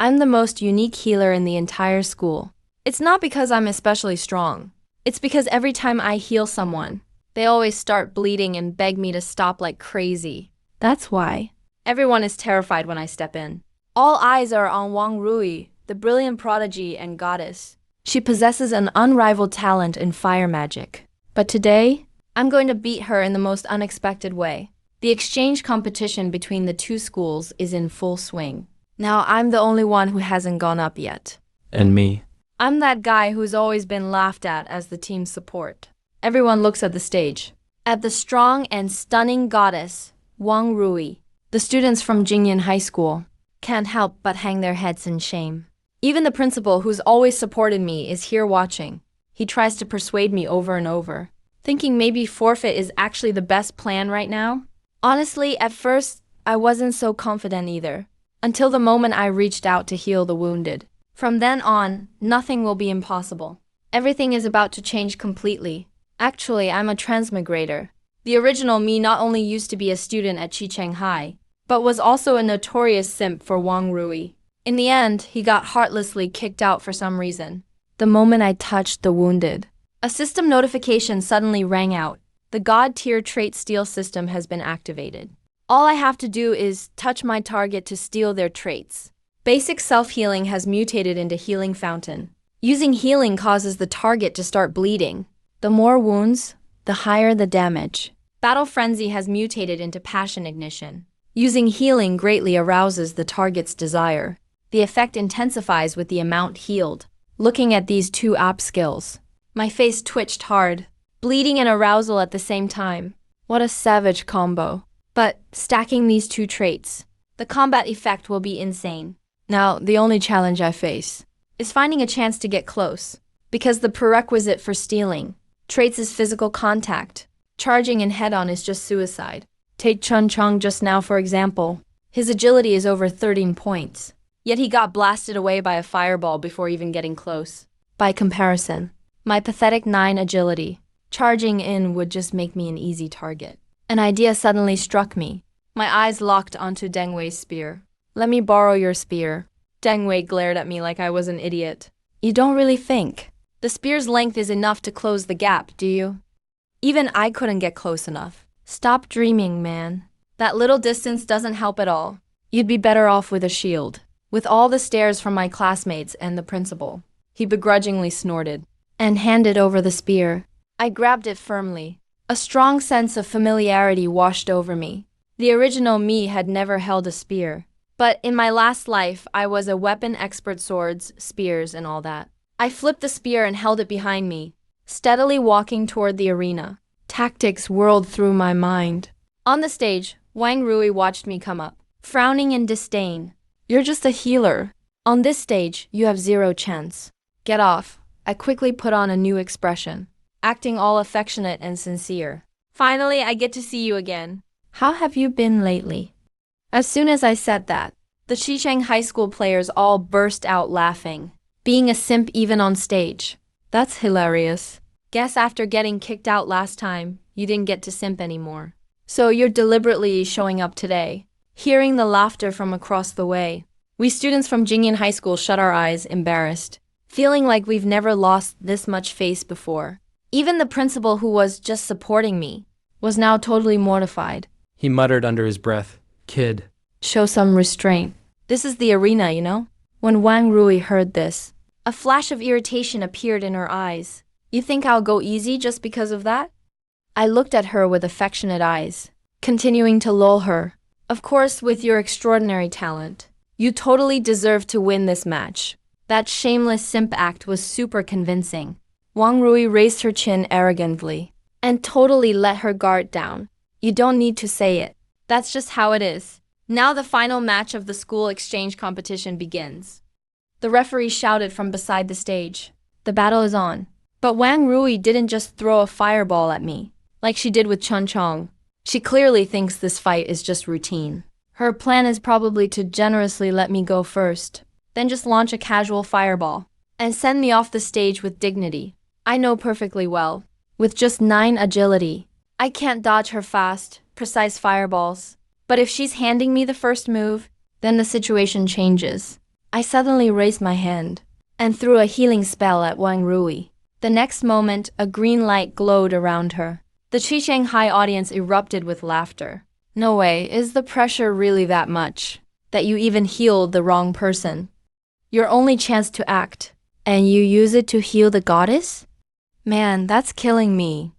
I'm the most unique healer in the entire school. It's not because I'm especially strong. It's because every time I heal someone, they always start bleeding and beg me to stop like crazy. That's why. Everyone is terrified when I step in. All eyes are on Wang Rui, the brilliant prodigy and goddess. She possesses an unrivaled talent in fire magic. But today, I'm going to beat her in the most unexpected way. The exchange competition between the two schools is in full swing. Now I'm the only one who hasn't gone up yet. And me. I'm that guy who's always been laughed at as the team's support. Everyone looks at the stage. At the strong and stunning goddess, Wang Rui. The students from Jingyan High School can't help but hang their heads in shame. Even the principal, who's always supported me, is here watching. He tries to persuade me over and over, thinking maybe forfeit is actually the best plan right now. Honestly, at first, I wasn't so confident either, until the moment I reached out to heal the wounded. From then on, nothing will be impossible. Everything is about to change completely. Actually, I'm a transmigrator. The original me not only used to be a student at Chicheng High, but was also a notorious simp for Wang Rui. In the end, he got heartlessly kicked out for some reason. The moment I touched the wounded, a system notification suddenly rang out. The God tier trait steal system has been activated. All I have to do is touch my target to steal their traits. Basic self-healing has mutated into healing fountain. Using healing causes the target to start bleeding. The more wounds, the higher the damage. Battle frenzy has mutated into passion ignition. Using healing greatly arouses the target's desire. The effect intensifies with the amount healed. Looking at these two app skills, my face twitched hard. Bleeding and arousal at the same time. What a savage combo. But stacking these two traits, the combat effect will be insane. Now, the only challenge I face is finding a chance to get close, because the prerequisite for stealing traits is physical contact. Charging in head-on is just suicide. Take Chun Chong just now, for example. His agility is over 13 points, yet he got blasted away by a fireball before even getting close. By comparison, my pathetic 9 agility, charging in would just make me an easy target. An idea suddenly struck me. My eyes locked onto Deng Wei's spear. Let me borrow your spear. Deng Wei glared at me like I was an idiot. You don't really think the spear's length is enough to close the gap, do you? Even I couldn't get close enough. Stop dreaming, man. That little distance doesn't help at all. You'd be better off with a shield. With all the stares from my classmates and the principal, he begrudgingly snorted and handed over the spear. I grabbed it firmly. A strong sense of familiarity washed over me. The original me had never held a spear. But in my last life, I was a weapon expert, swords, spears, and all that. I flipped the spear and held it behind me, steadily walking toward the arena. Tactics whirled through my mind. On the stage, Wang Rui watched me come up, frowning in disdain. You're just a healer. On this stage, you have 0 chance. Get off. I quickly put on a new expression, acting all affectionate and sincere. Finally, I get to see you again. How have you been lately? As soon as I said that, the Xicheng High School players all burst out laughing. Being a simp even on stage. That's hilarious. Guess after getting kicked out last time, you didn't get to simp anymore. So you're deliberately showing up today. Hearing the laughter from across the way, we students from Jingyan High School shut our eyes, embarrassed, feeling like we've never lost this much face before. Even the principal, who was just supporting me, was now totally mortified. He muttered under his breath, "Kid." Show some restraint. This is the arena, you know? When Wang Rui heard this, a flash of irritation appeared in her eyes. You think I'll go easy just because of that? I looked at her with affectionate eyes, continuing to lull her. Of course, with your extraordinary talent, you totally deserve to win this match. That shameless simp act was super convincing. Wang Rui raised her chin arrogantly and totally let her guard down. You don't need to say it. That's just how it is. Now the final match of the school exchange competition begins. The referee shouted from beside the stage. The battle is on. But Wang Rui didn't just throw a fireball at me, like she did with Chun Chong. She clearly thinks this fight is just routine. Her plan is probably to generously let me go first, then just launch a casual fireball, and send me off the stage with dignity. I know perfectly well. With just 9 agility, I can't dodge her fast, precise fireballs. But if she's handing me the first move, then the situation changes. I suddenly raised my hand and threw a healing spell at Wang Rui. The next moment, a green light glowed around her. The Shanghai audience erupted with laughter. No way, is the pressure really that much? That you even healed the wrong person? Your only chance to act, and you use it to heal the goddess? Man, that's killing me.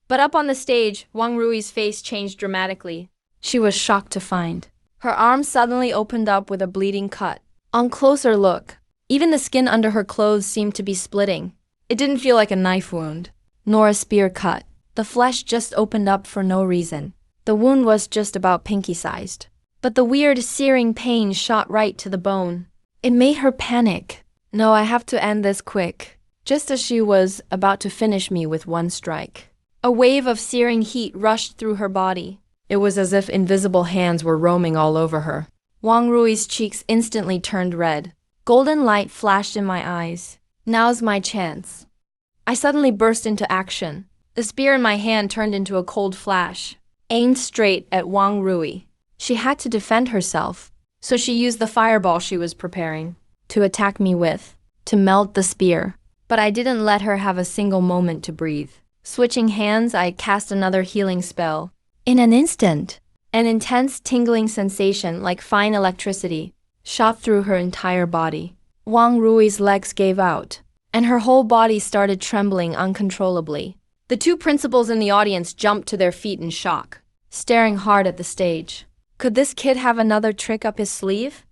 But up on the stage, Wang Rui's face changed dramatically. She was shocked to find her arm suddenly opened up with a bleeding cut. On closer look, even the skin under her clothes seemed to be splitting. It didn't feel like a knife wound, nor a spear cut. The flesh just opened up for no reason. The wound was just about pinky-sized. But the weird, searing pain shot right to the bone. It made her panic. No, I have to end this quick. Just as she was about to finish me with one strike, a wave of searing heat rushed through her body. It was as if invisible hands were roaming all over her. Wang Rui's cheeks instantly turned red. Golden light flashed in my eyes. Now's my chance. I suddenly burst into action. The spear in my hand turned into a cold flash, aimed straight at Wang Rui. She had to defend herself, so she used the fireball she was preparing to attack me with, to melt the spear. But I didn't let her have a single moment to breathe. Switching hands, I cast another healing spell. In an instant, an intense tingling sensation like fine electricity shot through her entire body. Wang Rui's legs gave out, and her whole body started trembling uncontrollably. The two principals in the audience jumped to their feet in shock, staring hard at the stage. Could this kid have another trick up his sleeve?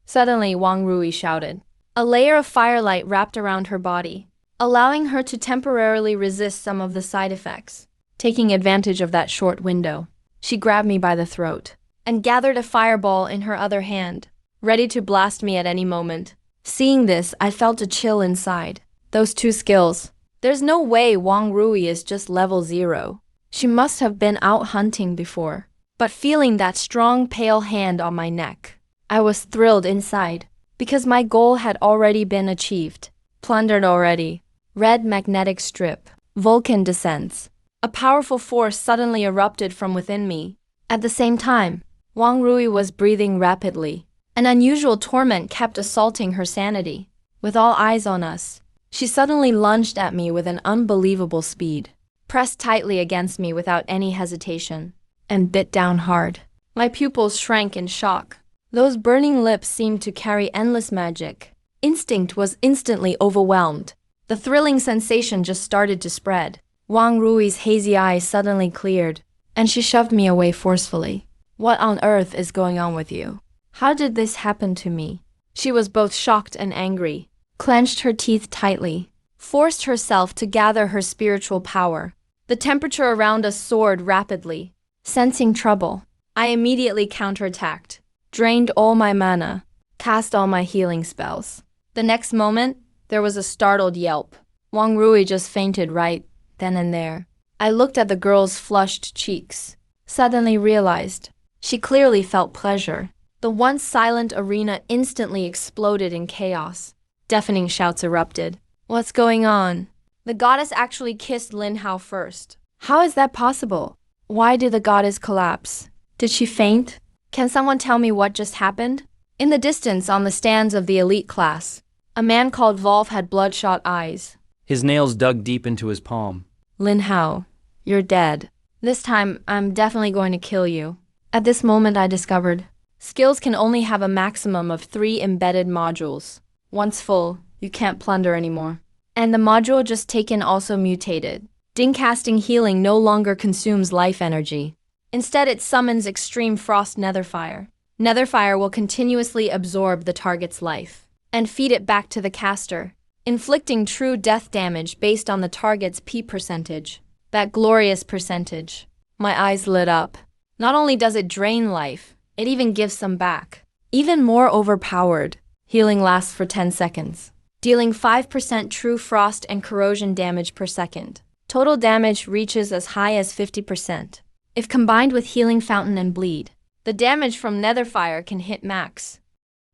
Suddenly, Wang Rui shouted. A layer of firelight wrapped around her body, allowing her to temporarily resist some of the side effects. Taking advantage of that short window, she grabbed me by the throat and gathered a fireball in her other hand, ready to blast me at any moment. Seeing this, I felt a chill inside. Those two skills. There's no way Wang Rui is just level 0. She must have been out hunting before. But feeling that strong, pale hand on my neck, I was thrilled inside, because my goal had already been achieved. Plundered already. Red magnetic strip. Vulcan descends. A powerful force suddenly erupted from within me. At the same time, Wang Rui was breathing rapidly. An unusual torment kept assaulting her sanity. With all eyes on us, she suddenly lunged at me with an unbelievable speed, pressed tightly against me without any hesitation, and bit down hard. My pupils shrank in shock. Those burning lips seemed to carry endless magic. Instinct was instantly overwhelmed. The thrilling sensation just started to spread. Wang Rui's hazy eyes suddenly cleared, and she shoved me away forcefully. What on earth is going on with you? How did this happen to me? She was both shocked and angry, clenched her teeth tightly, forced herself to gather her spiritual power. The temperature around us soared rapidly. Sensing trouble, I immediately counterattacked, drained all my mana, cast all my healing spells. The next moment, there was a startled yelp. Wang Rui just fainted right then and there. I looked at the girl's flushed cheeks, suddenly realized she clearly felt pleasure. The once silent arena instantly exploded in chaos. Deafening shouts erupted. What's going on? The goddess actually kissed Lin Hao first. How is that possible? Why did the goddess collapse? Did she faint? Can someone tell me what just happened? In the distance, on the stands of the elite class, a man called Volf had bloodshot eyes. His nails dug deep into his palm. Lin Hao, you're dead. This time, I'm definitely going to kill you. At this moment, I discovered skills can only have a maximum of 3 embedded modules. Once full, you can't plunder anymore. And the module just taken also mutated. Ding casting healing no longer consumes life energy. Instead, it summons extreme frost netherfire. Netherfire will continuously absorb the target's life and feed it back to the caster, inflicting true death damage based on the target's P percentage. That glorious percentage. My eyes lit up. Not only does it drain life, it even gives some back. Even more overpowered, healing lasts for 10 seconds, dealing 5% true frost and corrosion damage per second. Total damage reaches as high as 50%. If combined with Healing Fountain and Bleed, the damage from Netherfire can hit max.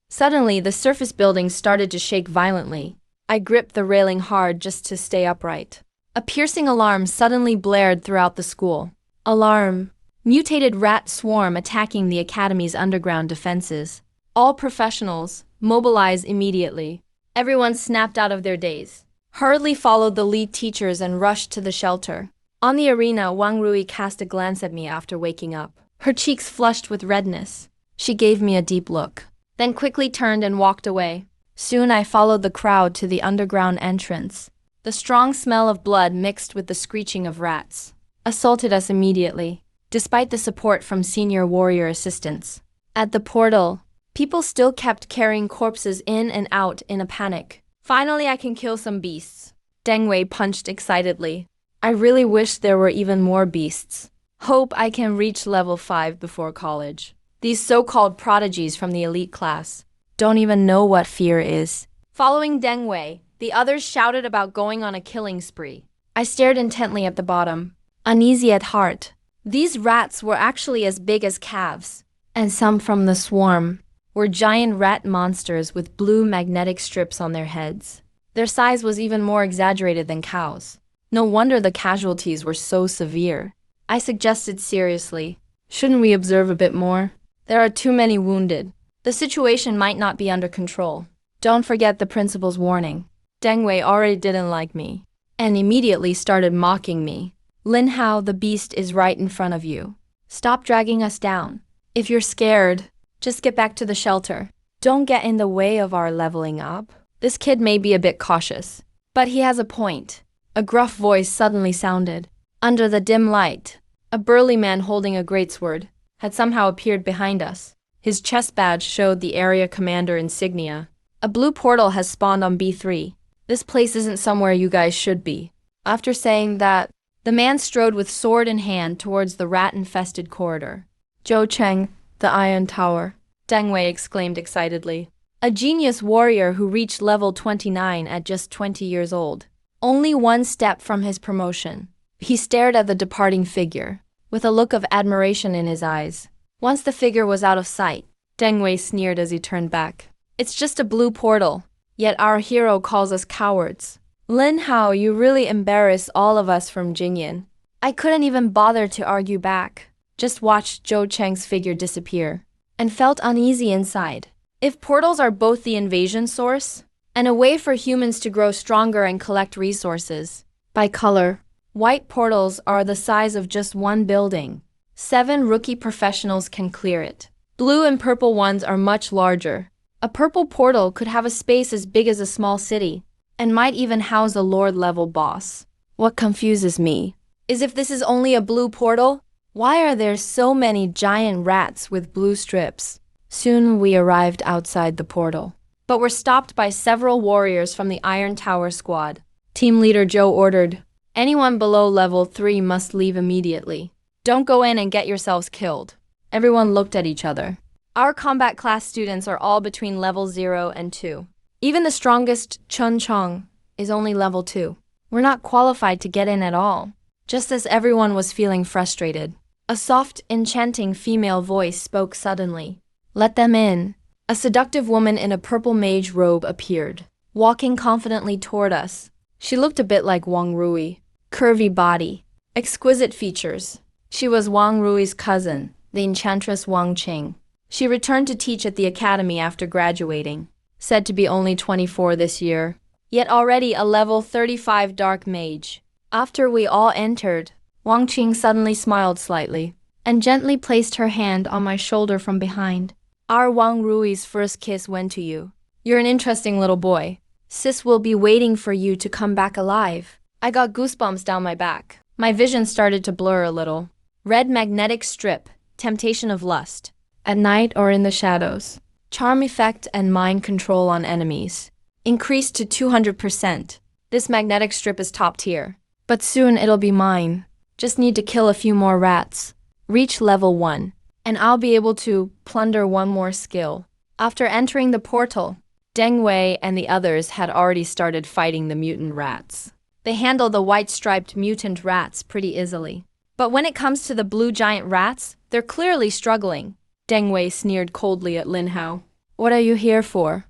Suddenly, the surface buildings started to shake violently. I gripped the railing hard just to stay upright. A piercing alarm suddenly blared throughout the school. Alarm. Mutated rat swarm attacking the academy's underground defenses. All professionals, Mobilize immediately. Everyone snapped out of their daze, hurriedly followed the lead teachers and rushed to the shelter. On the arena, Wang Rui cast a glance at me after waking up. Her cheeks flushed with redness. She gave me a deep look, then quickly turned and walked away. Soon I followed the crowd to the underground entrance. The strong smell of blood mixed with the screeching of rats assaulted us immediately, despite the support from senior warrior assistants. At the portal, people still kept carrying corpses in and out in a panic. Finally, I can kill some beasts. Deng Wei punched excitedly. I really wish there were even more beasts. Hope I can reach level 5 before college. These so-called prodigies from the elite class don't even know what fear is. Following Deng Wei, the others shouted about going on a killing spree. I stared intently at the bottom, uneasy at heart. These rats were actually as big as calves, and some from the swarm were giant rat monsters with blue magnetic strips on their heads. Their size was even more exaggerated than cows. No wonder the casualties were so severe. I suggested seriously, shouldn't we observe a bit more? There are too many wounded. The situation might not be under control. Don't forget the principal's warning. Deng Wei already didn't like me, and immediately started mocking me. Lin Hao, the beast is right in front of you. Stop dragging us down. If you're scared, just get back to the shelter. Don't get in the way of our leveling up. This kid may be a bit cautious, but he has a point. A gruff voice suddenly sounded. Under the dim light, a burly man holding a greatsword had somehow appeared behind us. His chest badge showed the area commander insignia. A blue portal has spawned on B3. This place isn't somewhere you guys should be. After saying that, the man strode with sword in hand towards the rat-infested corridor. Zhou Cheng, the Iron Tower, Deng Wei exclaimed excitedly. A genius warrior who reached level 29 at just 20 years old. Only one step from his promotion. He stared at the departing figure, with a look of admiration in his eyes. Once the figure was out of sight, Deng Wei sneered as he turned back. It's just a blue portal, yet our hero calls us cowards. Lin Hao, you really embarrass all of us from Jingyan. I couldn't even bother to argue back. Just watched Zhou Cheng's figure disappear, and felt uneasy inside. If portals are both the invasion source, and a way for humans to grow stronger and collect resources, by color, white portals are the size of just one building. 7 rookie professionals can clear it. Blue and purple ones are much larger. A purple portal could have a space as big as a small city, and might even house a lord-level boss. What confuses me is if this is only a blue portal, why are there so many giant rats with blue strips? Soon we arrived outside the portal, but were stopped by several warriors from the Iron Tower squad. Team leader Zhou ordered, anyone below level 3 must leave immediately. Don't go in and get yourselves killed. Everyone looked at each other. Our combat class students are all between level 0 and 2. Even the strongest Chun Chong is only level 2. We're not qualified to get in at all. Just as everyone was feeling frustrated, a soft, enchanting female voice spoke suddenly. Let them in. A seductive woman in a purple mage robe appeared, walking confidently toward us. She looked a bit like Wang Rui. Curvy body, exquisite features. She was Wang Rui's cousin, the enchantress Wang Qing. She returned to teach at the academy after graduating, said to be only 24 this year, yet already a level 35 dark mage. After we all entered, Wang Qing suddenly smiled slightly, and gently placed her hand on my shoulder from behind. Our Wang Rui's first kiss went to you. You're an interesting little boy. Sis will be waiting for you to come back alive. I got goosebumps down my back. My vision started to blur a little. Red magnetic strip, temptation of lust. At night or in the shadows. Charm effect and mind control on enemies. Increased to 200%. This magnetic strip is top tier. But soon it'll be mine. Just need to kill a few more rats. Reach level 1. And I'll be able to plunder one more skill. After entering the portal, Deng Wei and the others had already started fighting the mutant rats. They handle the white-striped mutant rats pretty easily. But when it comes to the blue giant rats, they're clearly struggling. Deng Wei sneered coldly at Lin Hao. What are you here for?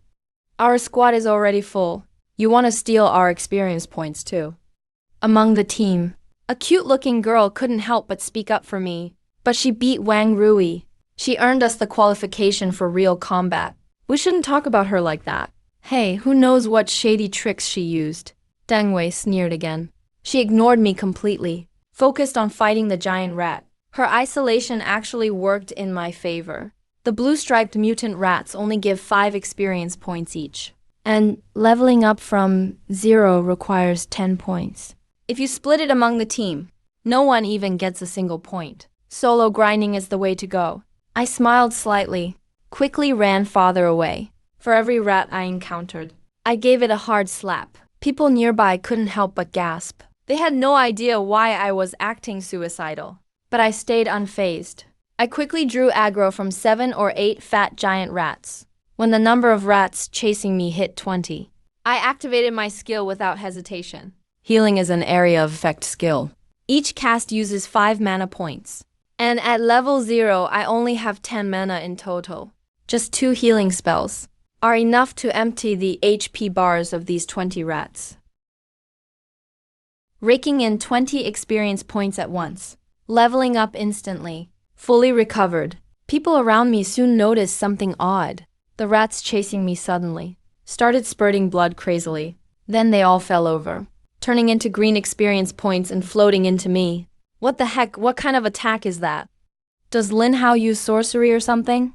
Our squad is already full. You want to steal our experience points too. Among the team, a cute-looking girl couldn't help but speak up for me. But she beat Wang Rui. She earned us the qualification for real combat. We shouldn't talk about her like that. Hey, who knows what shady tricks she used? Deng Wei sneered again. She ignored me completely, focused on fighting the giant rat. Her isolation actually worked in my favor. The blue-striped mutant rats only give 5 experience points each. And leveling up from 0 requires 10 points. If you split it among the team, no one even gets a single point. Solo grinding is the way to go. I smiled slightly, quickly ran farther away. For every rat I encountered, I gave it a hard slap. People nearby couldn't help but gasp. They had no idea why I was acting suicidal. But I stayed unfazed. I quickly drew aggro from 7 or 8 fat giant rats. When the number of rats chasing me hit 20, I activated my skill without hesitation. Healing is an area of effect skill. Each cast uses 5 mana points. And at level 0, I only have 10 mana in total. Just 2 healing spells are enough to empty the HP bars of these 20 rats. Raking in 20 experience points at once. Leveling up instantly. Fully recovered. People around me soon noticed something odd. The rats chasing me suddenly started spurting blood crazily. Then they all fell over, turning into green experience points and floating into me. What the heck? What kind of attack is that? Does Lin Hao use sorcery or something?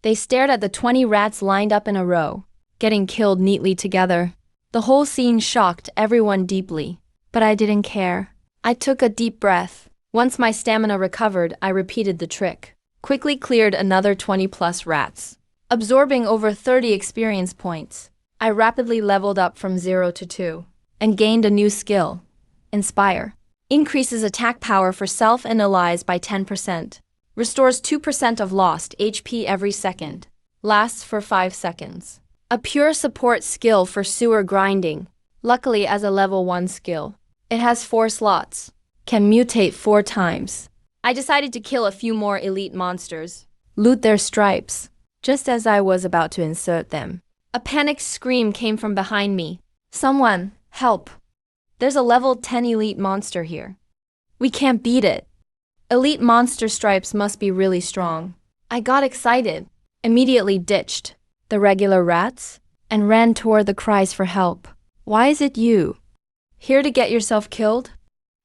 They stared at the 20 rats lined up in a row, getting killed neatly together. The whole scene shocked everyone deeply, but I didn't care. I took a deep breath. Once my stamina recovered, I repeated the trick. Quickly cleared another 20+ rats. Absorbing over 30 experience points, I rapidly leveled up from 0 to 2 and gained a new skill. Inspire. Increases attack power for self and allies by 10%. Restores 2% of lost HP every second. Lasts for 5 seconds. A pure support skill for sewer grinding. Luckily as a level 1 skill. It has 4 slots. Can mutate 4 times. I decided to kill a few more elite monsters. Loot their stripes. Just as I was about to insert them, a panicked scream came from behind me. Someone, help. There's a level 10 elite monster here. We can't beat it. Elite monster stripes must be really strong. I got excited, immediately ditched the regular rats, and ran toward the cries for help. Why is it you? Here to get yourself killed?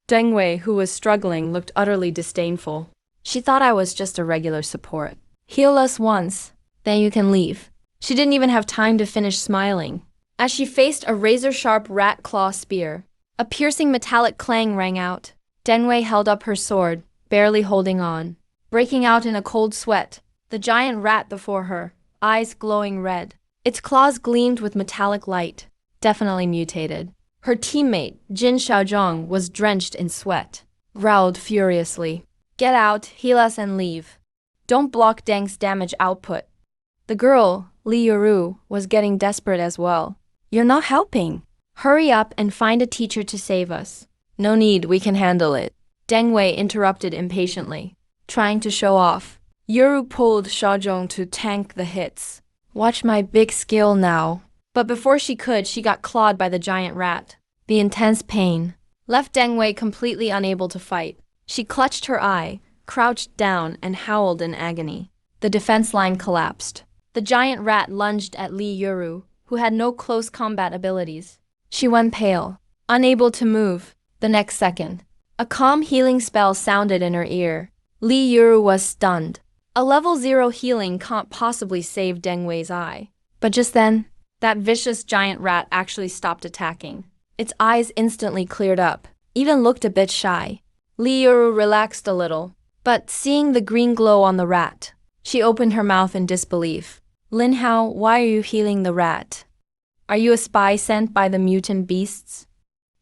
Deng Wei, who was struggling, looked utterly disdainful. She thought I was just a regular support. Heal us once. Then you can leave. She didn't even have time to finish smiling. As she faced a razor-sharp rat claw spear, a piercing metallic clang rang out. Deng Wei held up her sword, barely holding on. Breaking out in a cold sweat, the giant rat before her, eyes glowing red. Its claws gleamed with metallic light, definitely mutated. Her teammate, Jin Xiaozhong, was drenched in sweat, growled furiously. Get out, heal us and leave. Don't block Deng's damage output. The girl, Li Yuru, was getting desperate as well. You're not helping. Hurry up and find a teacher to save us. No need, we can handle it. Deng Wei interrupted impatiently, trying to show off. Yuru pulled Xiaozhong to tank the hits. Watch my big skill now. But before she could, she got clawed by the giant rat. The intense pain left Deng Wei completely unable to fight. She clutched her eye, crouched down, and howled in agony. The defense line collapsed. The giant rat lunged at Li Yuru, who had no close combat abilities. She went pale, unable to move. The next second, a calm healing spell sounded in her ear. Li Yuru was stunned. A level 0 healing can't possibly save Deng Wei's eye. But just then, that vicious giant rat actually stopped attacking. Its eyes instantly cleared up, even looked a bit shy. Li Yuru relaxed a little, but seeing the green glow on the rat, she opened her mouth in disbelief. Lin Hao, why are you healing the rat? Are you a spy sent by the mutant beasts?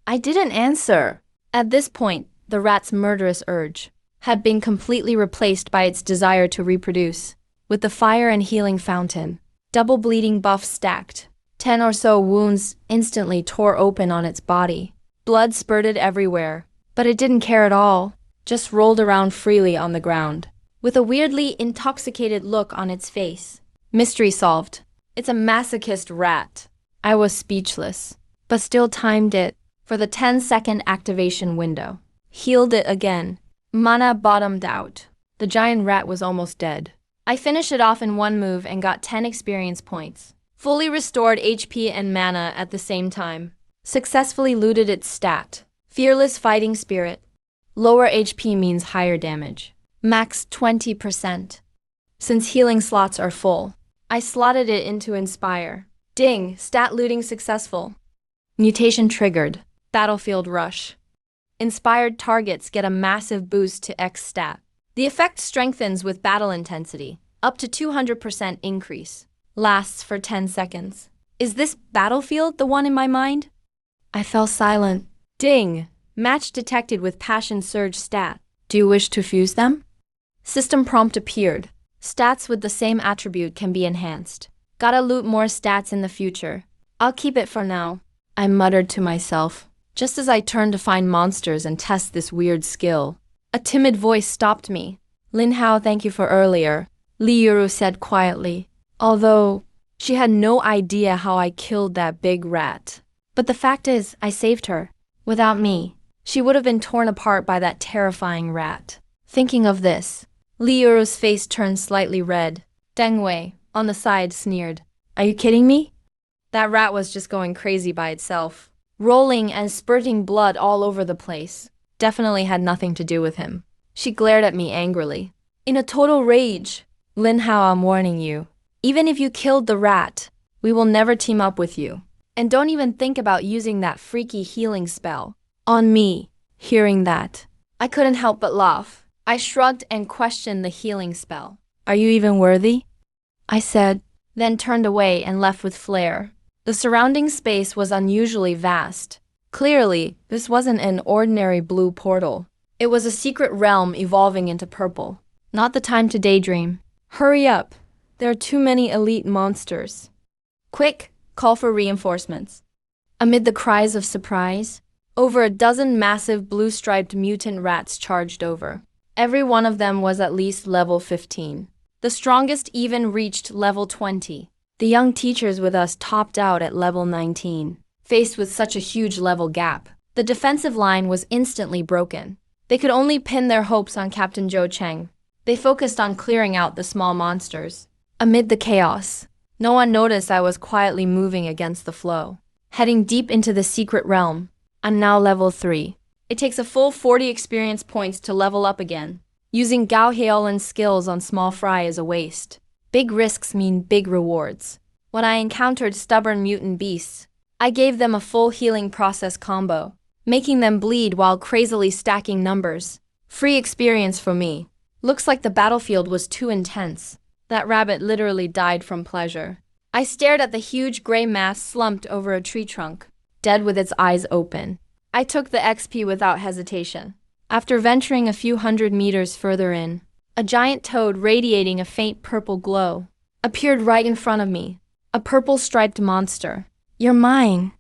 I didn't answer. At this point, the rat's murderous urge had been completely replaced by its desire to reproduce. With the fire and healing fountain, double bleeding buffs stacked, 10 or so wounds instantly tore open on its body. Blood spurted everywhere, but it didn't care at all, just rolled around freely on the ground, with a weirdly intoxicated look on its face. Mystery solved. It's a masochist rat. I was speechless, but still timed it for the 10-second activation window. Healed it again. Mana bottomed out. The giant rat was almost dead. I finished it off in one move and got 10 experience points. Fully restored HP and mana at the same time. Successfully looted its stat. Fearless fighting spirit. Lower HP means higher damage. Max 20%. Since healing slots are full, I slotted it into Inspire. Ding, stat looting successful. Mutation triggered. Battlefield rush. Inspired targets get a massive boost to X stat. The effect strengthens with battle intensity, up to 200% increase. Lasts for 10 seconds. Is this Battlefield the one in my mind? I fell silent. Ding! Match detected with Passion Surge stat. Do you wish to fuse them? System prompt appeared. Stats with the same attribute can be enhanced. Gotta loot more stats in the future. I'll keep it for now. I muttered to myself, just as I turned to find monsters and test this weird skill. A timid voice stopped me. Lin Hao, thank you for earlier, Li Yuru said quietly, although she had no idea how I killed that big rat. But the fact is, I saved her. Without me, she would have been torn apart by that terrifying rat. Thinking of this, Li Yuru's face turned slightly red. Deng Wei, on the side, sneered. Are you kidding me? That rat was just going crazy by itself, rolling and spurting blood all over the place. Definitely had nothing to do with him. She glared at me angrily. In a total rage. Lin Hao, I'm warning you. Even if you killed the rat, we will never team up with you. And don't even think about using that freaky healing spell on me. Hearing that, I couldn't help but laugh. I shrugged and questioned the healing spell. Are you even worthy? I said, then turned away and left with flair. The surrounding space was unusually vast. Clearly, this wasn't an ordinary blue portal. It was a secret realm evolving into purple. Not the time to daydream. Hurry up. There are too many elite monsters. Quick, call for reinforcements. Amid the cries of surprise, over a dozen massive blue-striped mutant rats charged over. Every one of them was at least level 15. The strongest even reached level 20. The young teachers with us topped out at level 19. Faced with such a huge level gap, the defensive line was instantly broken. They could only pin their hopes on Captain Zhou Cheng. They focused on clearing out the small monsters. Amid the chaos, no one noticed I was quietly moving against the flow, heading deep into the secret realm. I'm now level 3. It takes a full 40 experience points to level up again. Using Gao Heolan's skills on small fry is a waste. Big risks mean big rewards. When I encountered stubborn mutant beasts, I gave them a full healing process combo, making them bleed while crazily stacking numbers. Free experience for me. Looks like the battlefield was too intense. That rabbit literally died from pleasure. I stared at the huge gray mass slumped over a tree trunk, dead with its eyes open. I took the XP without hesitation. After venturing a few hundred meters further in, a giant toad radiating a faint purple glow appeared right in front of me. A purple-striped monster. You're mine.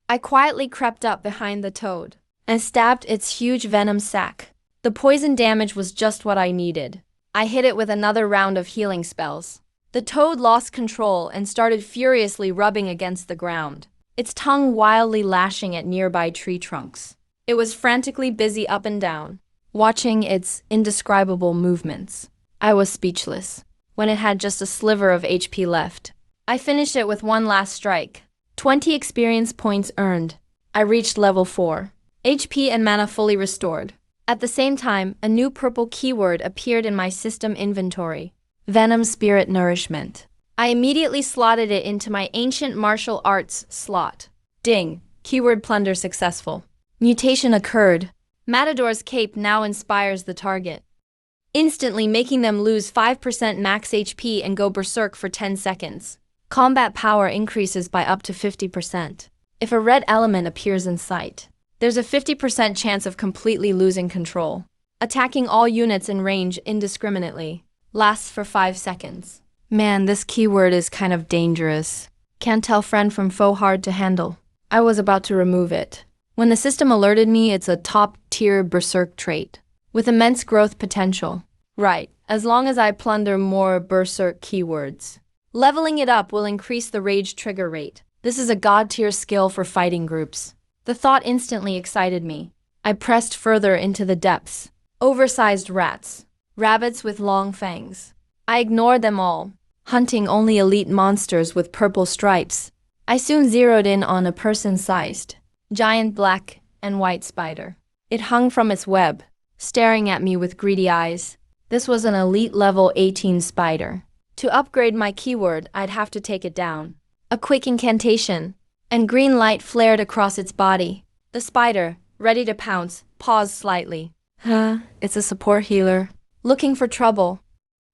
I quietly crept up behind the toad and stabbed its huge venom sac. The poison damage was just what I needed. I hit it with another round of healing spells. The toad lost control and started furiously rubbing against the ground, its tongue wildly lashing at nearby tree trunks. It was frantically busy up and down, watching its indescribable movements. I was speechless. When it had just a sliver of HP left, I finished it with one last strike. 20 experience points earned. I reached level 4. HP and mana fully restored. At the same time, a new purple keyword appeared in my system inventory. Venom Spirit Nourishment. I immediately slotted it into my Ancient Martial Arts slot. Ding. Keyword Plunder successful. Mutation occurred. Matador's Cape now inspires the target, instantly making them lose 5% max HP and go berserk for 10 seconds. Combat power increases by up to 50%. If a red element appears in sight, there's a 50% chance of completely losing control. Attacking all units in range indiscriminately. Lasts for 5 seconds. Man, this keyword is kind of dangerous. Can't tell friend from foe, hard to handle. I was about to remove it when the system alerted me it's a top-tier berserk trait with immense growth potential. Right, as long as I plunder more berserk keywords. Leveling it up will increase the rage trigger rate. This is a god-tier skill for fighting groups. The thought instantly excited me. I pressed further into the depths. Oversized rats. Rabbits with long fangs. I ignored them all, hunting only elite monsters with purple stripes. I soon zeroed in on a person-sized, giant black and white spider. It hung from its web, staring at me with greedy eyes. This was an elite level 18 spider. To upgrade my keyword, I'd have to take it down. A quick incantation, and green light flared across its body. The spider, ready to pounce, paused slightly. It's a support healer. Looking for trouble.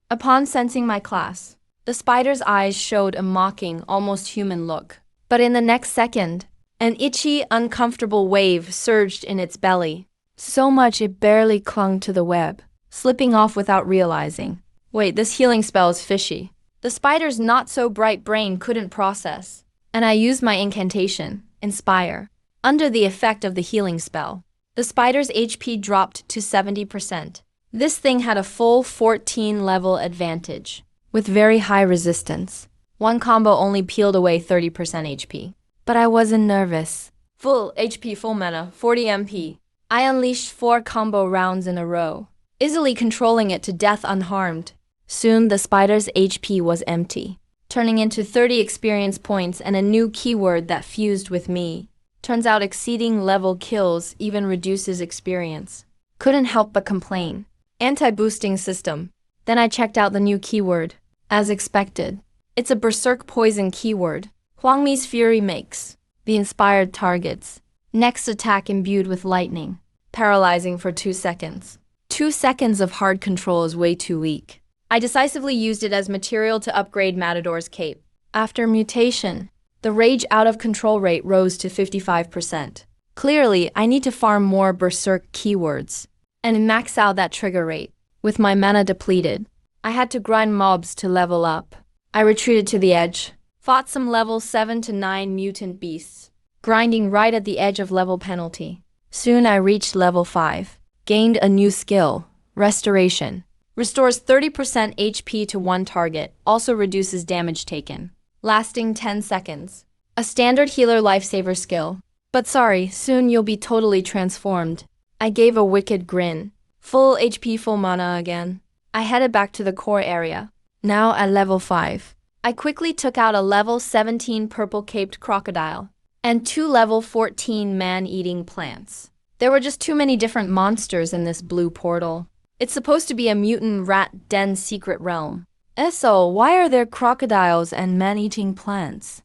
Upon sensing my class, the spider's eyes showed a mocking, almost human look. But in the next second, an itchy, uncomfortable wave surged in its belly. So much it barely clung to the web, slipping off without realizing. Wait, this healing spell is fishy. The spider's not-so-bright brain couldn't process, and I used my incantation, Inspire. Under the effect of the healing spell, the spider's HP dropped to 70%. This thing had a full 14-level advantage, with very high resistance. One combo only peeled away 30% HP. But I wasn't nervous. Full HP, full mana, 40 MP. I unleashed 4 combo rounds in a row, easily controlling it to death unharmed. Soon the spider's HP was empty, turning into 30 experience points and a new keyword that fused with me. Turns out exceeding level kills even reduces experience. Couldn't help but complain. Anti-boosting system. Then I checked out the new keyword. As expected. It's a berserk poison keyword. Huangmi's Fury makes the inspired targets. Next attack imbued with lightning. Paralyzing for 2 seconds. 2 seconds of hard control is way too weak. I decisively used it as material to upgrade Matador's cape. After mutation, the rage out of control rate rose to 55%. Clearly, I need to farm more berserk keywords and max out that trigger rate. With my mana depleted, I had to grind mobs to level up. I retreated to the edge, fought some level 7 to 9 mutant beasts, grinding right at the edge of level penalty. Soon I reached level 5, gained a new skill, Restoration. Restores 30% HP to one target, also reduces damage taken, lasting 10 seconds. A standard healer lifesaver skill. But sorry, soon you'll be totally transformed. I gave a wicked grin. Full HP, full mana again. I headed back to the core area. Now at level 5. I quickly took out a level 17 purple-caped crocodile and 2 level 14 man-eating plants. There were just too many different monsters in this blue portal. It's supposed to be a mutant rat den secret realm. So, why are there crocodiles and man-eating plants?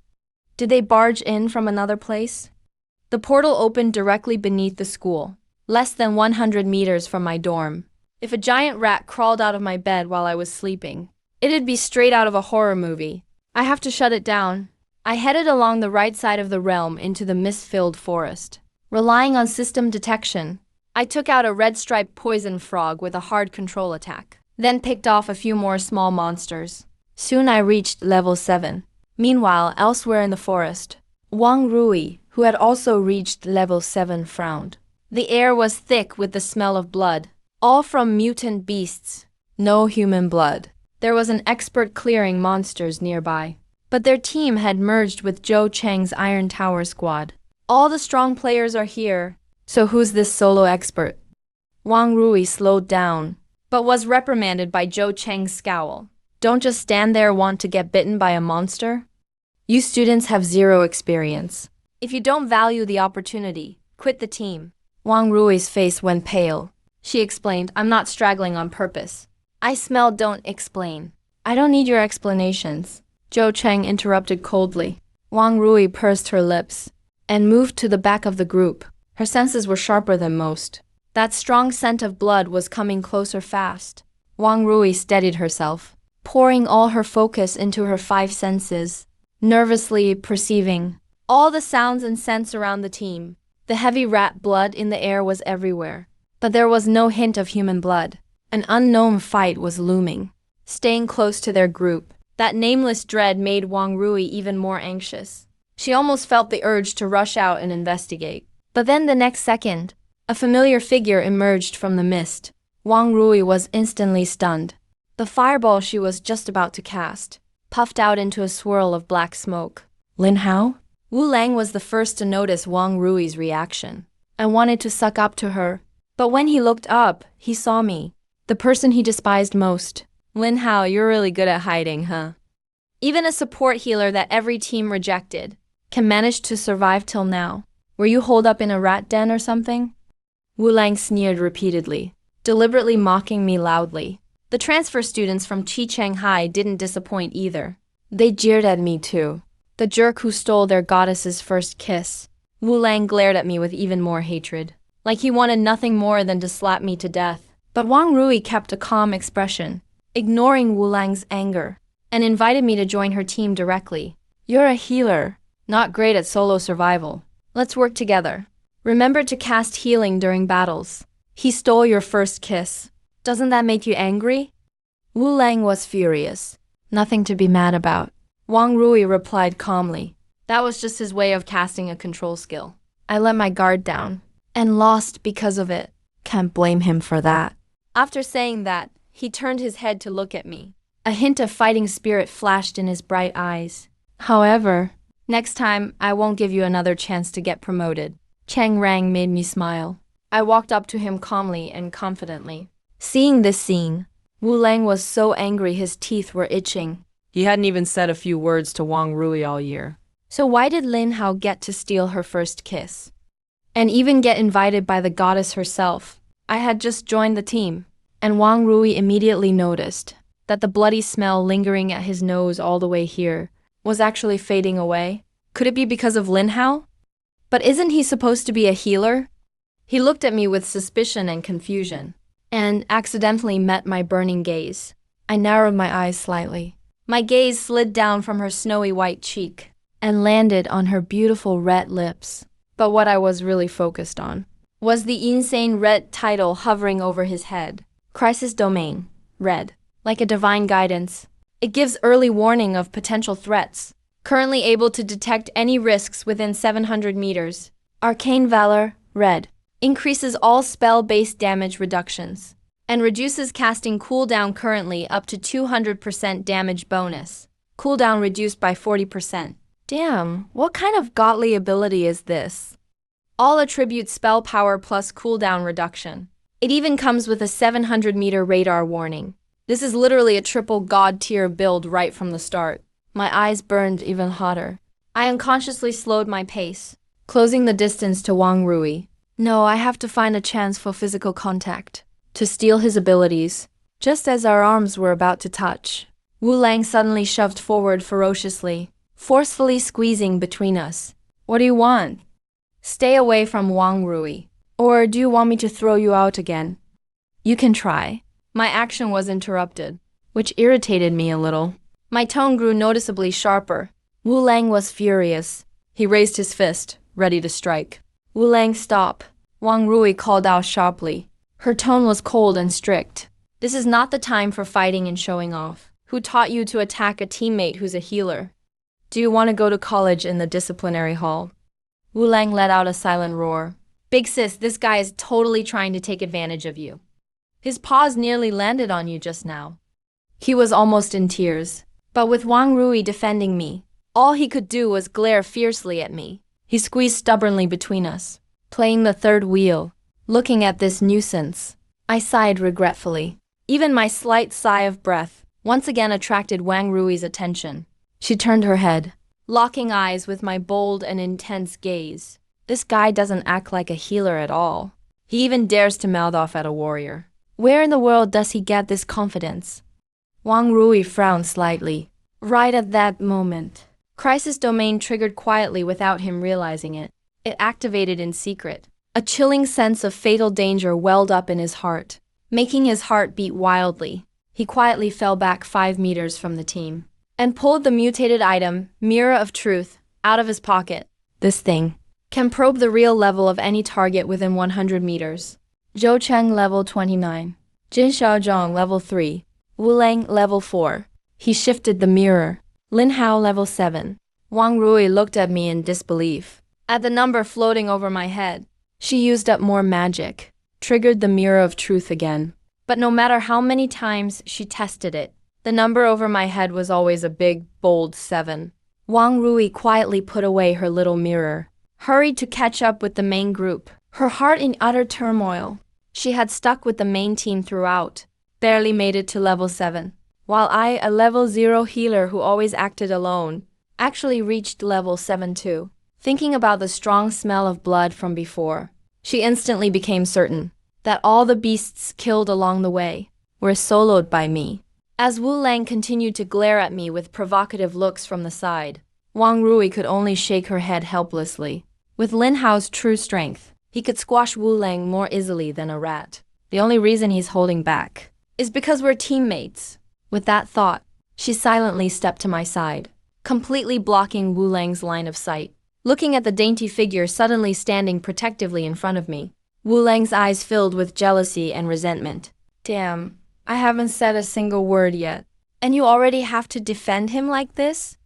Did they barge in from another place? The portal opened directly beneath the school, less than 100 meters from my dorm. If a giant rat crawled out of my bed while I was sleeping, it'd be straight out of a horror movie. I have to shut it down. I headed along the right side of the realm into the mist-filled forest. Relying on system detection, I took out a red-striped poison frog with a hard control attack, then picked off a few more small monsters. Soon I reached level 7. Meanwhile, elsewhere in the forest, Wang Rui, who had also reached level 7, frowned. The air was thick with the smell of blood, all from mutant beasts. No human blood. There was an expert clearing monsters nearby, but their team had merged with Zhou Cheng's Iron Tower squad. All the strong players are here, so who's this solo expert? Wang Rui slowed down, but was reprimanded by Zhou Cheng's scowl. Don't just stand there want to get bitten by a monster. You students have 0 experience. If you don't value the opportunity, quit the team. Wang Rui's face went pale. She explained, I'm not straggling on purpose. I smell don't explain. I don't need your explanations. Zhou Cheng interrupted coldly. Wang Rui pursed her lips and moved to the back of the group. Her senses were sharper than most. That strong scent of blood was coming closer fast. Wang Rui steadied herself, pouring all her focus into her 5 senses, nervously perceiving all the sounds and scents around the team. The heavy rat blood in the air was everywhere, but there was no hint of human blood. An unknown fight was looming. Staying close to their group, that nameless dread made Wang Rui even more anxious. She almost felt the urge to rush out and investigate. But then the next second, a familiar figure emerged from the mist. Wang Rui was instantly stunned. The fireball she was just about to cast puffed out into a swirl of black smoke. Lin Hao? Wu Lang was the first to notice Wang Rui's reaction and wanted to suck up to her. But when he looked up, he saw me, the person he despised most. Lin Hao, you're really good at hiding, huh? Even a support healer that every team rejected can manage to survive till now. Were you holed up in a rat den or something? Wu Lang sneered repeatedly, deliberately mocking me loudly. The transfer students from Chicheng High didn't disappoint either. They jeered at me too. The jerk who stole their goddess's first kiss. Wu Lang glared at me with even more hatred, like he wanted nothing more than to slap me to death. But Wang Rui kept a calm expression, ignoring Wu Lang's anger, and invited me to join her team directly. You're a healer, not great at solo survival. Let's work together. Remember to cast healing during battles. He stole your first kiss. Doesn't that make you angry? Wu Lang was furious. Nothing to be mad about. Wang Rui replied calmly. That was just his way of casting a control skill. I let my guard down, and lost because of it. Can't blame him for that. After saying that, he turned his head to look at me. A hint of fighting spirit flashed in his bright eyes. However, next time, I won't give you another chance to get promoted. Cheng Rang made me smile. I walked up to him calmly and confidently. Seeing this scene, Wu Lang was so angry his teeth were itching. He hadn't even said a few words to Wang Rui all year. So why did Lin Hao get to steal her first kiss? And even get invited by the goddess herself? I had just joined the team, and Wang Rui immediately noticed that the bloody smell lingering at his nose all the way here was actually fading away. Could it be because of Lin Hao? But isn't he supposed to be a healer? He looked at me with suspicion and confusion, and accidentally met my burning gaze. I narrowed my eyes slightly. My gaze slid down from her snowy white cheek and landed on her beautiful red lips. But what I was really focused on was the insane red title hovering over his head. Crisis Domain. Red. Like a divine guidance. It gives early warning of potential threats. Currently able to detect any risks within 700 meters. Arcane Valor. Red. Increases all spell-based damage reductions. And reduces casting cooldown currently up to 200% damage bonus. Cooldown reduced by 40%. Damn, what kind of godly ability is this? All attribute spell power plus cooldown reduction. It even comes with a 700-meter radar warning. This is literally a triple god tier build right from the start. My eyes burned even hotter. I unconsciously slowed my pace, closing the distance to Wang Rui. No, I have to find a chance for physical contact, to steal his abilities. Just as our arms were about to touch, Wu Lang suddenly shoved forward ferociously, forcefully squeezing between us. What do you want? Stay away from Wang Rui. Or do you want me to throw you out again? You can try. My action was interrupted, which irritated me a little. My tone grew noticeably sharper. Wu Lang was furious. He raised his fist, ready to strike. Wu Lang, stop. Wang Rui called out sharply. Her tone was cold and strict. This is not the time for fighting and showing off. Who taught you to attack a teammate who's a healer? Do you want to go to college in the disciplinary hall? Wu Lang let out a silent roar. Big sis, this guy is totally trying to take advantage of you. His paws nearly landed on you just now. He was almost in tears. But with Wang Rui defending me, all he could do was glare fiercely at me. He squeezed stubbornly between us, playing the third wheel. Looking at this nuisance, I sighed regretfully. Even my slight sigh of breath once again attracted Wang Rui's attention. She turned her head, locking eyes with my bold and intense gaze. This guy doesn't act like a healer at all. He even dares to mouth off at a warrior. Where in the world does he get this confidence? Wang Rui frowned slightly. Right at that moment, Crisis Domain triggered quietly without him realizing it. It activated in secret. A chilling sense of fatal danger welled up in his heart, making his heart beat wildly. He quietly fell back 5 meters from the team and pulled the mutated item, Mirror of Truth, out of his pocket. This thing can probe the real level of any target within 100 meters. Zhou Cheng level 29. Jin Xiaozhong level 3. Wu Lang level 4. He shifted the mirror. Lin Hao level 7. Wang Rui looked at me in disbelief. At the number floating over my head, she used up more magic, triggered the Mirror of Truth again. But no matter how many times she tested it, the number over my head was always a big, bold 7. Wang Rui quietly put away her little mirror, hurried to catch up with the main group, her heart in utter turmoil. She had stuck with the main team throughout, barely made it to level 7. while I, a level 0 healer who always acted alone, actually reached level 7 too. Thinking about the strong smell of blood from before, she instantly became certain that all the beasts killed along the way were soloed by me. As Wu Lang continued to glare at me with provocative looks from the side, Wang Rui could only shake her head helplessly. With Lin Hao's true strength, he could squash Wu Lang more easily than a rat. The only reason he's holding back is because we're teammates. With that thought, she silently stepped to my side, completely blocking Wu Lang's line of sight. Looking at the dainty figure suddenly standing protectively in front of me, Wu Lang's eyes filled with jealousy and resentment. Damn, I haven't said a single word yet, and you already have to defend him like this?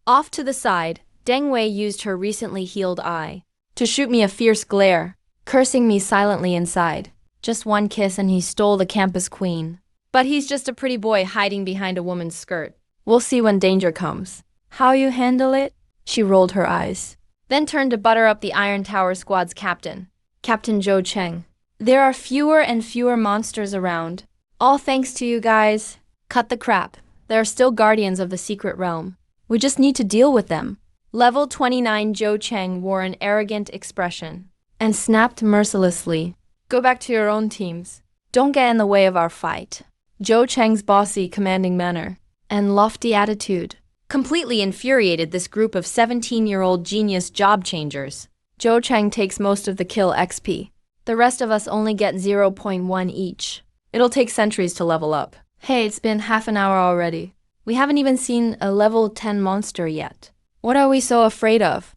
Off to the side, Deng Wei used her recently healed eye to shoot me a fierce glare, cursing me silently inside. Just one kiss and he stole the campus queen. But he's just a pretty boy hiding behind a woman's skirt. We'll see when danger comes. How you handle it? She rolled her eyes, then turned to butter up the Iron Tower Squad's captain, Captain Zhou Cheng. There are fewer and fewer monsters around. All thanks to you guys. Cut the crap. There are still guardians of the secret realm. We just need to deal with them. Level 29 Zhou Cheng wore an arrogant expression and snapped mercilessly. Go back to your own teams. Don't get in the way of our fight. Zhou Cheng's bossy, commanding manner and lofty attitude completely infuriated this group of 17-year-old genius job changers. Zhou Cheng takes most of the kill XP. The rest of us only get 0.1 each. It'll take centuries to level up. Hey, it's been half an hour already. We haven't even seen a level 10 monster yet. What are we so afraid of?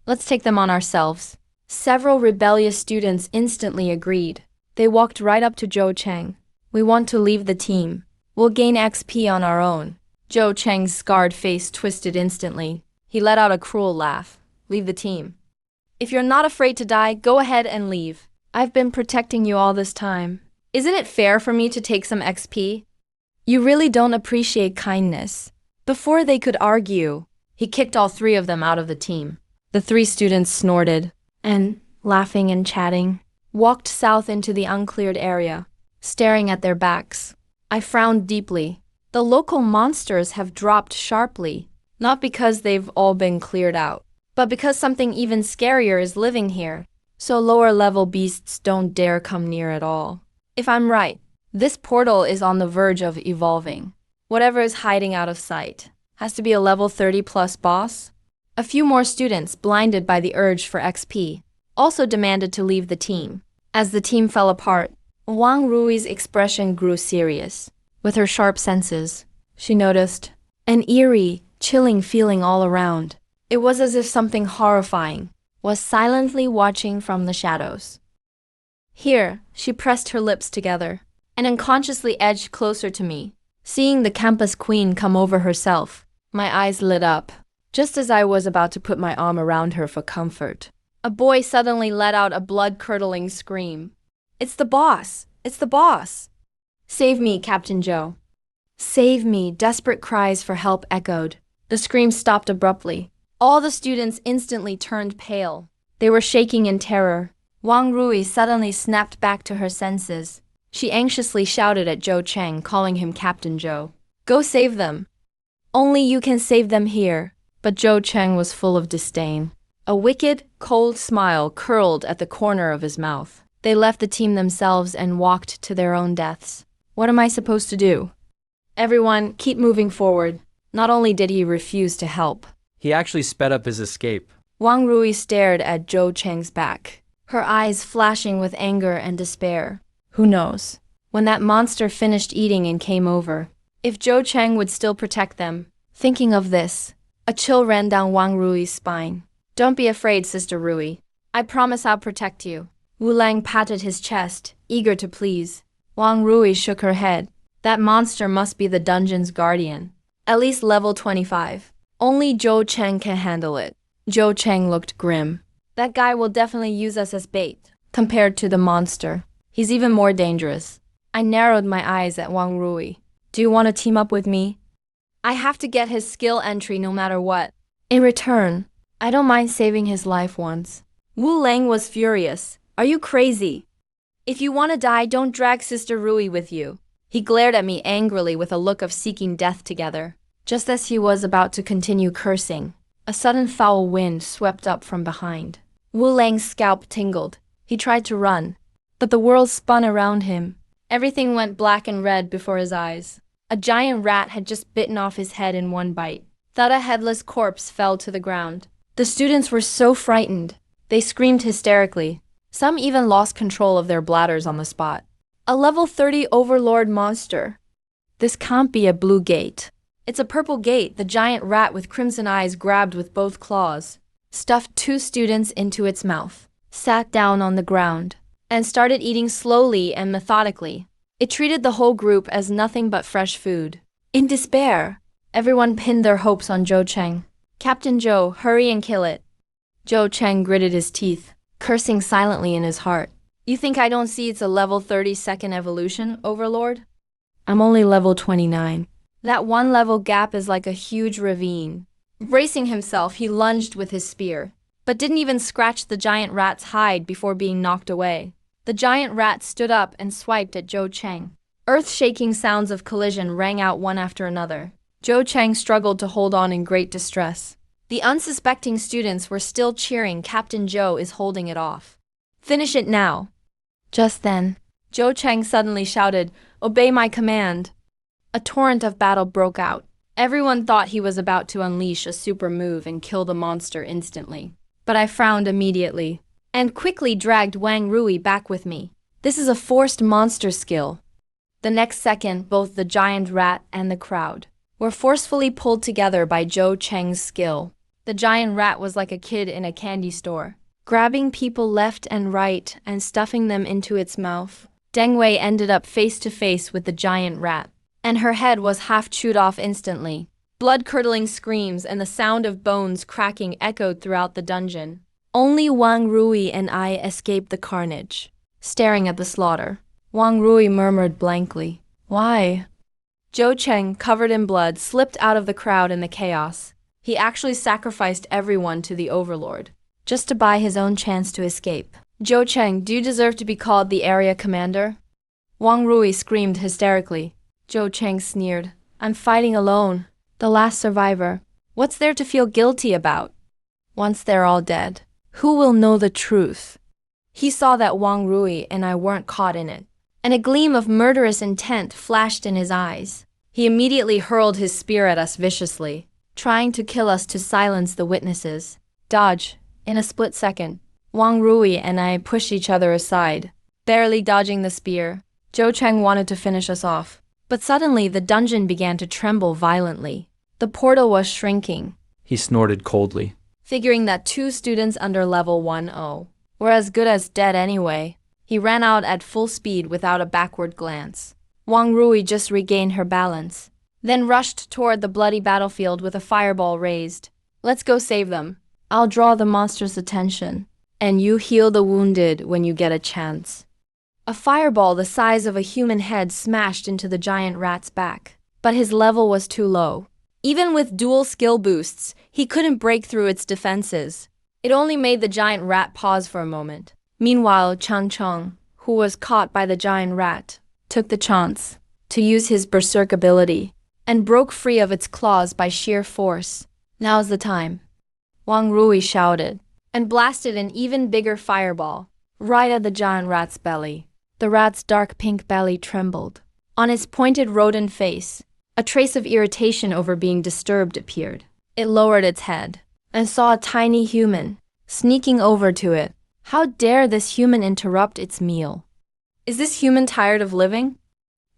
Let's take them on ourselves. Several rebellious students instantly agreed. They walked right up to Zhou Cheng. We want to leave the team. We'll gain XP on our own. Zhou Cheng's scarred face twisted instantly. He let out a cruel laugh. Leave the team. If you're not afraid to die, go ahead and leave. I've been protecting you all this time. Isn't it fair for me to take some XP? You really don't appreciate kindness. Before they could argue, he kicked all three of them out of the team. The three students snorted and, laughing and chatting, walked south into the uncleared area, staring at their backs. I frowned deeply. The local monsters have dropped sharply, not because they've all been cleared out, but because something even scarier is living here, so lower-level beasts don't dare come near at all. If I'm right, this portal is on the verge of evolving. Whatever is hiding out of sight has to be a level 30+ boss. A few more students, blinded by the urge for XP, also demanded to leave the team. As the team fell apart, Wang Rui's expression grew serious. With her sharp senses, she noticed an eerie, chilling feeling all around. It was as if something horrifying was silently watching from the shadows. Here, she pressed her lips together and unconsciously edged closer to me. Seeing the campus queen come over herself, my eyes lit up. Just as I was about to put my arm around her for comfort, a boy suddenly let out a blood-curdling scream. It's the boss! It's the boss! Save me, Captain Zhou. Save me, desperate cries for help echoed. The scream stopped abruptly. All the students instantly turned pale. They were shaking in terror. Wang Rui suddenly snapped back to her senses. She anxiously shouted at Zhou Cheng, calling him Captain Zhou. Go save them. Only you can save them here. But Zhou Cheng was full of disdain. A wicked, cold smile curled at the corner of his mouth. They left the team themselves and walked to their own deaths. What am I supposed to do? Everyone, keep moving forward. Not only did he refuse to help, He actually sped up his escape. Wang Rui stared at Zhou Cheng's back, her eyes flashing with anger and despair. Who knows? When that monster finished eating and came over, if Zhou Cheng would still protect them. Thinking of this, a chill ran down Wang Rui's spine. Don't be afraid, Sister Rui. I promise I'll protect you. Wu Lang patted his chest, eager to please. Wang Rui shook her head. That monster must be the dungeon's guardian. At least level 25. Only Zhou Cheng can handle it. Zhou Cheng looked grim. That guy will definitely use us as bait. Compared to the monster, he's even more dangerous. I narrowed my eyes at Wang Rui. Do you want to team up with me? I have to get his skill entry no matter what. In return, I don't mind saving his life once. Wu Lang was furious. Are you crazy? If you want to die, don't drag Sister Rui with you. He glared at me angrily with a look of seeking death together. Just as he was about to continue cursing, a sudden foul wind swept up from behind. Wu Lang's scalp tingled. He tried to run, but the world spun around him. Everything went black and red before his eyes. A giant rat had just bitten off his head in one bite. Thud, a headless corpse fell to the ground. The students were so frightened. They screamed hysterically. Some even lost control of their bladders on the spot. A level 30 overlord monster. This can't be a blue gate. It's a purple gate. The giant rat with crimson eyes grabbed with both claws, stuffed 2 students into its mouth, sat down on the ground, and started eating slowly and methodically. It treated the whole group as nothing but fresh food. In despair, everyone pinned their hopes on Zhou Cheng. Captain Zhou, hurry and kill it. Zhou Cheng gritted his teeth, cursing silently in his heart. You think I don't see it's a level 32nd evolution, Overlord? I'm only level 29. That 1 level gap is like a huge ravine. Bracing himself, he lunged with his spear, but didn't even scratch the giant rat's hide before being knocked away. The giant rat stood up and swiped at Zhou Cheng. Earth-shaking sounds of collision rang out one after another. Zhou Cheng struggled to hold on in great distress. The unsuspecting students were still cheering. Captain Zhou is holding it off. Finish it now. Just then, Zhou Cheng suddenly shouted, "Obey my command." A torrent of battle broke out. Everyone thought he was about to unleash a super move and kill the monster instantly. But I frowned immediately, and quickly dragged Wang Rui back with me. This is a forced monster skill. The next second, both the giant rat and the crowd were forcefully pulled together by Zhou Cheng's skill. The giant rat was like a kid in a candy store, grabbing people left and right and stuffing them into its mouth. Deng Wei ended up face to face with the giant rat, and her head was half chewed off instantly. Blood-curdling screams and the sound of bones cracking echoed throughout the dungeon. Only Wang Rui and I escaped the carnage. Staring at the slaughter, Wang Rui murmured blankly, "Why?" Zhou Cheng, covered in blood, slipped out of the crowd in the chaos. He actually sacrificed everyone to the Overlord, just to buy his own chance to escape. "Zhou Cheng, do you deserve to be called the area commander?" Wang Rui screamed hysterically. Zhou Cheng sneered, "I'm fighting alone. The last survivor. What's there to feel guilty about? Once they're all dead, who will know the truth?" He saw that Wang Rui and I weren't caught in it, and a gleam of murderous intent flashed in his eyes. He immediately hurled his spear at us viciously, trying to kill us to silence the witnesses. Dodge. In a split second, Wang Rui and I pushed each other aside, barely dodging the spear. Zhou Cheng wanted to finish us off, but suddenly the dungeon began to tremble violently. The portal was shrinking. He snorted coldly. Figuring that 2 students under level 10 were as good as dead anyway, he ran out at full speed without a backward glance. Wang Rui just regained her balance, then rushed toward the bloody battlefield with a fireball raised. "Let's go save them. I'll draw the monster's attention, and you heal the wounded when you get a chance." A fireball the size of a human head smashed into the giant rat's back, but his level was too low. Even with dual skill boosts, he couldn't break through its defenses. It only made the giant rat pause for a moment. Meanwhile, Chang Cheng, who was caught by the giant rat, took the chance to use his berserk ability and broke free of its claws by sheer force. "Now's the time," Wang Rui shouted, and blasted an even bigger fireball right at the giant rat's belly. The rat's dark pink belly trembled. On its pointed rodent face, a trace of irritation over being disturbed appeared. It lowered its head and saw a tiny human sneaking over to it. How dare this human interrupt its meal? Is this human tired of living?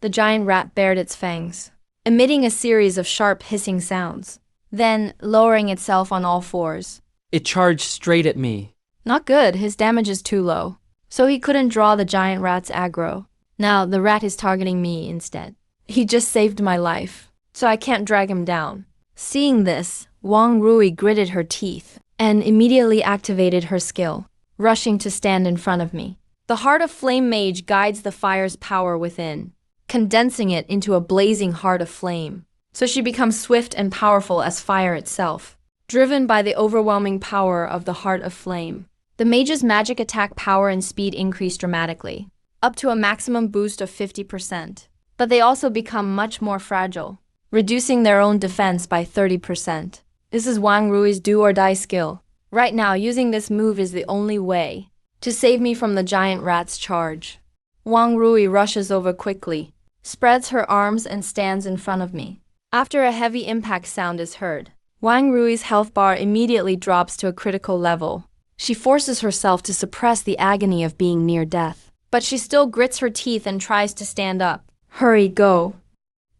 The giant rat bared its fangs, emitting a series of sharp hissing sounds, then lowering itself on all fours. It charged straight at me. Not good, his damage is too low, so he couldn't draw the giant rat's aggro. Now the rat is targeting me instead. He just saved my life, so I can't drag him down. Seeing this, Wang Rui gritted her teeth and immediately activated her skill, rushing to stand in front of me. The Heart of Flame Mage guides the fire's power within, condensing it into a blazing heart of flame, so she becomes swift and powerful as fire itself. Driven by the overwhelming power of the Heart of Flame, the mage's magic attack power and speed increased dramatically, up to a maximum boost of 50%. but they also become much more fragile, reducing their own defense by 30%. This is Wang Rui's do-or-die skill. Right now, using this move is the only way to save me from the giant rat's charge. Wang Rui rushes over quickly, spreads her arms and stands in front of me. After a heavy impact sound is heard, Wang Rui's health bar immediately drops to a critical level. She forces herself to suppress the agony of being near death, but she still grits her teeth and tries to stand up. Hurry, go.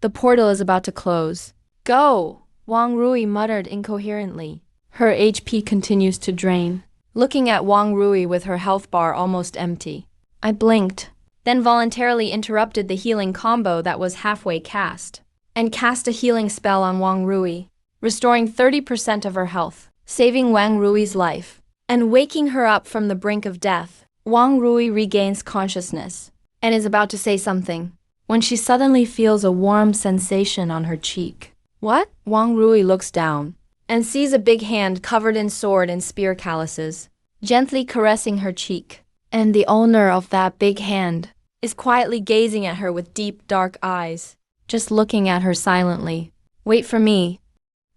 The portal is about to close. Go, Wang Rui muttered incoherently. Her HP continues to drain. Looking at Wang Rui with her health bar almost empty, I blinked, then voluntarily interrupted the healing combo that was halfway cast, and cast a healing spell on Wang Rui, restoring 30% of her health, saving Wang Rui's life, and waking her up from the brink of death. Wang Rui regains consciousness, and is about to say something, when she suddenly feels a warm sensation on her cheek. What? Wang Rui looks down, and sees a big hand covered in sword and spear calluses, gently caressing her cheek. And the owner of that big hand is quietly gazing at her with deep, dark eyes, just looking at her silently. Wait for me.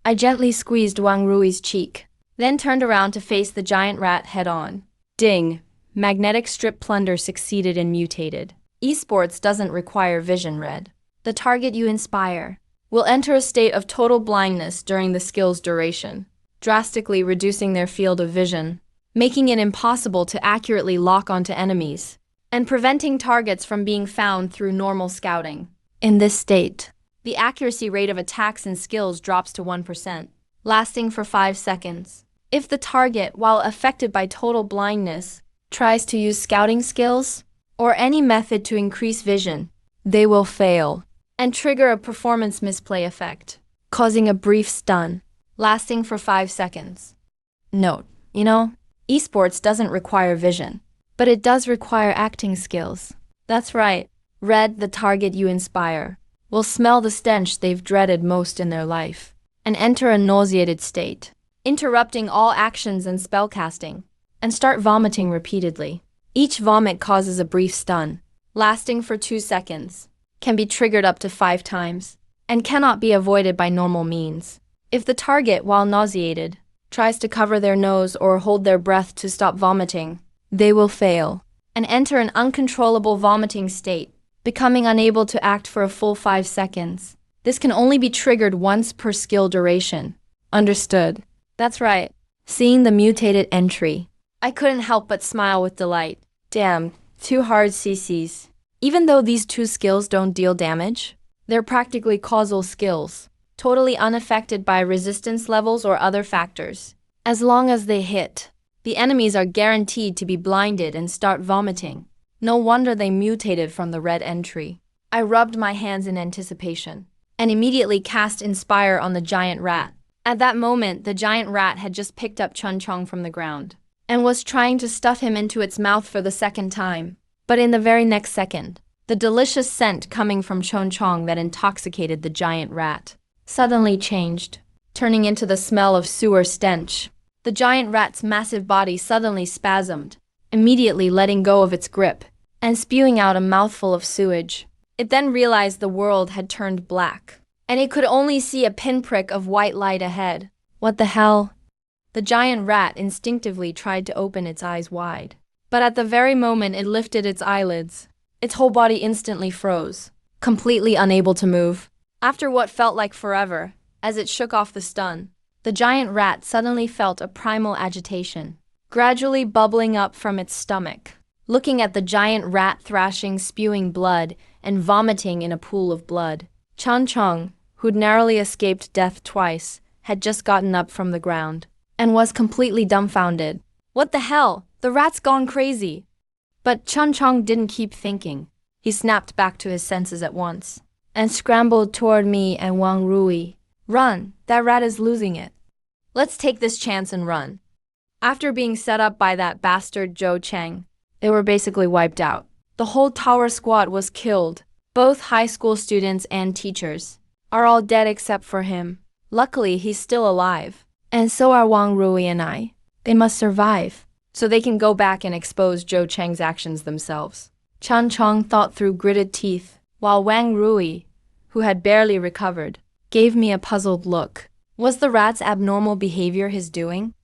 I gently squeezed Wang Rui's cheek, then turned around to face the giant rat head-on. Ding! Magnetic strip plunder succeeded and mutated. Esports doesn't require vision red. The target you inspire will enter a state of total blindness during the skill's duration, drastically reducing their field of vision, making it impossible to accurately lock onto enemies, and preventing targets from being found through normal scouting. In this state, the accuracy rate of attacks and skills drops to 1%, lasting for 5 seconds. If the target, while affected by total blindness, tries to use scouting skills or any method to increase vision, they will fail and trigger a performance misplay effect, causing a brief stun, lasting for 5 seconds. Note, esports doesn't require vision, but it does require acting skills. That's right, Red, the target you inspire, will smell the stench they've dreaded most in their life, and enter a nauseated state, interrupting all actions and spellcasting, and start vomiting repeatedly. Each vomit causes a brief stun, lasting for 2 seconds, can be triggered up to 5 times, and cannot be avoided by normal means. If the target, while nauseated, tries to cover their nose or hold their breath to stop vomiting, they will fail and enter an uncontrollable vomiting state, becoming unable to act for a full 5 seconds. This can only be triggered once per skill duration. Understood. That's right. Seeing the mutated entry, I couldn't help but smile with delight. Damn, 2 hard CCs. Even though these 2 skills don't deal damage, they're practically causal skills, totally unaffected by resistance levels or other factors. As long as they hit, the enemies are guaranteed to be blinded and start vomiting. No wonder they mutated from the red entry. I rubbed my hands in anticipation, and immediately cast Inspire on the giant rat. At that moment, the giant rat had just picked up Chun Chong from the ground, and was trying to stuff him into its mouth for the second time. But in the very next second, the delicious scent coming from Chun Chong that intoxicated the giant rat suddenly changed, turning into the smell of sewer stench. The giant rat's massive body suddenly spasmed, immediately letting go of its grip, and spewing out a mouthful of sewage. It then realized the world had turned black, and it could only see a pinprick of white light ahead. What the hell? The giant rat instinctively tried to open its eyes wide, but at the very moment it lifted its eyelids, its whole body instantly froze, completely unable to move. After what felt like forever, as it shook off the stun, the giant rat suddenly felt a primal agitation, gradually bubbling up from its stomach. Looking at the giant rat thrashing, spewing blood, and vomiting in a pool of blood, Chun Chong, who'd narrowly escaped death twice, had just gotten up from the ground, and was completely dumbfounded. What the hell? The rat's gone crazy. But Chun Chong didn't keep thinking. He snapped back to his senses at once, and scrambled toward me and Wang Rui. Run, that rat is losing it. Let's take this chance and run. After being set up by that bastard Zhou Cheng, they were basically wiped out. The whole tower squad was killed. Both high school students and teachers are all dead except for him. Luckily, he's still alive. And so are Wang Rui and I. They must survive, so they can go back and expose Zhou Cheng's actions themselves. Chun Chong thought through gritted teeth. while Wang Rui, who had barely recovered, gave me a puzzled look. Was the rat's abnormal behavior his doing?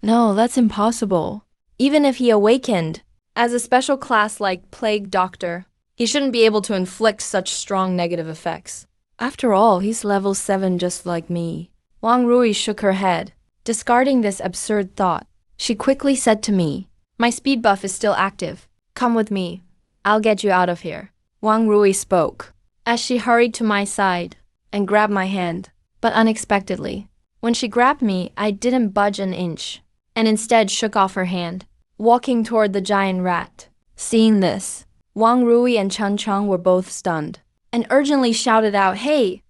No, that's impossible. Even if he awakened, as a special class like Plague Doctor, he shouldn't be able to inflict such strong negative effects. After all, he's level 7 just like me. Wang Rui shook her head. Discarding this absurd thought, she quickly said to me, "My speed buff is still active. Come with me. I'll get you out of here." Wang Rui spoke, as she hurried to my side and grabbed my hand, but unexpectedly. When she grabbed me, I didn't budge an inch, and instead shook off her hand, walking toward the giant rat. Seeing this, Wang Rui and Chen Cheng were both stunned, and urgently shouted out, "Hey!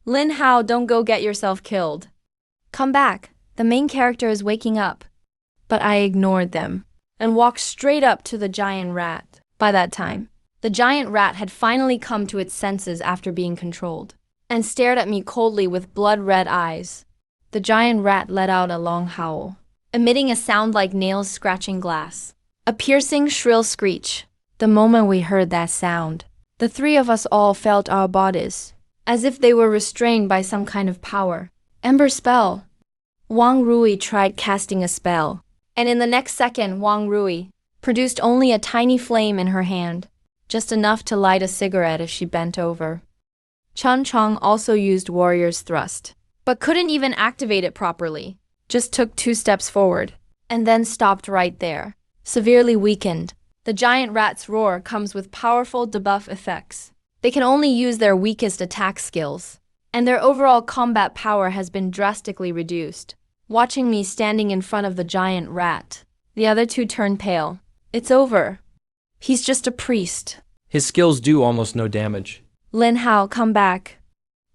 Lin Hao, don't go get yourself killed. Come back, the main character is waking up." But I ignored them, and walked straight up to the giant rat. By that time, the giant rat had finally come to its senses after being controlled, and stared at me coldly with blood-red eyes. The giant rat let out a long howl, emitting a sound like nails scratching glass. A piercing, shrill screech. The moment we heard that sound, the three of us all felt our bodies, as if they were restrained by some kind of power. Ember spell. Wang Rui tried casting a spell, and in the next second, Wang Rui produced only a tiny flame in her hand, just enough to light a cigarette if she bent over. Chen Cheng also used Warrior's Thrust, but couldn't even activate it properly. Just took 2 steps forward, and then stopped right there, severely weakened. The giant rat's roar comes with powerful debuff effects. They can only use their weakest attack skills, and their overall combat power has been drastically reduced. Watching me standing in front of the giant rat, the other two turned pale. It's over. He's just a priest. His skills do almost no damage. Lin Hao, come back.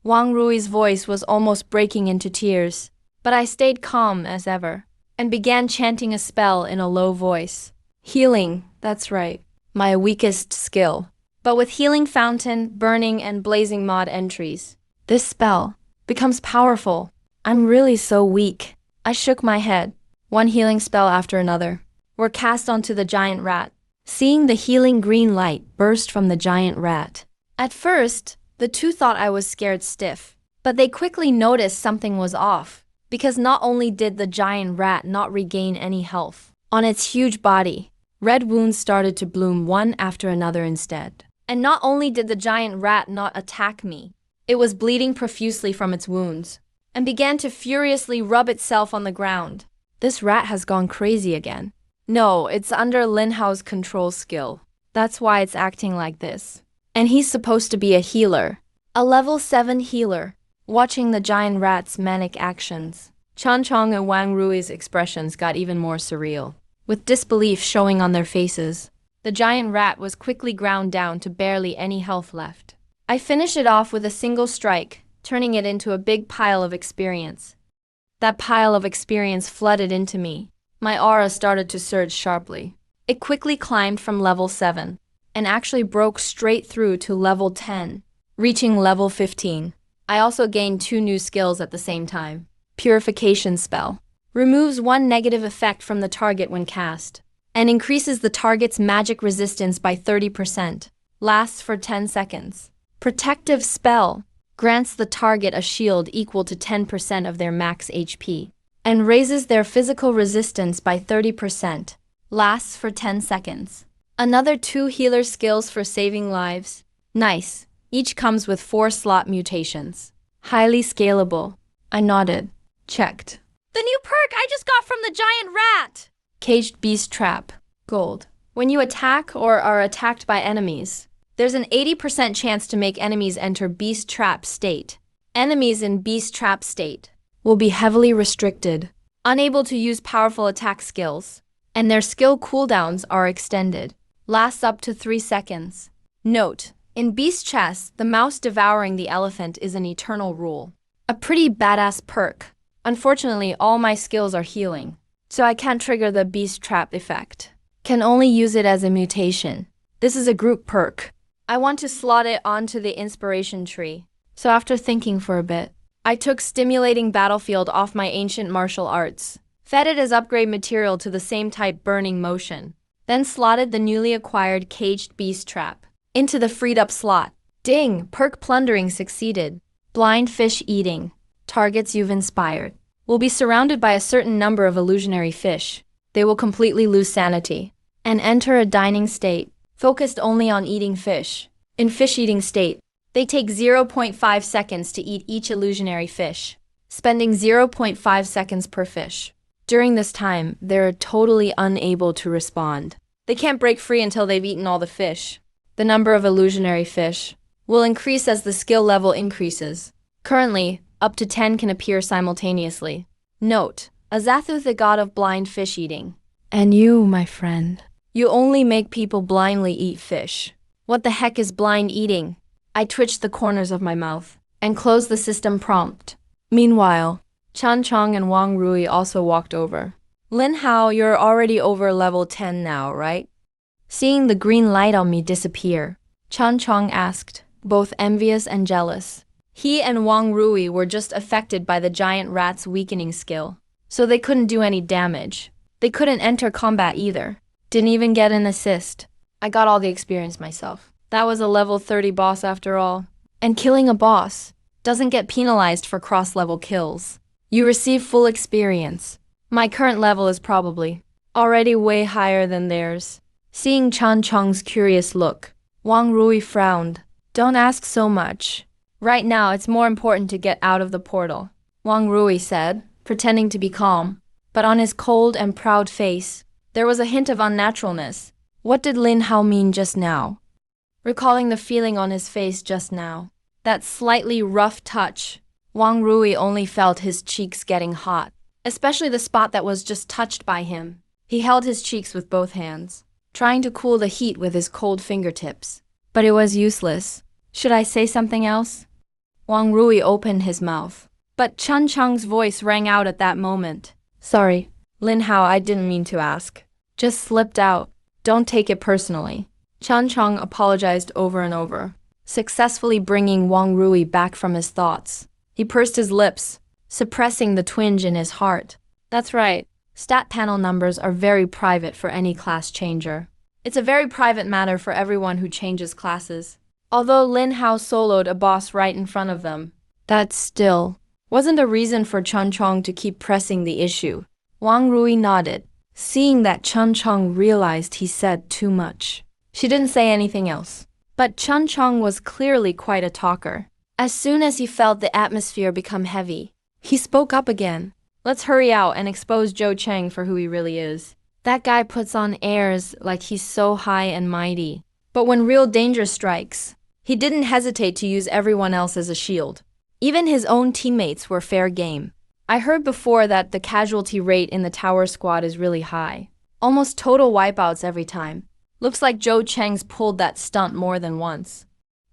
Wang Rui's voice was almost breaking into tears, but I stayed calm as ever, and began chanting a spell in a low voice. Healing, that's right, my weakest skill. But with Healing Fountain, Burning, and Blazing mod entries, this spell becomes powerful. I'm really so weak. I shook my head. One healing spell after another were cast onto the giant rat, seeing the healing green light burst from the giant rat. At first, the two thought I was scared stiff, but they quickly noticed something was off, because not only did the giant rat not regain any health, on its huge body, red wounds started to bloom one after another instead. And not only did the giant rat not attack me, it was bleeding profusely from its wounds, and began to furiously rub itself on the ground. This rat has gone crazy again. No, it's under Lin Hao's control skill. That's why it's acting like this. And he's supposed to be a healer. A level 7 healer. Watching the giant rat's manic actions, Chen Cheng and Wang Rui's expressions got even more surreal, with disbelief showing on their faces. The giant rat was quickly ground down to barely any health left. I finished it off with a single strike, turning it into a big pile of experience. That pile of experience flooded into me. My aura started to surge sharply. It quickly climbed from level 7, and actually broke straight through to level 10, reaching level 15. I also gained 2 new skills at the same time. Purification spell. Removes 1 negative effect from the target when cast, and increases the target's magic resistance by 30%. Lasts for 10 seconds. Protective spell. Grants the target a shield equal to 10% of their max HP, and raises their physical resistance by 30%. Lasts for 10 seconds. Another 2 healer skills for saving lives. Nice. Each comes with 4 slot mutations. Highly scalable. I nodded. Checked. The new perk I just got from the giant rat! Caged Beast Trap. Gold. When you attack or are attacked by enemies, there's an 80% chance to make enemies enter Beast Trap state. Enemies in Beast Trap state will be heavily restricted, unable to use powerful attack skills, and their skill cooldowns are extended. Lasts up to 3 seconds. Note, in Beast Chess, the mouse devouring the elephant is an eternal rule. A pretty badass perk. Unfortunately, all my skills are healing, so I can't trigger the Beast Trap effect. Can only use it as a mutation. This is a group perk. I want to slot it onto the inspiration tree. So after thinking for a bit, I took Stimulating Battlefield off my ancient martial arts, fed it as upgrade material to the same type Burning Motion, then slotted the newly acquired Caged Beast Trap into the freed up slot. Ding! Perk plundering succeeded. Blind fish eating. Targets you've inspired will be surrounded by a certain number of illusionary fish. They will completely lose sanity and enter a dining state, focused only on eating fish. In fish-eating state, they take 0.5 seconds to eat each illusionary fish, spending 0.5 seconds per fish. During this time, they're totally unable to respond. They can't break free until they've eaten all the fish. The number of illusionary fish will increase as the skill level increases. Currently, up to 10 can appear simultaneously. Note, Azathu the god of blind fish eating. And you, my friend, you only make people blindly eat fish. What the heck is blind eating? I twitched the corners of my mouth and closed the system prompt. Meanwhile, Chan Chong and Wang Rui also walked over. Lin Hao, you're already over level 10 now, right? Seeing the green light on me disappear, Chan Chong asked, both envious and jealous. He and Wang Rui were just affected by the giant rat's weakening skill, so they couldn't do any damage. They couldn't enter combat either. Didn't even get an assist. I got all the experience myself. That was a level 30 boss after all. And killing a boss doesn't get penalized for cross-level kills. You receive full experience. My current level is probably already way higher than theirs. Seeing Chan Chong's curious look, Wang Rui frowned. Don't ask so much. Right now, it's more important to get out of the portal, Wang Rui said, pretending to be calm. But on his cold and proud face, there was a hint of unnaturalness. What did Lin Hao mean just now? Recalling the feeling on his face just now, that slightly rough touch, Wang Rui only felt his cheeks getting hot, especially the spot that was just touched by him. He held his cheeks with both hands, trying to cool the heat with his cold fingertips. But it was useless. Should I say something else? Wang Rui opened his mouth, but Chan Chang's voice rang out at that moment. Sorry, Lin Hao, I didn't mean to ask. Just slipped out. Don't take it personally. Chan Chang apologized over and over, successfully bringing Wang Rui back from his thoughts. He pursed his lips, suppressing the twinge in his heart. That's right. Stat panel numbers are very private for any class changer. It's a very private matter for everyone who changes classes. Although Lin Hao soloed a boss right in front of them, that still wasn't a reason for Chan Chong to keep pressing the issue. Wang Rui nodded, seeing that Chan Chong realized he said too much. She didn't say anything else. But Chan Chong was clearly quite a talker. As soon as he felt the atmosphere become heavy, he spoke up again. Let's hurry out and expose Zhou Cheng for who he really is. That guy puts on airs like he's so high and mighty. But when real danger strikes, he didn't hesitate to use everyone else as a shield. Even his own teammates were fair game. I heard before that the casualty rate in the tower squad is really high. Almost total wipeouts every time. Looks like Zhou Cheng's pulled that stunt more than once.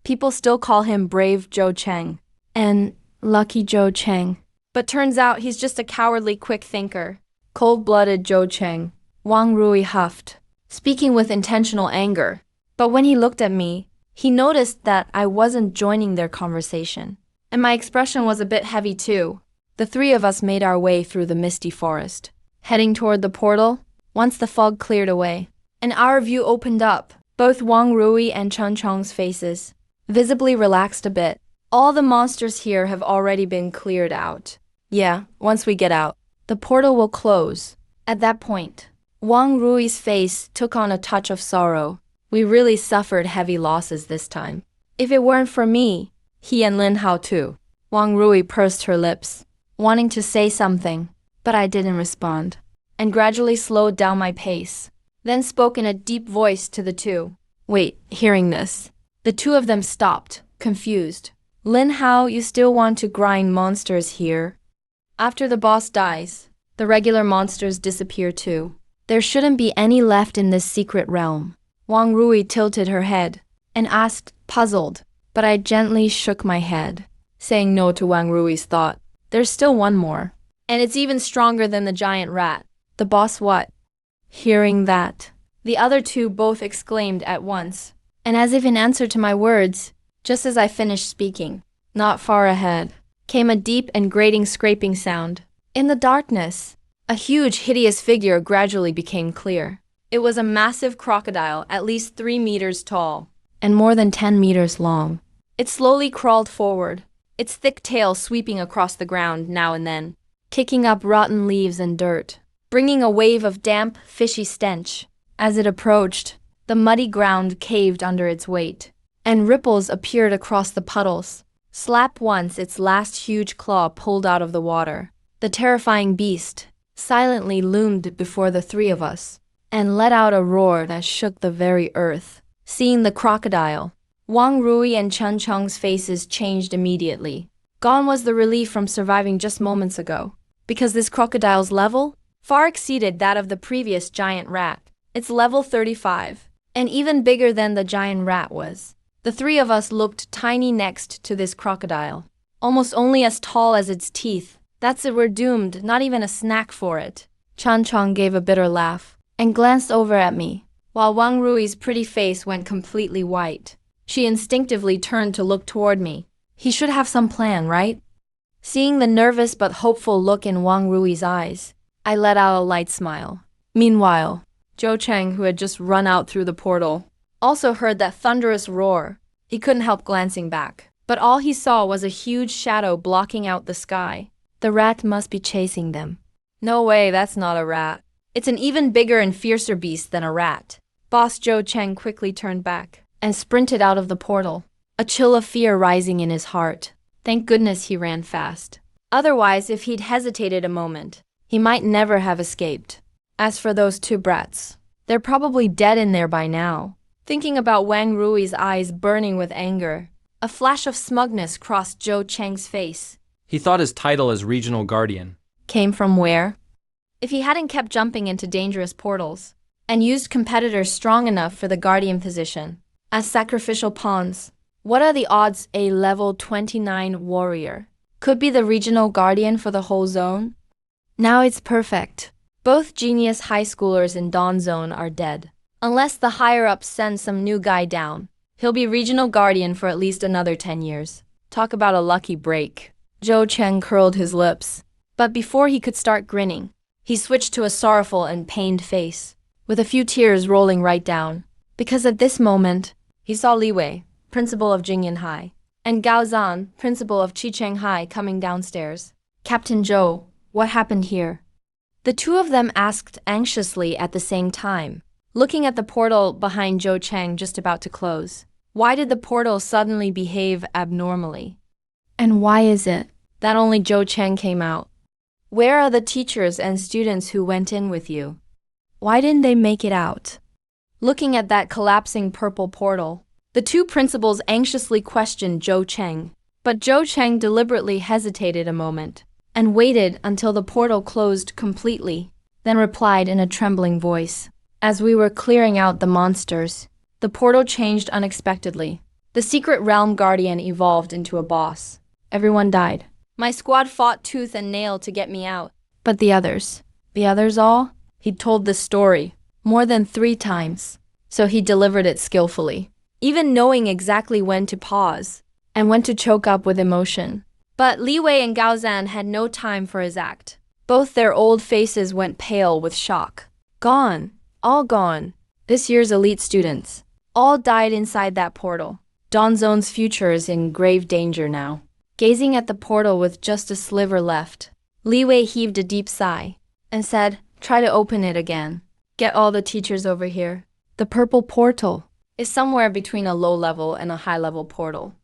People still call him Brave Zhou Cheng and Lucky Zhou Cheng. But turns out he's just a cowardly quick thinker. Cold-blooded Zhou Cheng. Wang Rui huffed, speaking with intentional anger. But when he looked at me, he noticed that I wasn't joining their conversation. And my expression was a bit heavy too. The three of us made our way through the misty forest, heading toward the portal once the fog cleared away. And our view opened up. Both Wang Rui and Chan Chong's faces visibly relaxed a bit. All the monsters here have already been cleared out. Yeah, once we get out, the portal will close. At that point, Wang Rui's face took on a touch of sorrow. We really suffered heavy losses this time. If it weren't for me, he and Lin Hao too. Wang Rui pursed her lips, wanting to say something, but I didn't respond, and gradually slowed down my pace, then spoke in a deep voice to the two. Wait, hearing this, the two of them stopped, confused. Lin Hao, you still want to grind monsters here? After the boss dies, the regular monsters disappear too. There shouldn't be any left in this secret realm. Wang Rui tilted her head and asked, puzzled, but I gently shook my head, saying no to Wang Rui's thought. There's still one more, and it's even stronger than the giant rat. The boss what? Hearing that, the other two both exclaimed at once, and as if in answer to my words, just as I finished speaking, not far ahead, came a deep and grating scraping sound. In the darkness, a huge, hideous figure gradually became clear. It was a massive crocodile, at least 3 meters tall, and more than 10 meters long. It slowly crawled forward, its thick tail sweeping across the ground now and then, kicking up rotten leaves and dirt, bringing a wave of damp, fishy stench. As it approached, the muddy ground caved under its weight, and ripples appeared across the puddles. Slap once its last huge claw pulled out of the water. The terrifying beast silently loomed before the three of us, and let out a roar that shook the very earth. Seeing the crocodile, Wang Rui and Chen Cheng's faces changed immediately. Gone was the relief from surviving just moments ago, because this crocodile's level far exceeded that of the previous giant rat. It's level 35, and even bigger than the giant rat was. The three of us looked tiny next to this crocodile, almost only as tall as its teeth. That's it, we're doomed, not even a snack for it. Chan Chong gave a bitter laugh and glanced over at me, while Wang Rui's pretty face went completely white. She instinctively turned to look toward me. He should have some plan, right? Seeing the nervous but hopeful look in Wang Rui's eyes, I let out a light smile. Meanwhile, Zhou Cheng, who had just run out through the portal, also heard that thunderous roar. He couldn't help glancing back, but all he saw was a huge shadow blocking out the sky. The rat must be chasing them. No way, that's not a rat. It's an even bigger and fiercer beast than a rat. Boss Zhou Cheng quickly turned back and sprinted out of the portal, a chill of fear rising in his heart. Thank goodness he ran fast. Otherwise, if he'd hesitated a moment, he might never have escaped. As for those two brats, they're probably dead in there by now. Thinking about Wang Rui's eyes burning with anger, a flash of smugness crossed Zhou Cheng's face. He thought his title as regional guardian Came from where? If he hadn't kept jumping into dangerous portals and used competitors strong enough for the guardian position as sacrificial pawns, what are the odds a level 29 warrior could be the regional guardian for the whole zone? Now it's perfect. Both genius high schoolers in Dawn Zone are dead. Unless the higher-ups send some new guy down, he'll be regional guardian for at least another 10 years. Talk about a lucky break. Zhou Cheng curled his lips, but before he could start grinning, he switched to a sorrowful and pained face, with a few tears rolling right down, because at this moment, he saw Li Wei, principal of Jingyan High, and Gao Zan, principal of Chicheng High, coming downstairs. Captain Zhou, what happened here? The two of them asked anxiously at the same time, looking at the portal behind Zhou Cheng just about to close. Why did the portal suddenly behave abnormally? And why is it that only Zhou Cheng came out? Where are the teachers and students who went in with you? Why didn't they make it out? Looking at that collapsing purple portal, the two principals anxiously questioned Zhou Cheng, but Zhou Cheng deliberately hesitated a moment and waited until the portal closed completely, then replied in a trembling voice. As we were clearing out the monsters, the portal changed unexpectedly. The secret realm guardian evolved into a boss. Everyone died. My squad fought tooth and nail to get me out. But the others all? He'd told this story more than 3 times, so he delivered it skillfully, even knowing exactly when to pause and when to choke up with emotion. But Li Wei and Gao Zan had no time for his act. Both their old faces went pale with shock. Gone. All gone. This year's elite students. All died inside that portal. Dawn Zone's future is in grave danger now. Gazing at the portal with just a sliver left, Li Wei heaved a deep sigh and said, "Try to open it again. Get all the teachers over here." The purple portal is somewhere between a low-level and a high-level portal.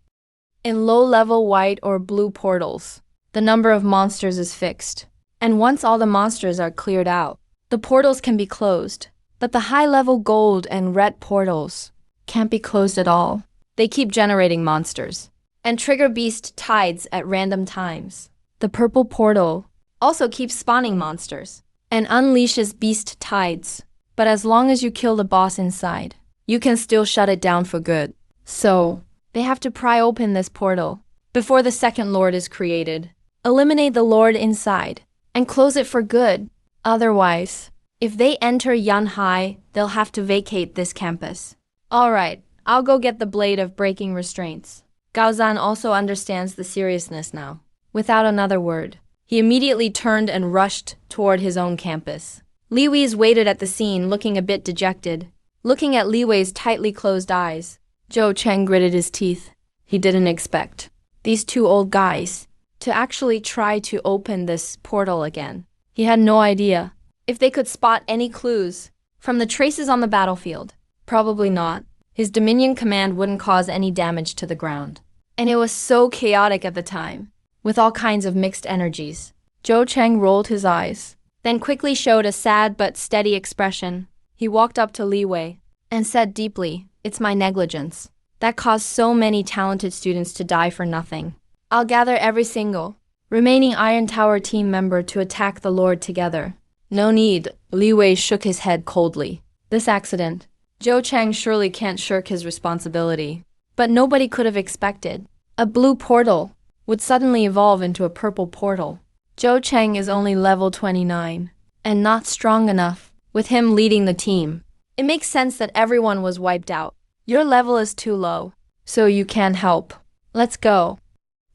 In low-level white or blue portals, the number of monsters is fixed, and once all the monsters are cleared out, the portals can be closed. But the high-level gold and red portals can't be closed at all. They keep generating monsters and trigger beast tides at random times. The purple portal also keeps spawning monsters and unleashes beast tides. But as long as you kill the boss inside, you can still shut it down for good. So, they have to pry open this portal before the second lord is created, eliminate the lord inside, and close it for good. Otherwise, if they enter Yan High, they'll have to vacate this campus. Alright, I'll go get the blade of breaking restraints. Gao Zan also understands the seriousness now. Without another word, he immediately turned and rushed toward his own campus. Li Wei's waited at the scene, looking a bit dejected. Looking at Li Wei's tightly closed eyes, Zhou Cheng gritted his teeth. he didn't expect these two old guys to actually try to open this portal again. He had no idea if they could spot any clues from the traces on the battlefield. Probably not. His Dominion command wouldn't cause any damage to the ground. And it was so chaotic at the time, with all kinds of mixed energies. Zhou Cheng rolled his eyes, then quickly showed a sad but steady expression. He walked up to Li Wei and said deeply, "It's my negligence that caused so many talented students to die for nothing. I'll gather every single remaining Iron Tower team member to attack the Lord together." "No need," Li Wei shook his head coldly. This accident, Zhou Cheng surely can't shirk his responsibility. But nobody could have expected a blue portal would suddenly evolve into a purple portal. Zhou Cheng is only level 29 and not strong enough, with him leading the team. It makes sense that everyone was wiped out. Your level is too low, so you can't help. Let's go.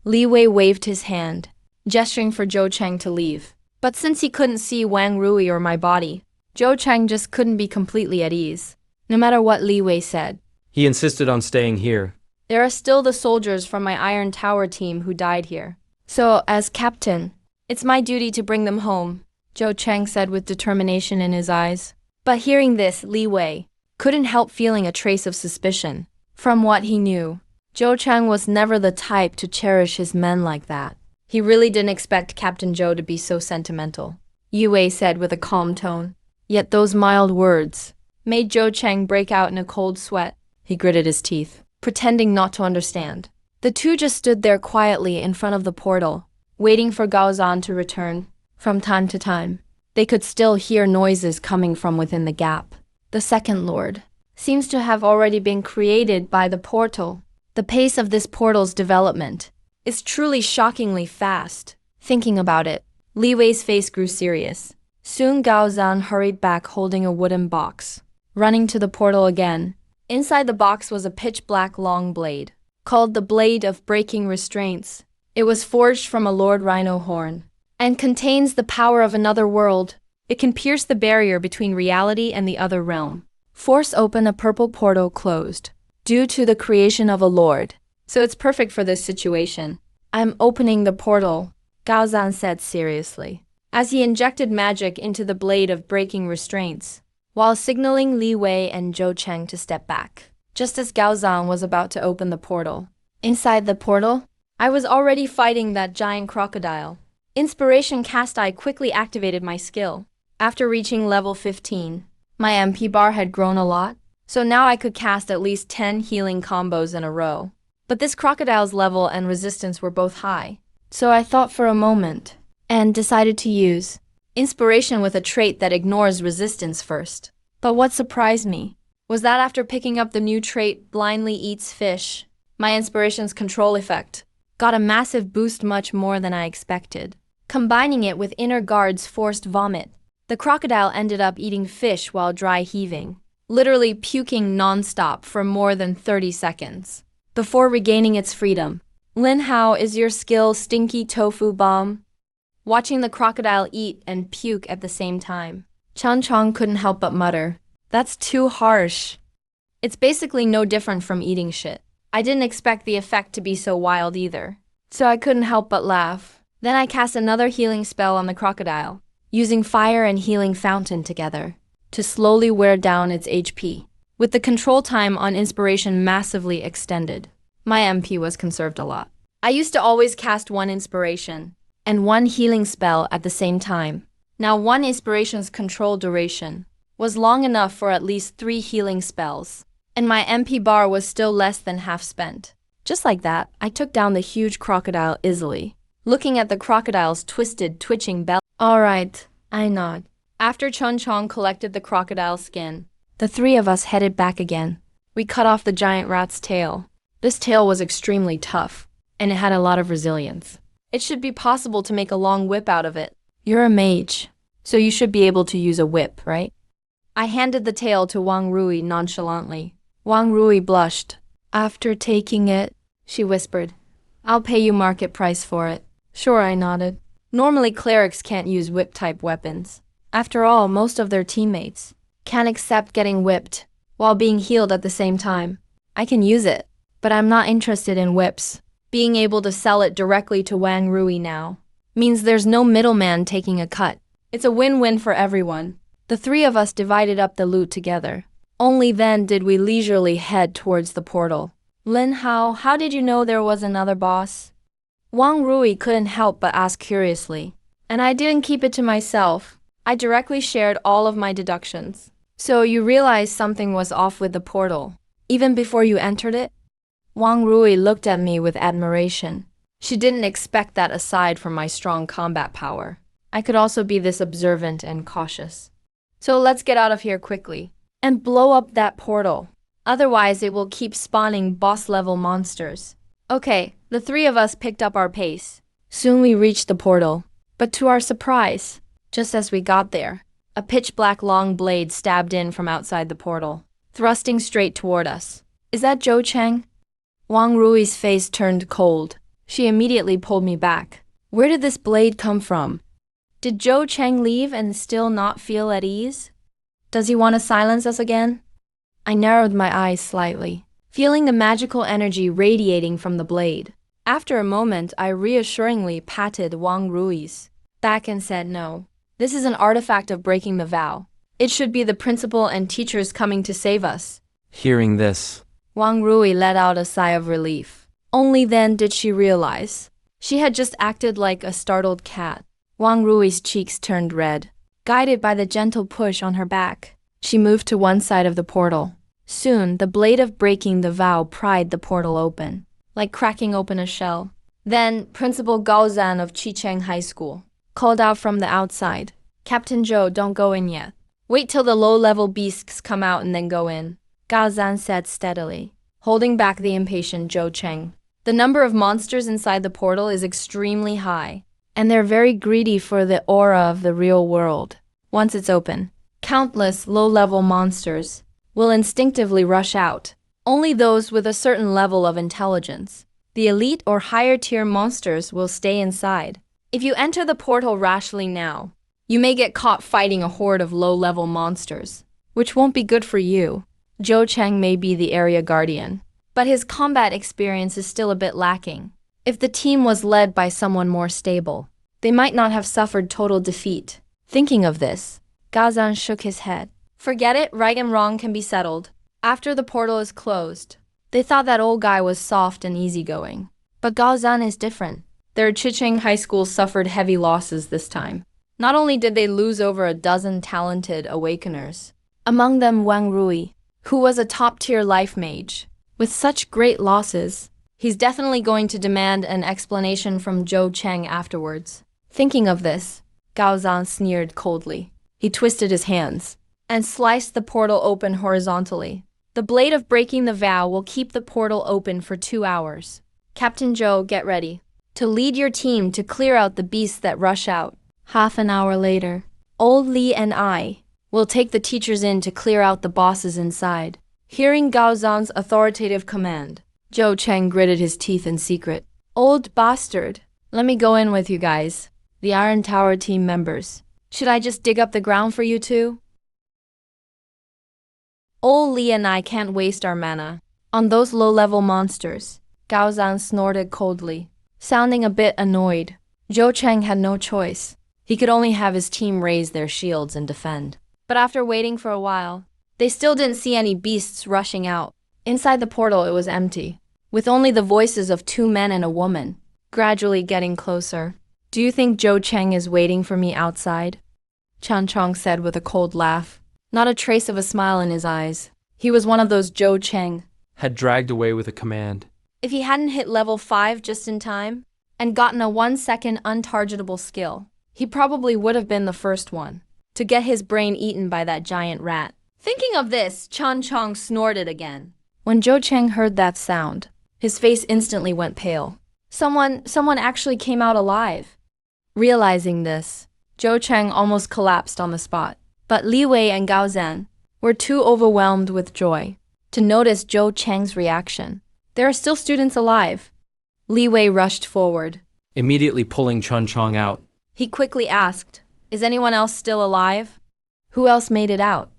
Li Wei waved his hand, gesturing for Zhou Cheng to leave. But since he couldn't see Wang Rui or my body, Zhou Cheng just couldn't be completely at ease, no matter what Li Wei said. He insisted on staying here. There are still the soldiers from my Iron Tower team who died here. So, as captain, it's my duty to bring them home, Zhou Cheng said with determination in his eyes. But hearing this, Li Wei couldn't help feeling a trace of suspicion. From what he knew, Zhou Cheng was never the type to cherish his men like that. He really didn't expect Captain Zhou to be so sentimental, Yu Wei said with a calm tone. Yet those mild words made Zhou Cheng break out in a cold sweat. He gritted his teeth, pretending not to understand. The two just stood there quietly in front of the portal, waiting for Gao Zan to return. From time to time, they could still hear noises coming from within the gap. The second lord seems to have already been created by the portal. The pace of this portal's development is truly shockingly fast. Thinking about it, Li Wei's face grew serious. Soon Gao Zan hurried back holding a wooden box. Running to the portal again, inside the box was a pitch-black long blade, called the Blade of Breaking Restraints. It was forged from a Lord Rhino horn, and contains the power of another world. It can pierce the barrier between reality and the other realm. Force open a purple portal closed, due to the creation of a lord. So it's perfect for this situation. "I'm opening the portal," Gao Zan said seriously, as he injected magic into the Blade of Breaking Restraints, while signaling Li Wei and Zhou Cheng to step back. Just as Gao Zan was about to open the portal, inside the portal, I was already fighting that giant crocodile. Inspiration cast I quickly activated my skill. After reaching level 15, my MP bar had grown a lot, so now I could cast at least 10 healing combos in a row. But this crocodile's level and resistance were both high, so I thought for a moment, and decided to use inspiration with a trait that ignores resistance first. But what surprised me was that after picking up the new trait Blindly Eats Fish, my inspiration's control effect got a massive boost, much more than I expected. Combining it with Inner Guard's Forced Vomit, the crocodile ended up eating fish while dry heaving, literally puking non-stop for more than 30 seconds, before regaining its freedom. "Lin Hao, is your skill Stinky Tofu Bomb?" Watching the crocodile eat and puke at the same time, Chan Chong couldn't help but mutter, "That's too harsh." It's basically no different from eating shit. I didn't expect the effect to be so wild either, so I couldn't help but laugh. Then I cast another healing spell on the crocodile, using fire and healing fountain together, to slowly wear down its HP. With the control time on inspiration massively extended, my MP was conserved a lot. I used to always cast one inspiration and one healing spell at the same time. Now one inspiration's control duration was long enough for at least 3 healing spells, and my MP bar was still less than half spent. Just like that, I took down the huge crocodile easily, looking at the crocodile's twisted, twitching belly. "Alright," I nod. After Chun Chong collected the crocodile's skin, the 3 of us headed back again. We cut off the giant rat's tail. This tail was extremely tough, and it had a lot of resilience. It should be possible to make a long whip out of it. "You're a mage, so you should be able to use a whip, right?" I handed the tail to Wang Rui nonchalantly. Wang Rui blushed. "After taking it," she whispered, "I'll pay you market price for it." "Sure," I nodded. Normally clerics can't use whip-type weapons. After all, most of their teammates can't accept getting whipped while being healed at the same time. I can use it. but I'm not interested in whips. Being able to sell it directly to Wang Rui now means there's no middleman taking a cut. It's a win-win for everyone. The three of us divided up the loot together. Only then did we leisurely head towards the portal. Lin Hao, how did you know there was another boss? Wang Rui couldn't help but ask curiously. And I didn't keep it to myself. I directly shared all of my deductions. So you realized something was off with the portal, even before you entered it? Wang Rui looked at me with admiration. She didn't expect that aside from my strong combat power. I could also be this observant and cautious. So let's get out of here quickly and blow up that portal. Otherwise, it will keep spawning boss-level monsters. Okay, the three of us picked up our pace. Soon we reached the portal. But to our surprise, just as we got there, a pitch-black long blade stabbed in from outside the portal, thrusting straight toward us. Is that Zhou Cheng? Wang Rui's face turned cold. She immediately pulled me back. Where did this blade come from? Did Zhou Cheng leave and still not feel at ease? Does he want to silence us again? I narrowed my eyes slightly, feeling the magical energy radiating from the blade. After a moment, I reassuringly patted Wang Rui's back and said no. This is an artifact of breaking the vow. It should be the principal and teachers coming to save us. Hearing this, Wang Rui let out a sigh of relief. Only then did she realize. She had just acted like a startled cat. Wang Rui's cheeks turned red. Guided by the gentle push on her back, she moved to one side of the portal. Soon, the blade of breaking the vow pried the portal open, like cracking open a shell. Then, Principal Gao Zan of Qicheng High School called out from the outside, Captain Zhou, don't go in yet. Wait till the low-level beasts come out and then go in, Gao Zan said steadily, holding back the impatient Zhou Cheng. The number of monsters inside the portal is extremely high, and they're very greedy for the aura of the real world. Once it's open, countless low-level monsters will instinctively rush out. Only those with a certain level of intelligence, the elite or higher-tier monsters, will stay inside. If you enter the portal rashly now, you may get caught fighting a horde of low-level monsters, which won't be good for you. Zhou Cheng may be the area guardian, but his combat experience is still a bit lacking. If the team was led by someone more stable, they might not have suffered total defeat. Thinking of this, Gazan shook his head. Forget it, right and wrong can be settled after the portal is closed. They thought that old guy was soft and easygoing. But Gaozan is different. Their Chicheng High School suffered heavy losses this time. Not only did they lose over a dozen talented awakeners, among them Wang Rui, who was a top-tier life mage. With such great losses, he's definitely going to demand an explanation from Zhou Cheng afterwards. Thinking of this, Gaozan sneered coldly. He twisted his hands and sliced the portal open horizontally. The blade of breaking the vow will keep the portal open for 2 hours. Captain Zhou, get ready to lead your team to clear out the beasts that rush out. Half an hour later, Old Li and I will take the teachers in to clear out the bosses inside. Hearing Gao Zan's authoritative command, Zhou Cheng gritted his teeth in secret. Old bastard, let me go in with you guys, the Iron Tower team members. Should I just dig up the ground for you two? Old Li and I can't waste our mana on those low-level monsters. Gao Zan snorted coldly, sounding a bit annoyed. Zhou Cheng had no choice. He could only have his team raise their shields and defend. But after waiting for a while, they still didn't see any beasts rushing out. Inside the portal, it was empty, with only the voices of 2 men and a woman, gradually getting closer. Do you think Zhou Cheng is waiting for me outside? Chan Chong said with a cold laugh, not a trace of a smile in his eyes. He was one of those Zhou Cheng had dragged away with a command. If he hadn't hit level 5 just in time and gotten a 1-second untargetable skill, he probably would have been the first one to get his brain eaten by that giant rat. Thinking of this, Chan Chong snorted again. When Zhou Cheng heard that sound, his face instantly went pale. Someone actually came out alive. Realizing this, Zhou Cheng almost collapsed on the spot. But Li Wei and Gao Zan were too overwhelmed with joy to notice Zhou Cheng's reaction. There are still students alive. Li Wei rushed forward, Immediately pulling Chun Chong out. He quickly asked, is anyone else still alive? Who else made it out?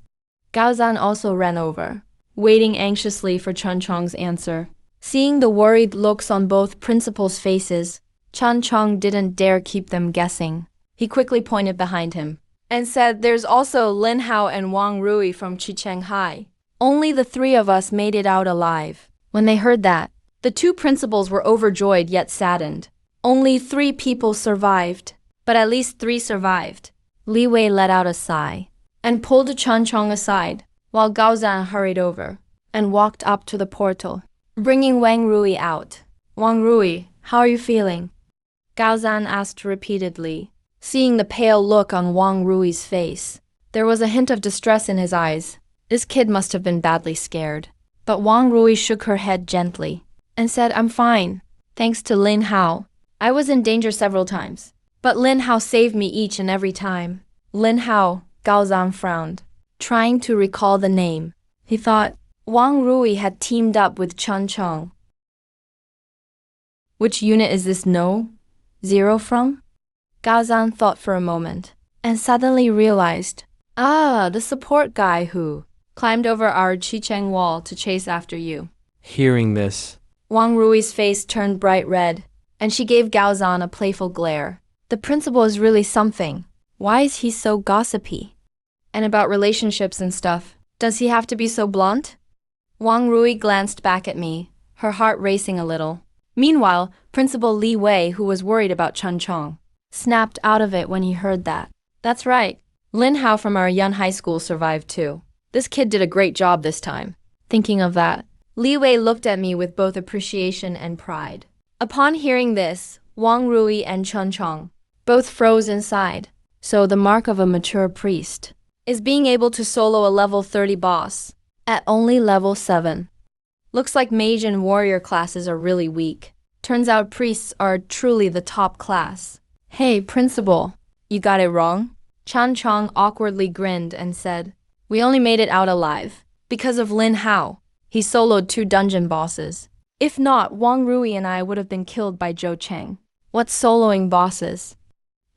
Gao Zan also ran over, waiting anxiously for Chun Chong's answer. Seeing the worried looks on both principals' faces, Chan Chong didn't dare keep them guessing. He quickly pointed behind him and said, "There's also Lin Hao and Wang Rui from Chicheng High. Only the three of us made it out alive." When they heard that, the two principals were overjoyed yet saddened. Only 3 people survived, but at least 3 survived. Li Wei let out a sigh and pulled Chan Chong aside, while Gao Zan hurried over and walked up to the portal, bringing Wang Rui out. "Wang Rui, how are you feeling?" Gao Zan asked repeatedly. Seeing the pale look on Wang Rui's face, there was a hint of distress in his eyes. This kid must have been badly scared. But Wang Rui shook her head gently and said, "I'm fine, thanks to Lin Hao. I was in danger several times, but Lin Hao saved me each and every time." Lin Hao, Gao Zan frowned, trying to recall the name. He thought Wang Rui had teamed up with Chan Chong. Which unit is this No. 0 from? Gao Zan thought for a moment and suddenly realized, the support guy who climbed over our Chicheng wall to chase after you. Hearing this, Wang Rui's face turned bright red, and she gave Gao Zan a playful glare. The principal is really something. Why is he so gossipy? And about relationships and stuff, does he have to be so blunt? Wang Rui glanced back at me, her heart racing a little. Meanwhile, Principal Li Wei, who was worried about Chan Chong, snapped out of it when he heard that. "That's right. Lin Hao from our Yun High School survived too. This kid did a great job this time." Thinking of that, Li Wei looked at me with both appreciation and pride. Upon hearing this, Wang Rui and Chan Chong both froze inside. So the mark of a mature priest is being able to solo a level 30 boss at only level 7. Looks like mage and warrior classes are really weak. Turns out priests are truly the top class. "Hey, principal, you got it wrong?" Chan Chong awkwardly grinned and said, "We only made it out alive because of Lin Hao. He soloed 2 dungeon bosses. If not, Wang Rui and I would have been killed by Zhou Cheng." "What's soloing bosses?"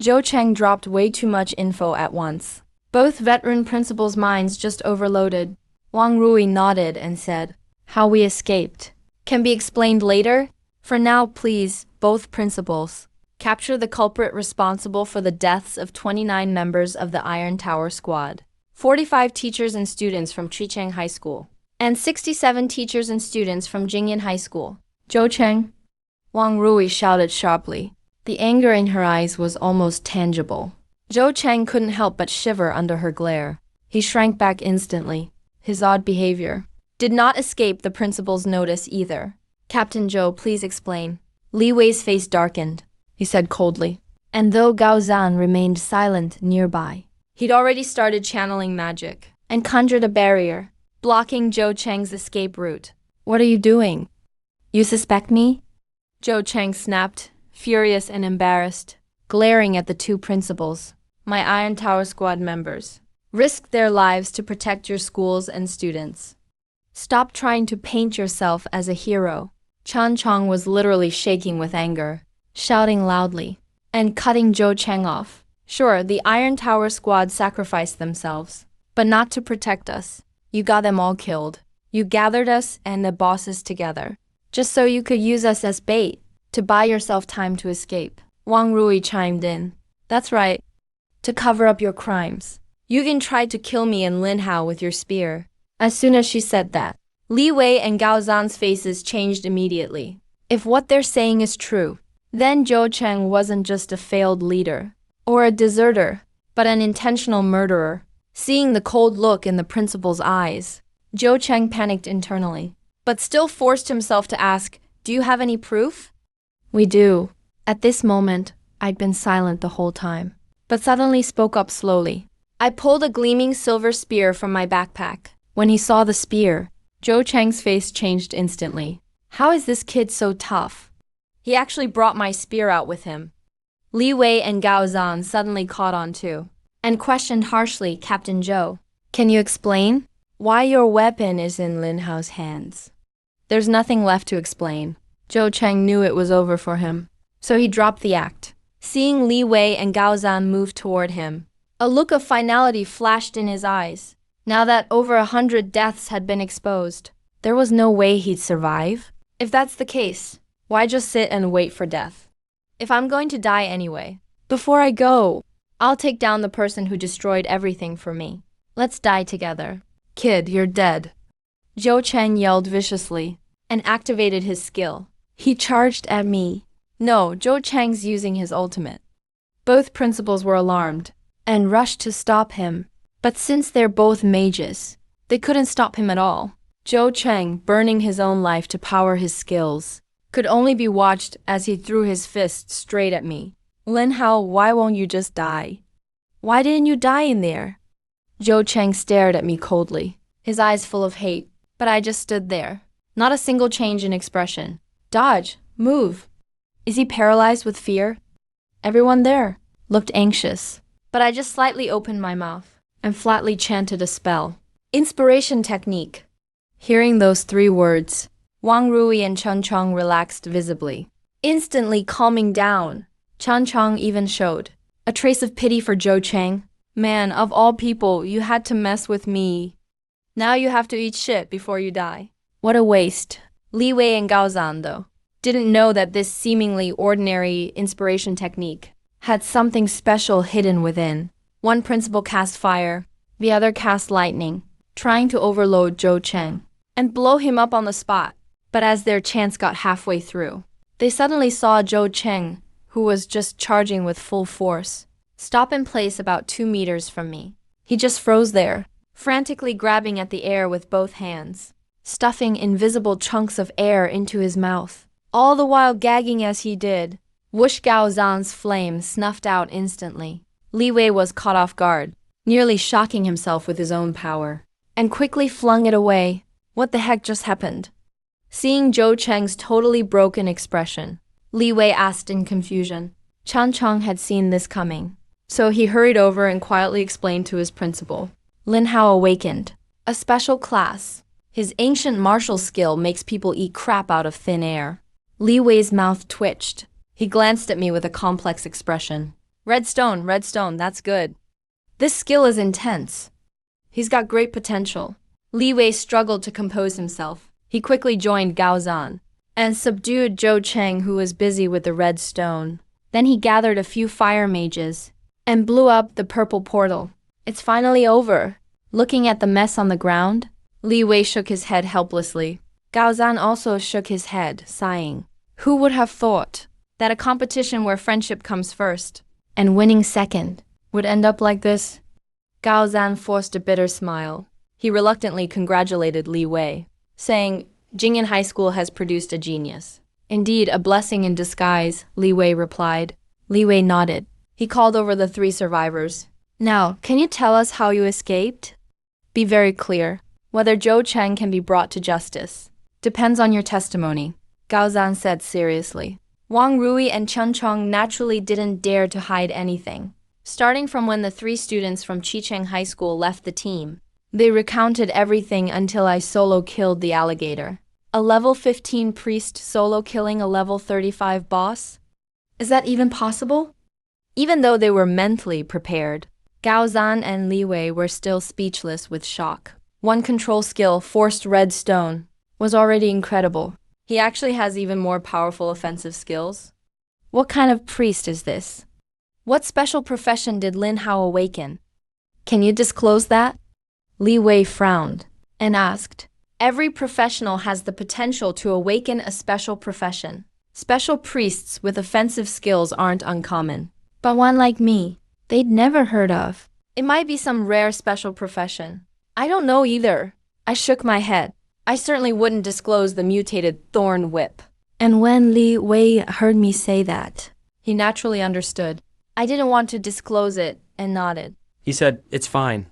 Zhou Cheng dropped way too much info at once. Both veteran principals' minds just overloaded. Wang Rui nodded and said, "How we escaped can be explained later. For now, please, both principals, capture the culprit responsible for the deaths of 29 members of the Iron Tower Squad, 45 teachers and students from Chicheng High School, and 67 teachers and students from Jingyan High School." "Zhou Cheng," Wang Rui shouted sharply. The anger in her eyes was almost tangible. Zhou Cheng couldn't help but shiver under her glare. He shrank back instantly. His odd behavior did not escape the principal's notice either. "Captain Zhou, please explain." Li Wei's face darkened. He said coldly, and though Gao Zan remained silent nearby, he'd already started channeling magic and conjured a barrier, blocking Zhou Cheng's escape route. "What are you doing? You suspect me?" Zhou Cheng snapped, furious and embarrassed, glaring at the 2 principals. "My Iron Tower Squad members risked their lives to protect your schools and students. Stop trying to paint yourself as a hero." Chan Chong was literally shaking with anger, shouting loudly and cutting Zhou Cheng off. "Sure, the Iron Tower Squad sacrificed themselves, but not to protect us. You got them all killed. You gathered us and the bosses together, just so you could use us as bait to buy yourself time to escape." Wang Rui chimed in. "That's right. To cover up your crimes. You even tried to kill me and Lin Hao with your spear." As soon as she said that, Li Wei and Gao Zan's faces changed immediately. If what they're saying is true, then Zhou Cheng wasn't just a failed leader or a deserter, but an intentional murderer. Seeing the cold look in the principal's eyes, Zhou Cheng panicked internally, but still forced himself to ask, "Do you have any proof?" "We do." At this moment, I'd been silent the whole time, but suddenly spoke up slowly. I pulled a gleaming silver spear from my backpack. When he saw the spear, Zhou Cheng's face changed instantly. How is this kid so tough? He actually brought my spear out with him. Li Wei and Gao Zan suddenly caught on too, and questioned harshly Captain Zhou. "Can you explain why your weapon is in Lin Hao's hands?" There's nothing left to explain. Zhou Cheng knew it was over for him, so he dropped the act. Seeing Li Wei and Gao Zan move toward him, a look of finality flashed in his eyes. Now that over 100 deaths had been exposed, there was no way he'd survive. If that's the case, why just sit and wait for death? If I'm going to die anyway, before I go, I'll take down the person who destroyed everything for me. Let's die together. Kid, you're dead. Zhou Cheng yelled viciously and activated his skill. He charged at me. No, Zhou Cheng's using his ultimate. Both principals were alarmed and rushed to stop him. But since they're both mages, they couldn't stop him at all. Zhou Cheng, burning his own life to power his skills, could only be watched as he threw his fist straight at me. Lin Hao, why won't you just die? Why didn't you die in there? Zhou Cheng stared at me coldly, his eyes full of hate, but I just stood there. Not a single change in expression. Dodge, move. Is he paralyzed with fear? Everyone there looked anxious, but I just slightly opened my mouth and flatly chanted a spell. Inspiration technique. Hearing those 3 words, Wang Rui and Chen Chong relaxed visibly, instantly calming down. Chen Chong even showed a trace of pity for Zhou Cheng. Man, of all people, you had to mess with me. Now you have to eat shit before you die. What a waste. Li Wei and Gao Zan, though, didn't know that this seemingly ordinary inspiration technique had something special hidden within. One principal cast fire, the other cast lightning, trying to overload Zhou Cheng and blow him up on the spot. But as their chance got halfway through, they suddenly saw Zhou Cheng, who was just charging with full force, stop in place about 2 meters from me. He just froze there, frantically grabbing at the air with both hands, stuffing invisible chunks of air into his mouth, all the while gagging as he did. Wush Gao Zan's flame snuffed out instantly. Li Wei was caught off guard, nearly shocking himself with his own power, and quickly flung it away. What the heck just happened? Seeing Zhou Cheng's totally broken expression, Li Wei asked in confusion. Chen Chong had seen this coming, so he hurried over and quietly explained to his principal. Lin Hao awakened. A special class. His ancient martial skill makes people eat crap out of thin air. Li Wei's mouth twitched. He glanced at me with a complex expression. Red stone, that's good. This skill is intense. He's got great potential. Li Wei struggled to compose himself. He quickly joined Gao Zan and subdued Zhou Cheng, who was busy with the red stone. Then he gathered a few fire mages and blew up the purple portal. It's finally over. Looking at the mess on the ground, Li Wei shook his head helplessly. Gao Zan also shook his head, sighing. Who would have thought that a competition where friendship comes first and winning second would end up like this? Gao Zan forced a bitter smile. He reluctantly congratulated Li Wei, saying, Jingyan High School has produced a genius. Indeed, a blessing in disguise, Li Wei replied. Li Wei nodded. He called over the 3 survivors. Now, can you tell us how you escaped? Be very clear. Whether Zhou Cheng can be brought to justice depends on your testimony, Gao Zan said seriously. Wang Rui and Chen Chong naturally didn't dare to hide anything. Starting from when the 3 students from Qicheng High School left the team, they recounted everything until I solo killed the alligator. A level 15 priest solo killing a level 35 boss? Is that even possible? Even though they were mentally prepared, Gao Zan and Li Wei were still speechless with shock. One control skill, Forced Red Stone, was already incredible. He actually has even more powerful offensive skills. What kind of priest is this? What special profession did Lin Hao awaken? Can you disclose that? Li Wei frowned and asked. Every professional has the potential to awaken a special profession. Special priests with offensive skills aren't uncommon. But one like me, they'd never heard of. It might be some rare special profession. I don't know either. I shook my head. I certainly wouldn't disclose the mutated thorn whip. And when Li Wei heard me say that, he naturally understood. I didn't want to disclose it and nodded. He said, it's fine.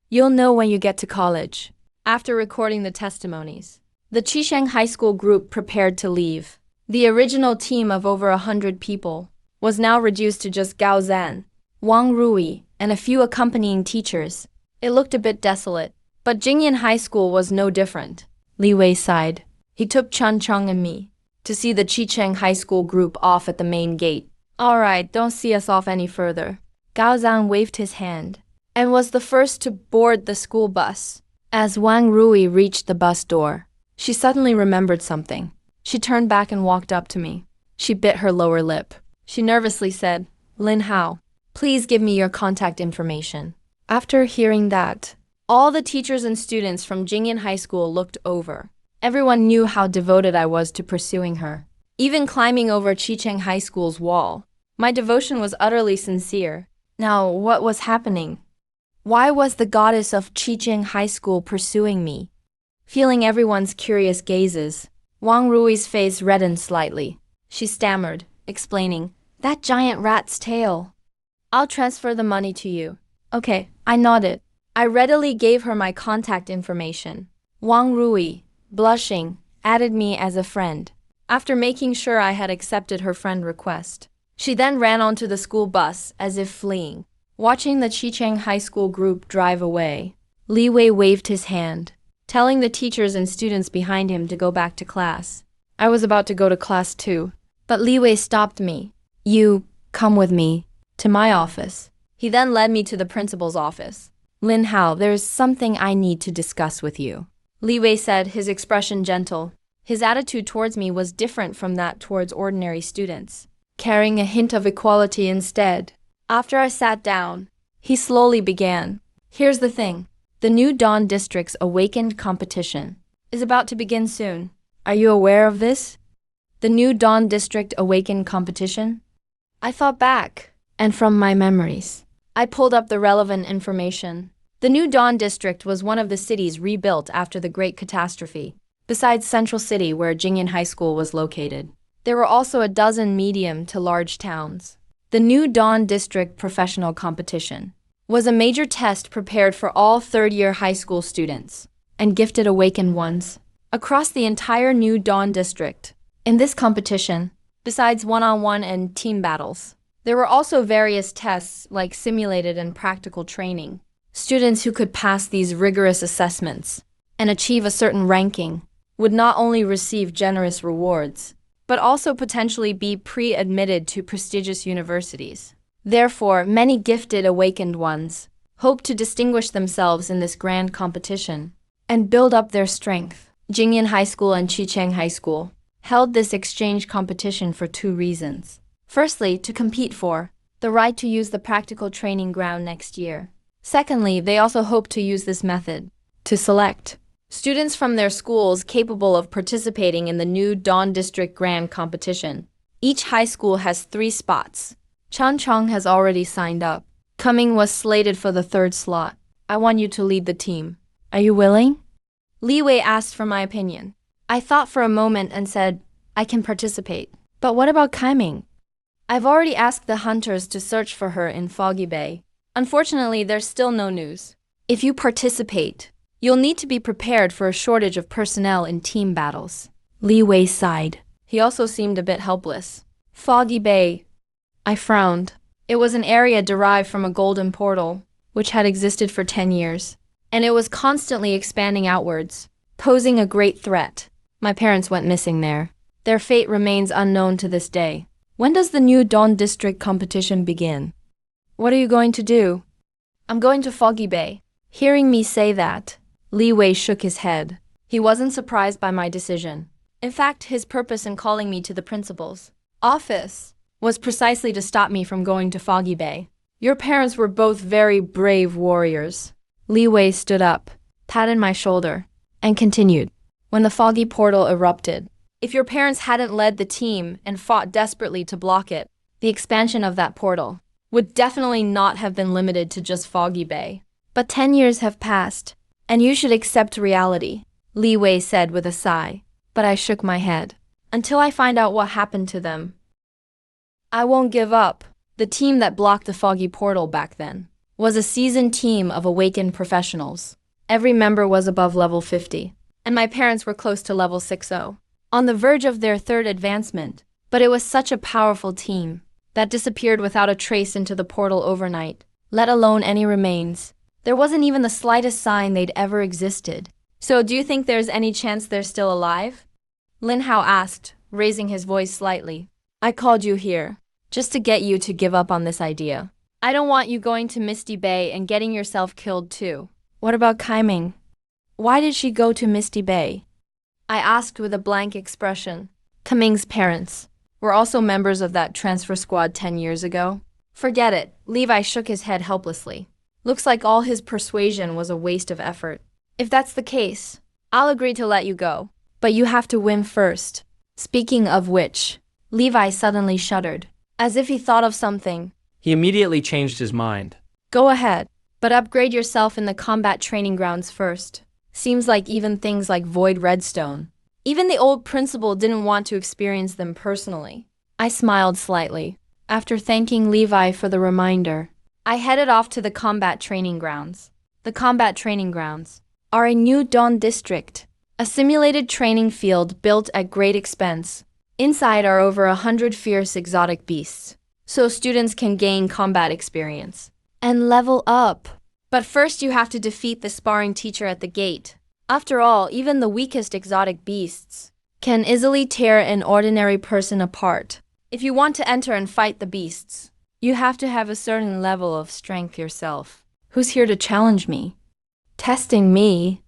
You'll know when you get to college. After recording the testimonies, the Qisheng High School group prepared to leave. The original team of over 100 people was now reduced to just Gao Zan, Wang Rui, and a few accompanying teachers. It looked a bit desolate, but Jingyan High School was no different. Li Wei sighed. He took Chen Chong and me to see the Qicheng High School group off at the main gate. All right, don't see us off any further. Gao Zan waved his hand and was the first to board the school bus. As Wang Rui reached the bus door, she suddenly remembered something. She turned back and walked up to me. She bit her lower lip. She nervously said, Lin Hao, please give me your contact information. After hearing that, all the teachers and students from Jingyan High School looked over. Everyone knew how devoted I was to pursuing her. Even climbing over Chicheng High School's wall, my devotion was utterly sincere. Now, what was happening? Why was the goddess of Chicheng High School pursuing me? Feeling everyone's curious gazes, Wang Rui's face reddened slightly. She stammered, explaining, that giant rat's tail. I'll transfer the money to you. Okay, I nodded. I readily gave her my contact information. Wang Rui, blushing, added me as a friend, after making sure I had accepted her friend request. She then ran onto the school bus as if fleeing. Watching the Chicheng High School group drive away, Li Wei waved his hand, telling the teachers and students behind him to go back to class. I was about to go to class too, but Li Wei stopped me. You, come with me, to my office. He then led me to the principal's office. Lin Hao, there's something I need to discuss with you. Li Wei said, his expression gentle. His attitude towards me was different from that towards ordinary students, carrying a hint of equality instead. After I sat down, he slowly began. Here's the thing. The new Dawn District's Awakened competition is about to begin soon. Are you aware of this? The new Dawn District Awakened competition? I thought back, and from my memories, I pulled up the relevant information. The new Dawn District was one of the cities rebuilt after the Great Catastrophe, besides Central City where Jingyan High School was located. There were also a dozen medium to large towns. The new Dawn District Professional Competition was a major test prepared for all third-year high school students and gifted awakened ones across the entire new Dawn District. In this competition, besides one-on-one and team battles, there were also various tests like simulated and practical training. Students who could pass these rigorous assessments and achieve a certain ranking would not only receive generous rewards, but also potentially be pre-admitted to prestigious universities. Therefore, many gifted awakened ones hope to distinguish themselves in this grand competition and build up their strength. Jingyan High School and Chicheng High School held this exchange competition for two reasons. Firstly, to compete for the right to use the practical training ground next year. Secondly, they also hope to use this method to select students from their schools capable of participating in the new Dawn District Grand Competition. Each high school has 3 spots. Changcheng has already signed up. Coming was slated for the 3rd slot. I want you to lead the team. Are you willing? Li Wei asked for my opinion. I thought for a moment and said, I can participate. But what about Kaiming? I've already asked the hunters to search for her in Foggy Bay. Unfortunately, there's still no news. If you participate, you'll need to be prepared for a shortage of personnel in team battles. Li Wei sighed. He also seemed a bit helpless. Foggy Bay. I frowned. It was an area derived from a golden portal, which had existed for 10 years, and it was constantly expanding outwards, posing a great threat. My parents went missing there. Their fate remains unknown to this day. When does the new Dawn District competition begin? What are you going to do? I'm going to Foggy Bay. Hearing me say that, Li Wei shook his head. He wasn't surprised by my decision. In fact, his purpose in calling me to the principal's office was precisely to stop me from going to Foggy Bay. Your parents were both very brave warriors. Li Wei stood up, patted my shoulder, and continued. When the foggy portal erupted, if your parents hadn't led the team and fought desperately to block it, the expansion of that portal would definitely not have been limited to just Foggy Bay. But 10 years have passed, and you should accept reality, Li Wei said with a sigh. But I shook my head. Until I find out what happened to them, I won't give up. The team that blocked the foggy portal back then was a seasoned team of awakened professionals. Every member was above level 50, and my parents were close to level 60, on the verge of their 3rd advancement. But it was such a powerful team that disappeared without a trace into the portal overnight, let alone any remains. There wasn't even the slightest sign they'd ever existed. So do you think there's any chance they're still alive? Lin Hao asked, raising his voice slightly. I called you here just to get you to give up on this idea. I don't want you going to Misty Bay and getting yourself killed too. What about Kaiming? Why did she go to Misty Bay? I asked with a blank expression. Kaming's parents were also members of that transfer squad 10 years ago. Forget it, Levi shook his head helplessly. Looks like all his persuasion was a waste of effort. If that's the case, I'll agree to let you go. But you have to win first. Speaking of which, Levi suddenly shuddered, as if he thought of something. He immediately changed his mind. Go ahead, but upgrade yourself in the combat training grounds first. Seems like even things like Void Redstone. Even the old principal didn't want to experience them personally. I smiled slightly. After thanking Levi for the reminder, I headed off to the combat training grounds. The combat training grounds are a new Dawn district, a simulated training field built at great expense. Inside are over 100 fierce exotic beasts, so students can gain combat experience and level up. But first you have to defeat the sparring teacher at the gate. After all, even the weakest exotic beasts can easily tear an ordinary person apart. If you want to enter and fight the beasts, you have to have a certain level of strength yourself. Who's here to challenge me? Testing me?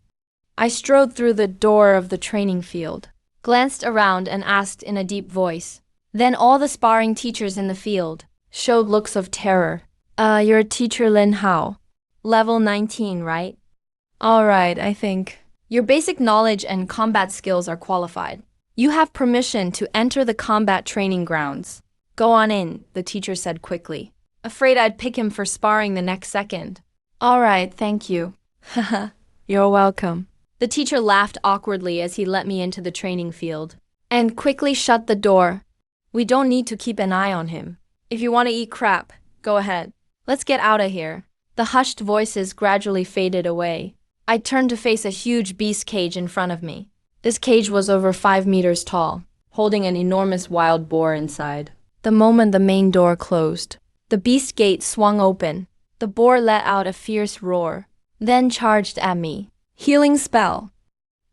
I strode through the door of the training field, glanced around and asked in a deep voice. Then all the sparring teachers in the field showed looks of terror. You're teacher Lin Hao. Level 19, right? Alright, I think. Your basic knowledge and combat skills are qualified. You have permission to enter the combat training grounds. Go on in, the teacher said quickly. Afraid I'd pick him for sparring the next second. Alright, thank you. Haha, you're welcome. The teacher laughed awkwardly as he let me into the training field and quickly shut the door. We don't need to keep an eye on him. If you want to eat crap, go ahead. Let's get out of here. The hushed voices gradually faded away. I turned to face a huge beast cage in front of me. This cage was over 5 meters tall, holding an enormous wild boar inside. The moment the main door closed, the beast gate swung open. The boar let out a fierce roar, then charged at me. Healing spell.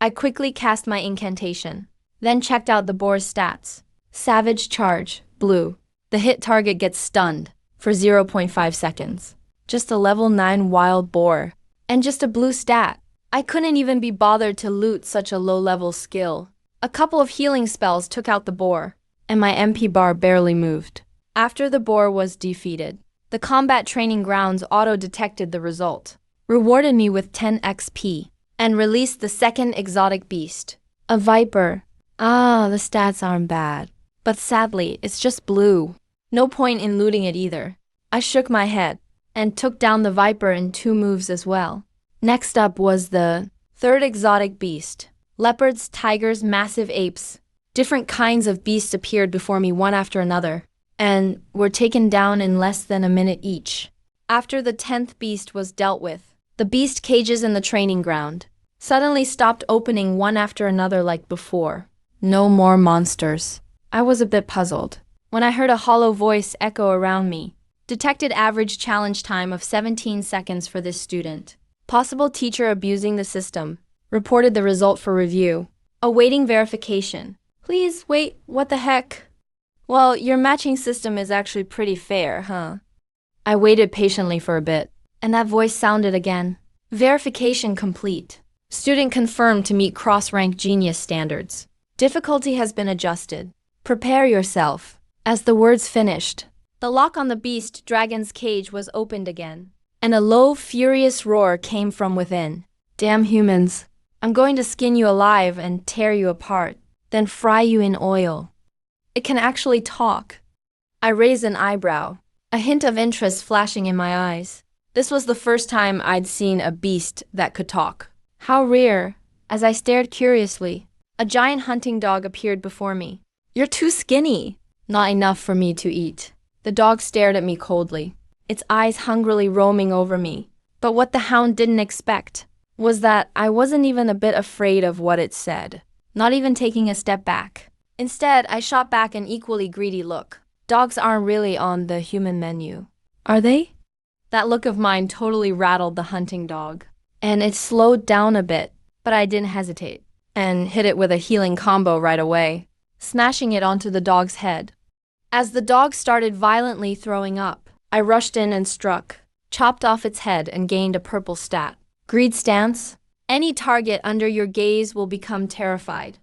I quickly cast my incantation, then checked out the boar's stats. Savage charge, blue. The hit target gets stunned for 0.5 seconds. Just a level 9 wild boar, and just a blue stat. I couldn't even be bothered to loot such a low-level skill. A couple of healing spells took out the boar, and my MP bar barely moved. After the boar was defeated, the combat training grounds auto-detected the result, rewarded me with 10 XP, and released the second exotic beast, a viper. The stats aren't bad, but sadly, it's just blue. No point in looting it either. I shook my head and took down the viper in 2 moves as well. Next up was the third exotic beast. Leopards, tigers, massive apes. Different kinds of beasts appeared before me one after another, and were taken down in less than a minute each. After the 10th beast was dealt with, the beast cages in the training ground suddenly stopped opening one after another like before. No more monsters. I was a bit puzzled when I heard a hollow voice echo around me. Detected average challenge time of 17 seconds for this student. Possible teacher abusing the system. Reported the result for review. Awaiting verification. Please wait, what the heck? Well, your matching system is actually pretty fair, huh? I waited patiently for a bit, and that voice sounded again. Verification complete. Student confirmed to meet cross-rank genius standards. Difficulty has been adjusted. Prepare yourself. As the words finished, the lock on the beast dragon's cage was opened again, and a low, furious roar came from within. Damn humans. I'm going to skin you alive and tear you apart, then fry you in oil. It can actually talk. I raised an eyebrow, a hint of interest flashing in my eyes. This was the first time I'd seen a beast that could talk. How rare. As I stared curiously, a giant hunting dog appeared before me. You're too skinny. Not enough for me to eat. The dog stared at me coldly, its eyes hungrily roaming over me. But what the hound didn't expect was that I wasn't even a bit afraid of what it said, not even taking a step back. Instead, I shot back an equally greedy look. Dogs aren't really on the human menu, are they? That look of mine totally rattled the hunting dog, and it slowed down a bit, but I didn't hesitate, and hit it with a healing combo right away, smashing it onto the dog's head. As the dog started violently throwing up, I rushed in and struck, chopped off its head and gained a purple stat. Greed stance. Any target under your gaze will become terrified.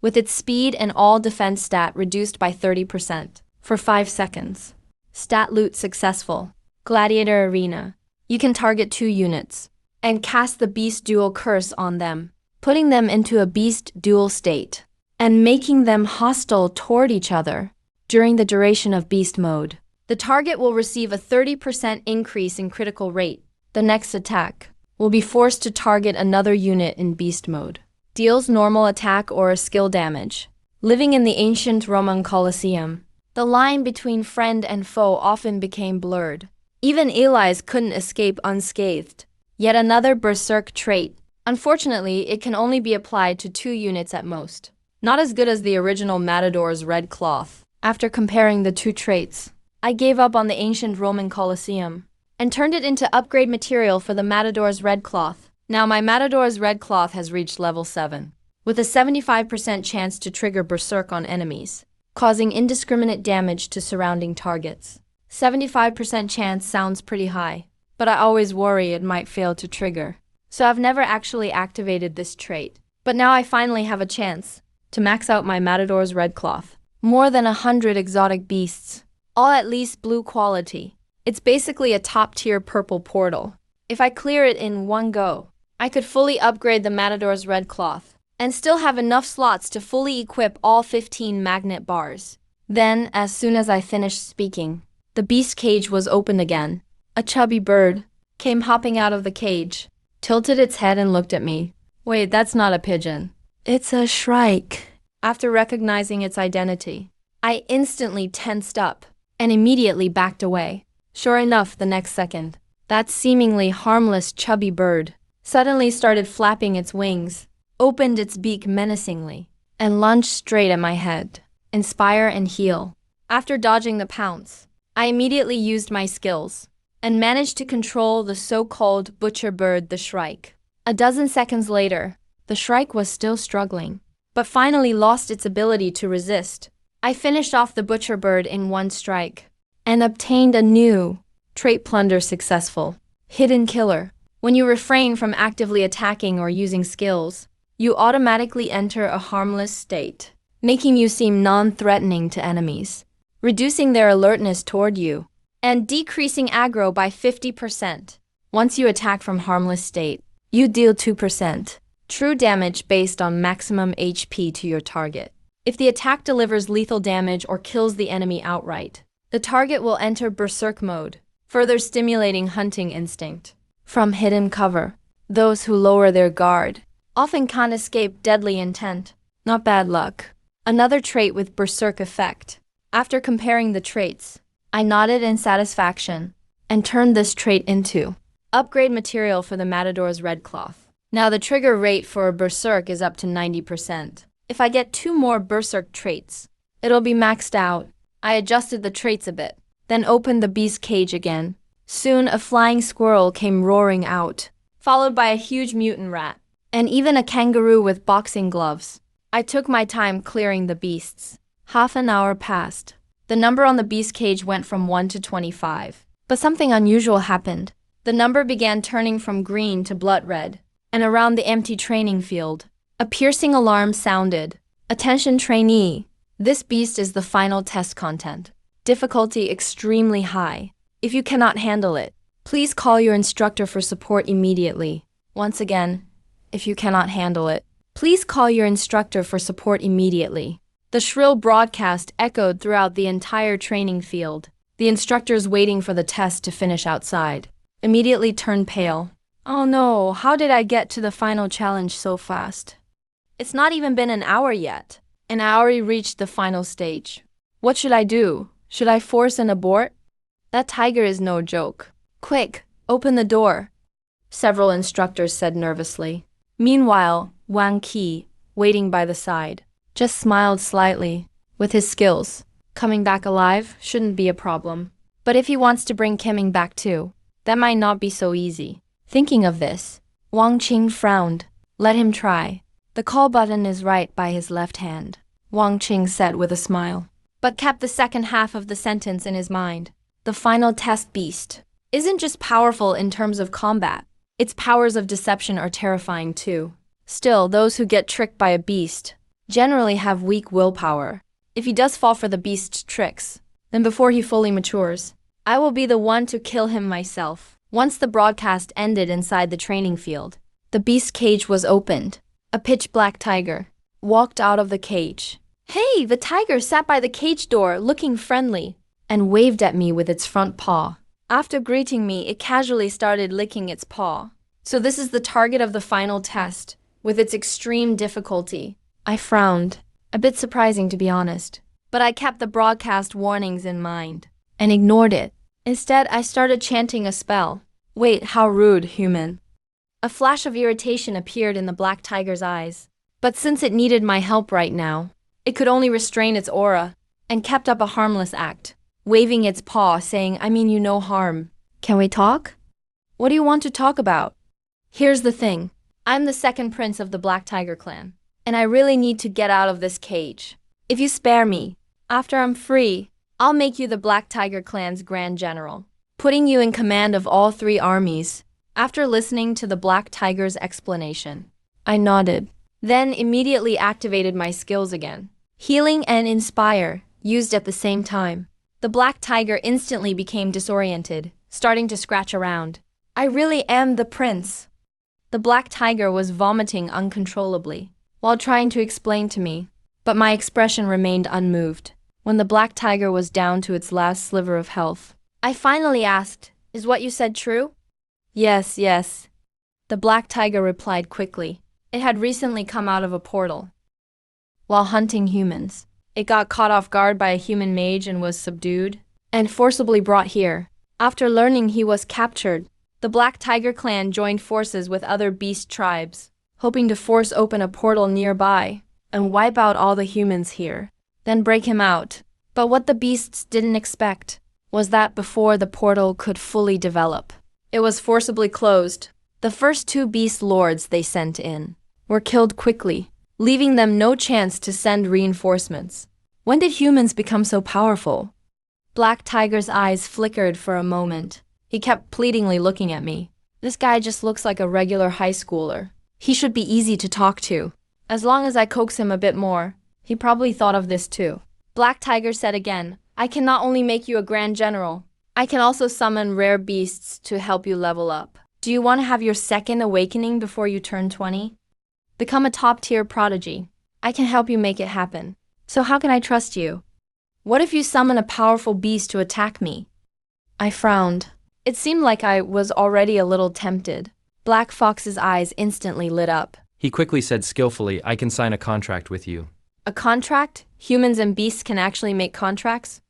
with its speed and all defense stat reduced by 30% for 5 seconds. Stat loot successful. Gladiator Arena. You can target 2 units and cast the Beast Duel curse on them, putting them into a Beast Duel state and making them hostile toward each other during the duration of Beast mode. The target will receive a 30% increase in critical rate. The next attack will be forced to target another unit in Beast mode. Deals normal attack or a skill damage. Living in the ancient Roman Colosseum, the line between friend and foe often became blurred. Even allies couldn't escape unscathed. Yet another berserk trait. Unfortunately, it can only be applied to 2 units at most. Not as good as the original Matador's red cloth. After comparing the 2 traits, I gave up on the ancient Roman Colosseum and turned it into upgrade material for the Matador's red cloth. Now my Matador's red cloth has reached level 7, with a 75% chance to trigger berserk on enemies, causing indiscriminate damage to surrounding targets. 75% chance sounds pretty high, but I always worry it might fail to trigger. So I've never actually activated this trait. But now I finally have a chance to max out my Matador's red cloth. More than 100 exotic beasts, all at least blue quality. It's basically a top-tier purple portal. If I clear it in one go, I could fully upgrade the Matador's red cloth and still have enough slots to fully equip all 15 magnet bars. Then, as soon as I finished speaking, the beast cage was opened again. A chubby bird came hopping out of the cage, tilted its head and looked at me. Wait, that's not a pigeon. It's a shrike. After recognizing its identity, I instantly tensed up and immediately backed away. Sure enough, the next second, that seemingly harmless chubby bird suddenly started flapping its wings, opened its beak menacingly, and lunged straight at my head. Inspire and heal. After dodging the pounce, I immediately used my skills and managed to control the so-called butcher bird, the shrike. A dozen seconds later, the shrike was still struggling, but finally lost its ability to resist. I finished off the butcher bird in one strike and obtained a new trait, Plunder successful. Hidden killer. When you refrain from actively attacking or using skills, you automatically enter a harmless state, making you seem non-threatening to enemies, reducing their alertness toward you, and decreasing aggro by 50%. Once you attack from harmless state, you deal 2% true damage based on maximum HP to your target. If the attack delivers lethal damage or kills the enemy outright, the target will enter berserk mode, further stimulating hunting instinct. From hidden cover, those who lower their guard often can't escape deadly intent. Not bad luck. Another trait with berserk effect. After comparing the traits, I nodded in satisfaction and turned this trait into upgrade material for the Matador's red cloth. Now the trigger rate for a berserk is up to 90%. If I get 2 more berserk traits, it'll be maxed out. I adjusted the traits a bit, then opened the beast cage again. Soon a flying squirrel came roaring out, followed by a huge mutant rat, and even a kangaroo with boxing gloves. I took my time clearing the beasts. Half an hour passed. The number on the beast cage went from 1 to 25. But something unusual happened. The number began turning from green to blood red, and around the empty training field, a piercing alarm sounded. Attention trainee, this beast is the final test content. Difficulty extremely high. If you cannot handle it, please call your instructor for support immediately. Once again, if you cannot handle it, please call your instructor for support immediately. The shrill broadcast echoed throughout the entire training field. The instructors waiting for the test to finish outside immediately turned pale. Oh no, how did I get to the final challenge so fast? It's not even been an hour yet, and I already reached the final stage. What should I do? Should I force an abort? That tiger is no joke. Quick, open the door, several instructors said nervously. Meanwhile, Wang Qi, waiting by the side, just smiled slightly. With his skills, coming back alive shouldn't be a problem. But if he wants to bring Kimming back too, that might not be so easy. Thinking of this, Wang Qing frowned. Let him try. The call button is right by his left hand, Wang Qing said with a smile, but kept the second half of the sentence in his mind. The final test beast isn't just powerful in terms of combat. Its powers of deception are terrifying too. Still, those who get tricked by a beast generally have weak willpower. If he does fall for the beast's tricks, then before he fully matures, I will be the one to kill him myself. Once the broadcast ended inside the training field, the beast cage was opened. A pitch-black tiger walked out of the cage. Hey, the tiger sat by the cage door looking friendly and waved at me with its front paw. After greeting me, it casually started licking its paw. So this is the target of the final test, with its extreme difficulty. I frowned, a bit surprising to be honest, but I kept the broadcast warnings in mind and ignored it. Instead, I started chanting a spell. Wait, how rude, human. A flash of irritation appeared in the black tiger's eyes, but since it needed my help right now, it could only restrain its aura and kept up a harmless act, waving its paw, saying, I mean you no harm. Can we talk? What do you want to talk about? Here's the thing. I'm the second prince of the Black Tiger clan, and I really need to get out of this cage. If you spare me, after I'm free, I'll make you the Black Tiger clan's Grand General, putting you in command of all 3 armies. After listening to the Black Tiger's explanation, I nodded, then immediately activated my skills again. Healing and Inspire, used at the same time. The Black Tiger instantly became disoriented, starting to scratch around. I really am the prince. The Black Tiger was vomiting uncontrollably while trying to explain to me, but my expression remained unmoved. When the Black Tiger was down to its last sliver of health, I finally asked, Is what you said true? Yes, yes. The Black Tiger replied quickly. It had recently come out of a portal. While hunting humans, it got caught off guard by a human mage and was subdued and forcibly brought here. After learning he was captured, the Black Tiger clan joined forces with other beast tribes, hoping to force open a portal nearby and wipe out all the humans here, then break him out. But what the beasts didn't expect was that before the portal could fully develop, it was forcibly closed. The first 2 beast lords they sent in were killed quickly, leaving them no chance to send reinforcements. When did humans become so powerful? Black Tiger's eyes flickered for a moment. He kept pleadingly looking at me. This guy just looks like a regular high schooler. He should be easy to talk to. As long as I coax him a bit more, he probably thought of this too. Black Tiger said again, I can not only make you a Grand General, I can also summon rare beasts to help you level up. Do you want to have your second awakening before you turn 20? Become a top-tier prodigy. I can help you make it happen. So how can I trust you? What if you summon a powerful beast to attack me? I frowned. It seemed like I was already a little tempted. Black Fox's eyes instantly lit up. He quickly said skillfully, I can sign a contract with you. A contract? Humans and beasts can actually make contracts?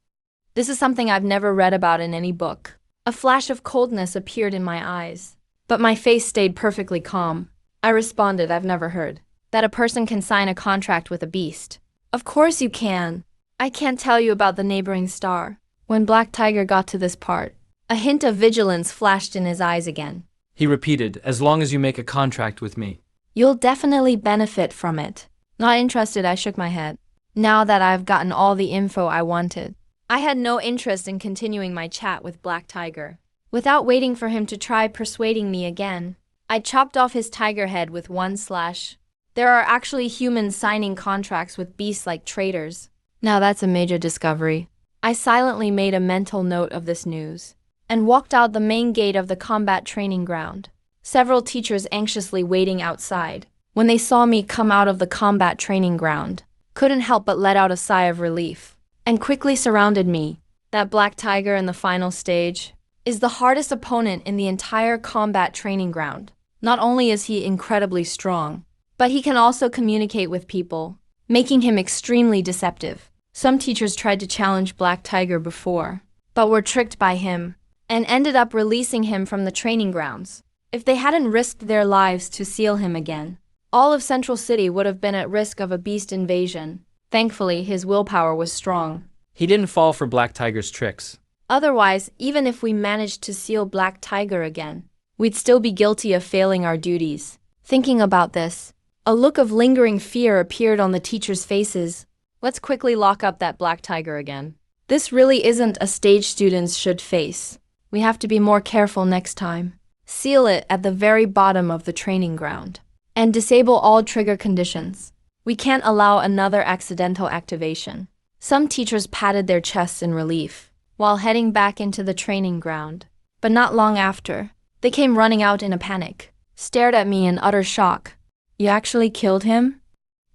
This is something I've never read about in any book. A flash of coldness appeared in my eyes, but my face stayed perfectly calm. I responded, I've never heard that a person can sign a contract with a beast. Of course you can. I can't tell you about the neighboring star. When Black Tiger got to this part, a hint of vigilance flashed in his eyes again. He repeated, as long as you make a contract with me. You'll definitely benefit from it. Not interested, I shook my head. Now that I've gotten all the info I wanted, I had no interest in continuing my chat with Black Tiger. Without waiting for him to try persuading me again, I chopped off his tiger head with one slash. There are actually humans signing contracts with beasts like traders. Now that's a major discovery. I silently made a mental note of this news and walked out the main gate of the combat training ground. Several teachers anxiously waiting outside, when they saw me come out of the combat training ground, couldn't help but let out a sigh of relief and quickly surrounded me. That Black Tiger in the final stage is the hardest opponent in the entire combat training ground. Not only is he incredibly strong, but he can also communicate with people, making him extremely deceptive. Some teachers tried to challenge Black Tiger before, but were tricked by him and ended up releasing him from the training grounds. If they hadn't risked their lives to seal him again, all of Central City would have been at risk of a beast invasion. Thankfully, his willpower was strong. He didn't fall for Black Tiger's tricks. Otherwise, even if we managed to seal Black Tiger again, we'd still be guilty of failing our duties. Thinking about this, a look of lingering fear appeared on the teachers' faces. Let's quickly lock up that Black Tiger again. This really isn't a stage students should face. We have to be more careful next time. Seal it at the very bottom of the training ground and disable all trigger conditions. We can't allow another accidental activation. Some teachers patted their chests in relief while heading back into the training ground. But not long after, they came running out in a panic, stared at me in utter shock. You actually killed him?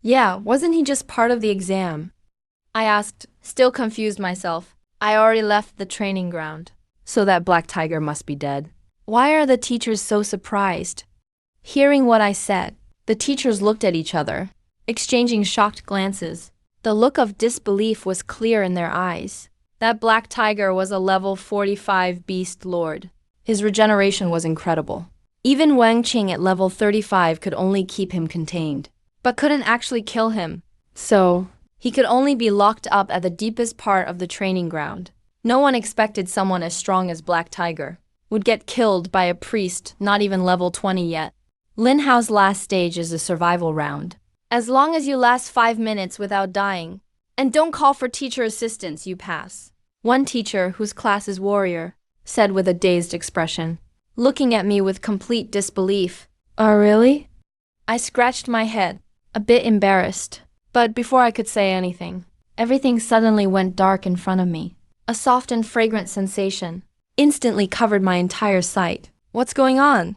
Yeah, wasn't he just part of the exam? I asked, still confused myself. I already left the training ground. So that black tiger must be dead. Why are the teachers so surprised? Hearing what I said, the teachers looked at each other, exchanging shocked glances. The look of disbelief was clear in their eyes. That black tiger was a level 45 beast lord. His regeneration was incredible. Even Wang Qing at level 35 could only keep him contained, but couldn't actually kill him. So, he could only be locked up at the deepest part of the training ground. No one expected someone as strong as Black Tiger would get killed by a priest not even level 20 yet. Lin Hao's last stage is a survival round. As long as you last 5 minutes without dying, and don't call for teacher assistance, you pass. One teacher, whose class is warrior, said with a dazed expression, looking at me with complete disbelief. Oh, really? I scratched my head, a bit embarrassed. But before I could say anything, everything suddenly went dark in front of me. A soft and fragrant sensation instantly covered my entire sight. What's going on?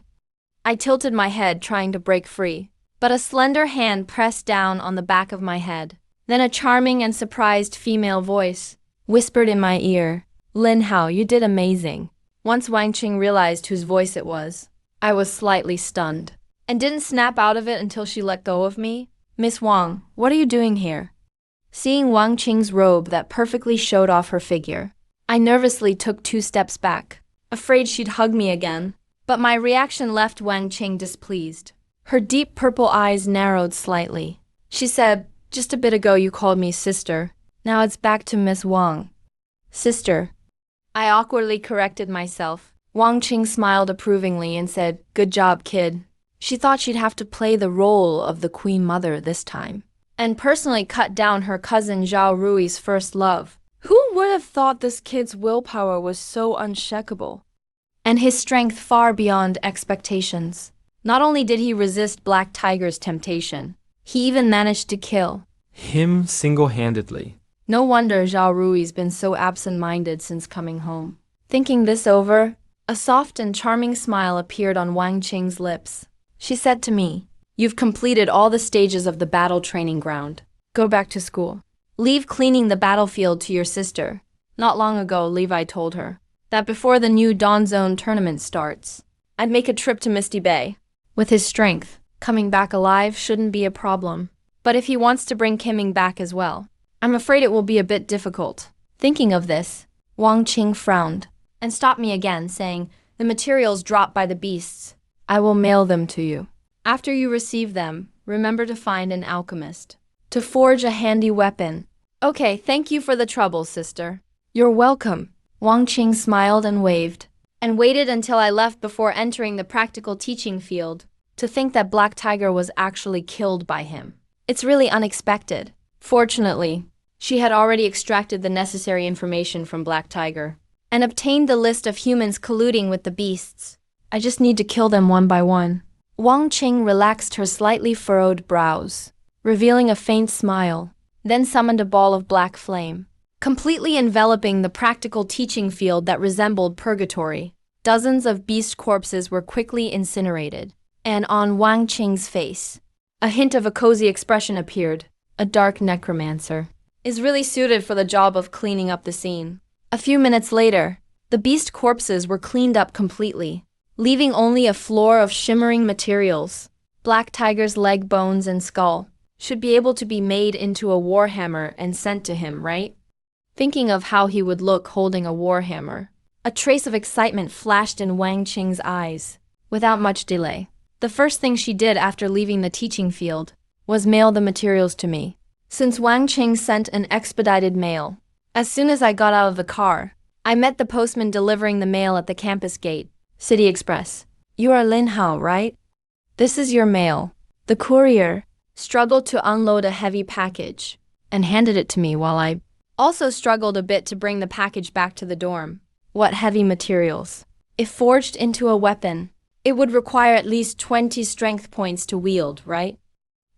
I tilted my head, trying to break free, but a slender hand pressed down on the back of my head. Then a charming and surprised female voice whispered in my ear, Lin Hao, you did amazing. Once Wang Qing realized whose voice it was, I was slightly stunned, and didn't snap out of it until she let go of me. Miss Wang, what are you doing here? Seeing Wang Qing's robe that perfectly showed off her figure, I nervously took 2 steps back, afraid she'd hug me again. But my reaction left Wang Qing displeased. Her deep purple eyes narrowed slightly. She said, just a bit ago you called me sister. Now it's back to Miss Wang. Sister. I awkwardly corrected myself. Wang Qing smiled approvingly and said, good job, kid. She thought she'd have to play the role of the Queen Mother this time, and personally cut down her cousin Zhao Rui's first love. Who would have thought this kid's willpower was so unshakable? And his strength far beyond expectations. Not only did he resist Black Tiger's temptation, he even managed to kill Him single-handedly. No wonder Zhao Rui's been so absent-minded since coming home. Thinking this over, a soft and charming smile appeared on Wang Qing's lips. She said to me, you've completed all the stages of the battle training ground. Go back to school. Leave cleaning the battlefield to your sister. Not long ago, Levi told her that before the new Dawn Zone tournament starts, I'd make a trip to Misty Bay. With his strength, coming back alive shouldn't be a problem. But if he wants to bring Kimming back as well, I'm afraid it will be a bit difficult. Thinking of this, Wang Qing frowned and stopped me again, saying, the materials dropped by the beasts. I will mail them to you. After you receive them, remember to find an alchemist to forge a handy weapon. Okay, thank you for the trouble, sister. You're welcome. Wang Qing smiled and waved, and waited until I left before entering the practical teaching field. To think that Black Tiger was actually killed by him. It's really unexpected. Fortunately, she had already extracted the necessary information from Black Tiger and obtained the list of humans colluding with the beasts. I just need to kill them one by one. Wang Qing relaxed her slightly furrowed brows, revealing a faint smile, then summoned a ball of black flame, completely enveloping the practical teaching field that resembled purgatory. Dozens of beast corpses were quickly incinerated, and on Wang Qing's face, a hint of a cozy expression appeared. A dark necromancer is really suited for the job of cleaning up the scene. A few minutes later, the beast corpses were cleaned up completely, leaving only a floor of shimmering materials. Black Tiger's leg bones and skull should be able to be made into a warhammer and sent to him, right? Thinking of how he would look holding a warhammer, a trace of excitement flashed in Wang Qing's eyes. Without much delay, the first thing she did after leaving the teaching field was mail the materials to me. Since Wang Qing sent an expedited mail, as soon as I got out of the car, I met the postman delivering the mail at the campus gate. City Express. You are Lin Hao, right? This is your mail. The courier struggled to unload a heavy package and handed it to me while I also struggled a bit to bring the package back to the dorm. What heavy materials. If forged into a weapon, it would require at least 20 strength points to wield, right?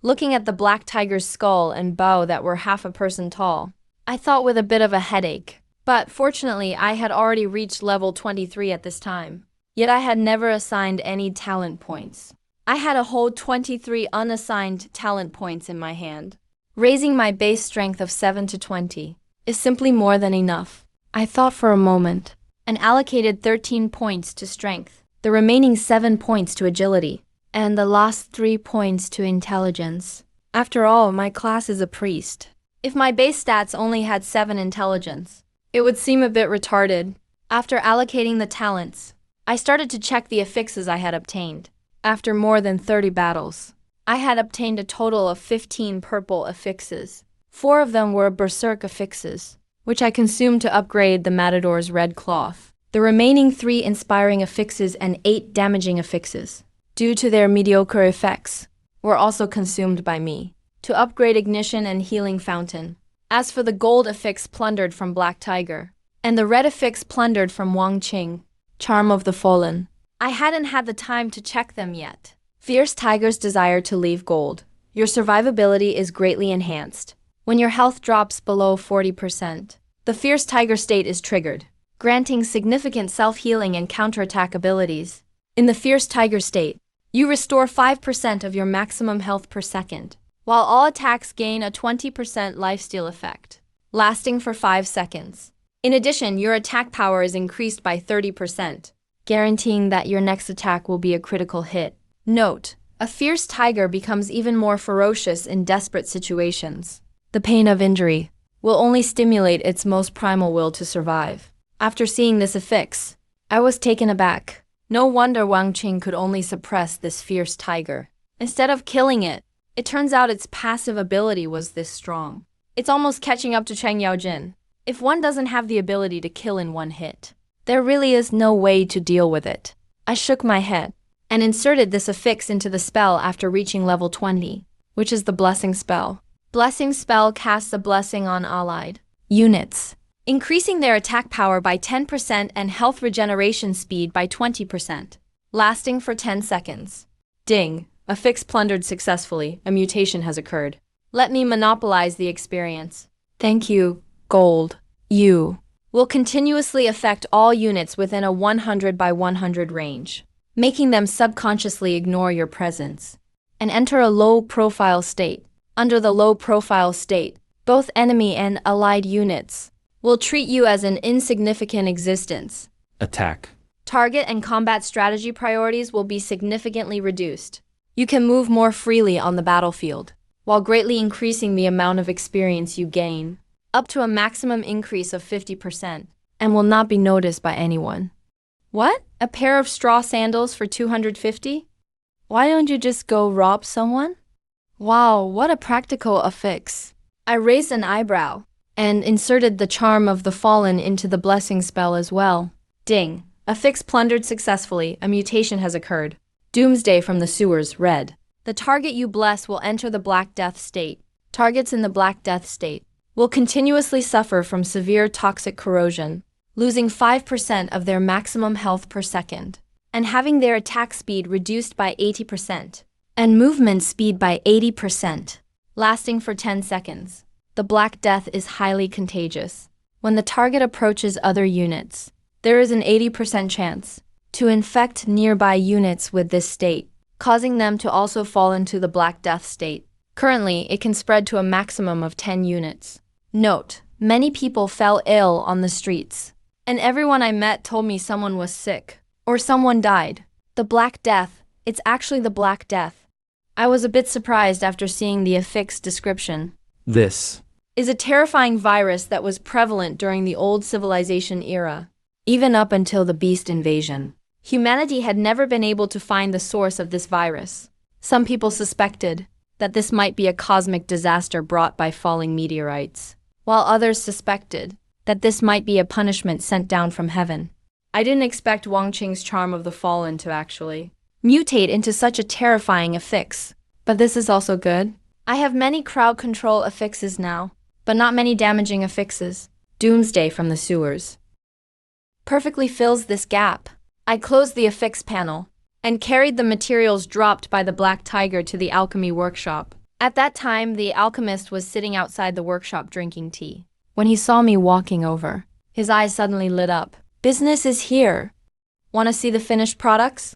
looking at the black tiger's skull and bow that were half a person tall. I thought with a bit of a headache. But fortunately, I had already reached level 23 at this time. Yet I had never assigned any talent points. I had a whole 23 unassigned talent points in my hand. Raising my base strength of 7 to 20 is simply more than enough. I thought for a moment and allocated 13 points to strength, the remaining 7 points to agility, and the last 3 points to intelligence. After all, my class is a priest. If my base stats only had 7 intelligence, it would seem a bit retarded. After allocating the talents, I started to check the affixes I had obtained. After more than 30 battles, I had obtained a total of 15 purple affixes. 4 of them were berserk affixes, which I consumed to upgrade the matador's red cloth. The remaining 3 inspiring affixes and 8 damaging affixes, due to their mediocre effects, were also consumed by me to upgrade ignition and healing fountain. As for the gold affix plundered from Black Tiger, and the red affix plundered from Wang Qing, Charm of the Fallen, I hadn't had the time to check them yet. Fierce Tiger's desire to leave gold. Your survivability is greatly enhanced when your health drops below 40%. The Fierce Tiger state is triggered, granting significant self-healing and counterattack abilities. In the Fierce Tiger state, you restore 5% of your maximum health per second, while all attacks gain a 20% lifesteal effect, lasting for 5 seconds. In addition, your attack power is increased by 30%, guaranteeing that your next attack will be a critical hit. Note: a fierce tiger becomes even more ferocious in desperate situations. The pain of injury will only stimulate its most primal will to survive. After seeing this affix, I was taken aback. No wonder Wang Qing could only suppress this fierce tiger. Instead of killing it, it turns out its passive ability was this strong. It's almost catching up to Cheng Yaojin. If one doesn't have the ability to kill in one hit, there really is no way to deal with it. I shook my head and inserted this affix into the spell after reaching level 20, which is the Blessing spell. Blessing spell casts a blessing on allied units, increasing their attack power by 10% and health regeneration speed by 20%, lasting for 10 seconds. Ding! Affix plundered successfully. A mutation has occurred. Let me monopolize the experience. Thank you, Gold. You will continuously affect all units within a 100 by 100 range, making them subconsciously ignore your presence and enter a low-profile state. Under the low-profile state, both enemy and allied units will treat you as an insignificant existence. Attack. Target and combat strategy priorities will be significantly reduced. You can move more freely on the battlefield, while greatly increasing the amount of experience you gain, up to a maximum increase of 50%, and will not be noticed by anyone. What? A pair of straw sandals for 250? Why don't you just go rob someone? Wow, what a practical affix. I raised an eyebrow and inserted the Charm of the Fallen into the Blessing spell as well. Ding! Affix plundered successfully. A mutation has occurred. Doomsday from the Sewers, red. The target you bless will enter the Black Death state. Targets in the Black Death state will continuously suffer from severe toxic corrosion, losing 5% of their maximum health per second, and having their attack speed reduced by 80%, and movement speed by 80%, lasting for 10 seconds. The Black Death is highly contagious. When the target approaches other units, there is an 80% chance to infect nearby units with this state, causing them to also fall into the Black Death state. Currently, it can spread to a maximum of 10 units. Note: many people fell ill on the streets, and everyone I met told me someone was sick, or someone died. The Black Death, it's actually the Black Death. I was a bit surprised after seeing the affix description. This is a terrifying virus that was prevalent during the old civilization era, even up until the beast invasion. Humanity had never been able to find the source of this virus. Some people suspected that this might be a cosmic disaster brought by falling meteorites, while others suspected that this might be a punishment sent down from heaven. I didn't expect Wang Qing's Charm of the Fallen to actually mutate into such a terrifying affix, but this is also good. I have many crowd control affixes now, but not many damaging affixes. Doomsday from the Sewers perfectly fills this gap. I closed the affix panel and carried the materials dropped by the Black Tiger to the alchemy workshop. At that time, the alchemist was sitting outside the workshop drinking tea. When he saw me walking over, his eyes suddenly lit up. Business is here. Want to see the finished products?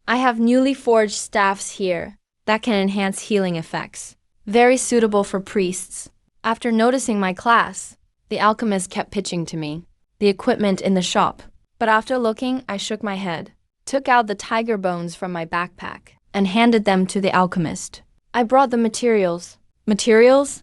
I have newly forged staffs here that can enhance healing effects. Very suitable for priests. After noticing my class, the alchemist kept pitching to me the equipment in the shop. But after looking, I shook my head, took out the tiger bones from my backpack, and handed them to the alchemist. I brought the materials. Materials?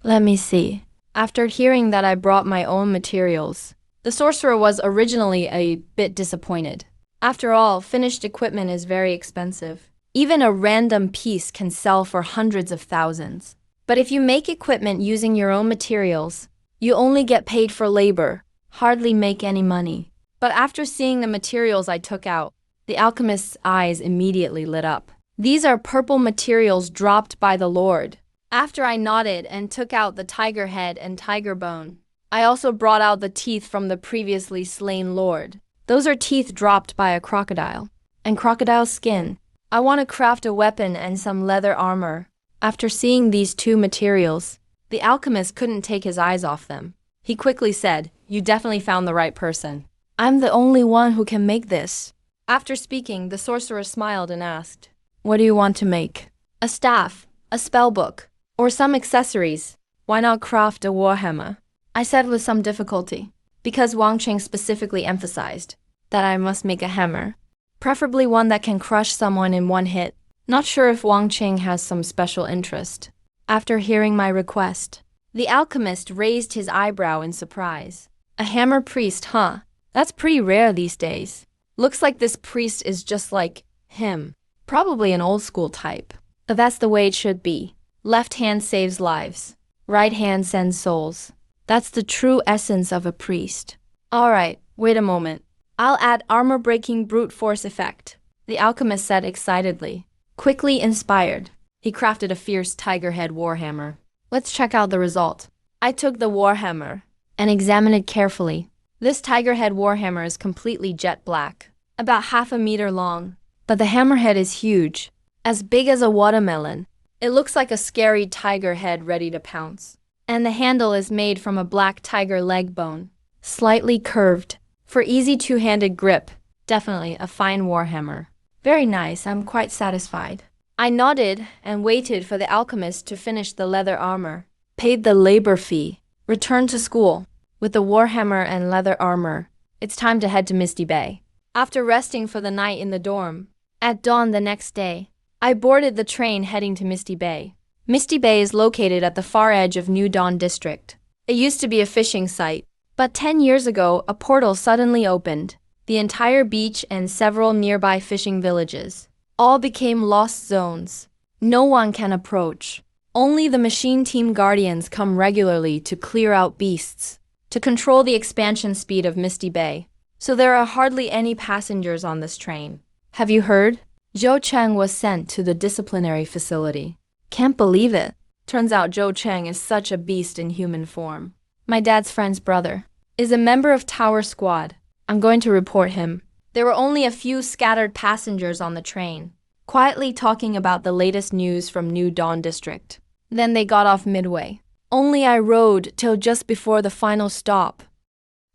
Let me see. After hearing that I brought my own materials, the sorcerer was originally a bit disappointed. After all, finished equipment is very expensive. Even a random piece can sell for hundreds of thousands. But if you make equipment using your own materials, you only get paid for labor, hardly make any money. But after seeing the materials I took out, the alchemist's eyes immediately lit up. These are purple materials dropped by the Lord. After I nodded and took out the tiger head and tiger bone, I also brought out the teeth from the previously slain Lord. Those are teeth dropped by a crocodile. And crocodile skin. I want to craft a weapon and some leather armor. After seeing these two materials, the alchemist couldn't take his eyes off them. He quickly said, "You definitely found the right person. I'm the only one who can make this." After speaking, the sorcerer smiled and asked, "What do you want to make?" "A staff, a spell book, or some accessories. Why not craft a warhammer?" I said with some difficulty, because Wang Qing specifically emphasized that I must make a hammer, preferably one that can crush someone in one hit. Not sure if Wang Qing has some special interest. After hearing my request, the alchemist raised his eyebrow in surprise. "A hammer priest, huh? That's pretty rare these days. Looks like this priest is just like him. Probably an old school type. But that's the way it should be. Left hand saves lives. Right hand sends souls. That's the true essence of a priest." "Alright, wait a moment. I'll add armor-breaking brute force effect," the alchemist said excitedly. Quickly inspired, he crafted a fierce tiger head warhammer. Let's check out the result. I took the warhammer and examined it carefully. This tiger head warhammer is completely jet black, about half a meter long. But the hammerhead is huge, as big as a watermelon. It looks like a scary tiger head ready to pounce. And the handle is made from a black tiger leg bone, slightly curved, for easy two-handed grip. Definitely a fine warhammer. Very nice, I'm quite satisfied. I nodded and waited for the alchemist to finish the leather armor, paid the labor fee, returned to school. With the warhammer and leather armor, it's time to head to Misty Bay. After resting for the night in the dorm, at dawn the next day, I boarded the train heading to Misty Bay. Misty Bay is located at the far edge of New Dawn District. It used to be a fishing site, but 10 years ago, a portal suddenly opened. The entire beach and several nearby fishing villages all became lost zones. No one can approach. Only the machine team guardians come regularly to clear out beasts, to control the expansion speed of Misty Bay. So there are hardly any passengers on this train. Have you heard? Zhou Cheng was sent to the disciplinary facility. Can't believe it. Turns out Zhou Cheng is such a beast in human form. My dad's friend's brother is a member of Tower Squad. I'm going to report him. There were only a few scattered passengers on the train, quietly talking about the latest news from New Dawn District. Then they got off midway. Only I rode till just before the final stop.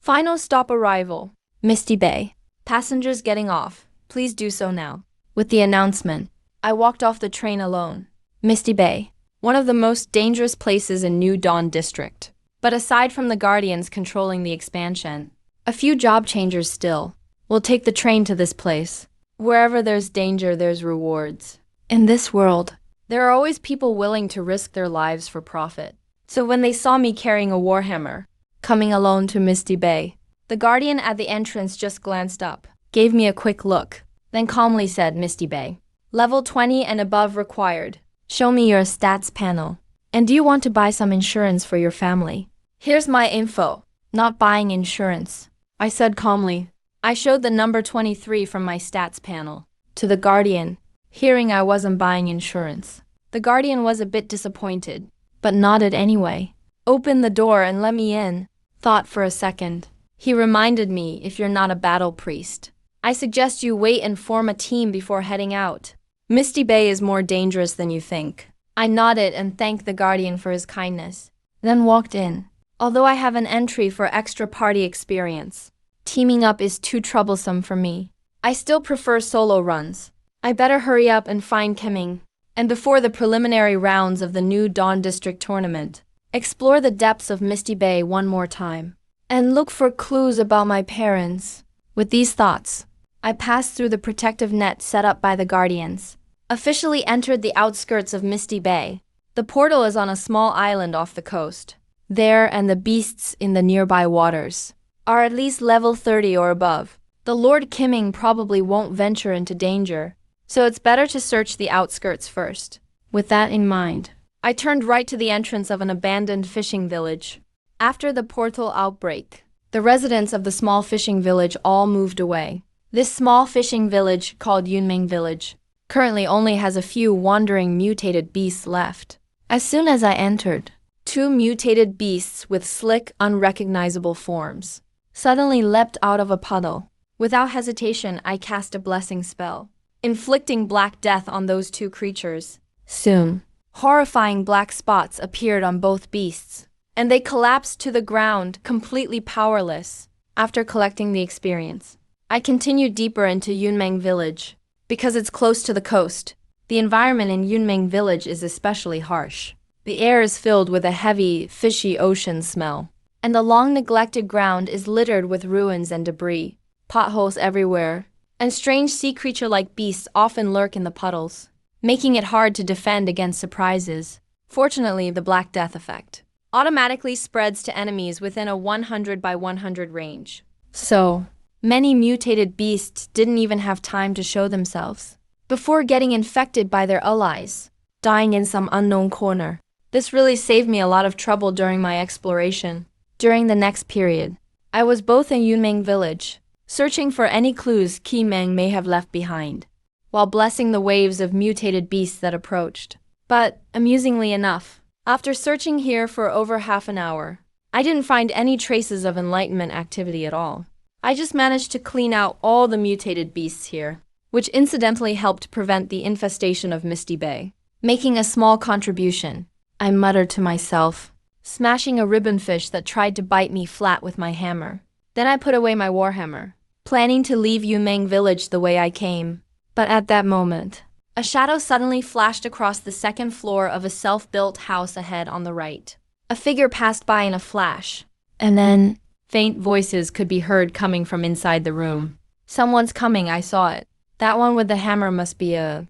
Final stop arrival. Misty Bay. Passengers getting off. Please do so now. With the announcement, I walked off the train alone. Misty Bay, one of the most dangerous places in New Dawn District. But aside from the guardians controlling the expansion, a few job changers still will take the train to this place. Wherever there's danger, there's rewards. In this world, there are always people willing to risk their lives for profit. So when they saw me carrying a warhammer, coming alone to Misty Bay, the guardian at the entrance just glanced up, gave me a quick look, then calmly said, "Misty Bay. Level 20 and above required. Show me your stats panel. And do you want to buy some insurance for your family?" "Here's my info. Not buying insurance," I said calmly. I showed the number 23 from my stats panel to the guardian, hearing I wasn't buying insurance. The guardian was a bit disappointed, but nodded anyway. "Open the door and let me in." Thought for a second. He reminded me, "If you're not a battle priest, I suggest you wait and form a team before heading out. Misty Bay is more dangerous than you think. I nodded and thanked the guardian for his kindness, then walked in. Although I have an entry for extra party experience, teaming up is too troublesome for me. I still prefer solo runs. I better hurry up and find Kemming. And before the preliminary rounds of the new Dawn District tournament, explore the depths of Misty Bay one more time. And look for clues about my parents. With these thoughts, I passed through the protective net set up by the guardians, officially entered the outskirts of Misty Bay. The portal is on a small island off the coast. There and the beasts in the nearby waters are at least level 30 or above. The Lord Kimming probably won't venture into danger, so it's better to search the outskirts first. With that in mind, I turned right to the entrance of an abandoned fishing village. After the portal outbreak, the residents of the small fishing village all moved away. This small fishing village, called Yunming Village, currently only has a few wandering mutated beasts left. As soon as I entered, two mutated beasts with slick, unrecognizable forms suddenly leapt out of a puddle. Without hesitation, I cast a blessing spell, inflicting black death on those two creatures. Soon, horrifying black spots appeared on both beasts, and they collapsed to the ground, completely powerless. After collecting the experience, I continued deeper into Yunmeng Village. Because it's close to the coast, the environment in Yunmeng Village is especially harsh. The air is filled with a heavy, fishy ocean smell, and the long-neglected ground is littered with ruins and debris, potholes everywhere, and strange sea creature-like beasts often lurk in the puddles, making it hard to defend against surprises. Fortunately, the Black Death effect automatically spreads to enemies within a 100 by 100 range. So, many mutated beasts didn't even have time to show themselves before getting infected by their allies, dying in some unknown corner. This really saved me a lot of trouble during my exploration. During the next period, I was both in Yunming Village, searching for any clues Qi Meng may have left behind, while blessing the waves of mutated beasts that approached. But, amusingly enough, after searching here for over half an hour, I didn't find any traces of enlightenment activity at all. I just managed to clean out all the mutated beasts here, which incidentally helped prevent the infestation of Misty Bay. Making a small contribution, I muttered to myself, smashing a ribbonfish that tried to bite me flat with my hammer. Then I put away my warhammer, planning to leave Yumeng Village the way I came. But at that moment, a shadow suddenly flashed across the second floor of a self-built house ahead on the right. A figure passed by in a flash, and then faint voices could be heard coming from inside the room. Someone's coming, I saw it. That one with the hammer must be a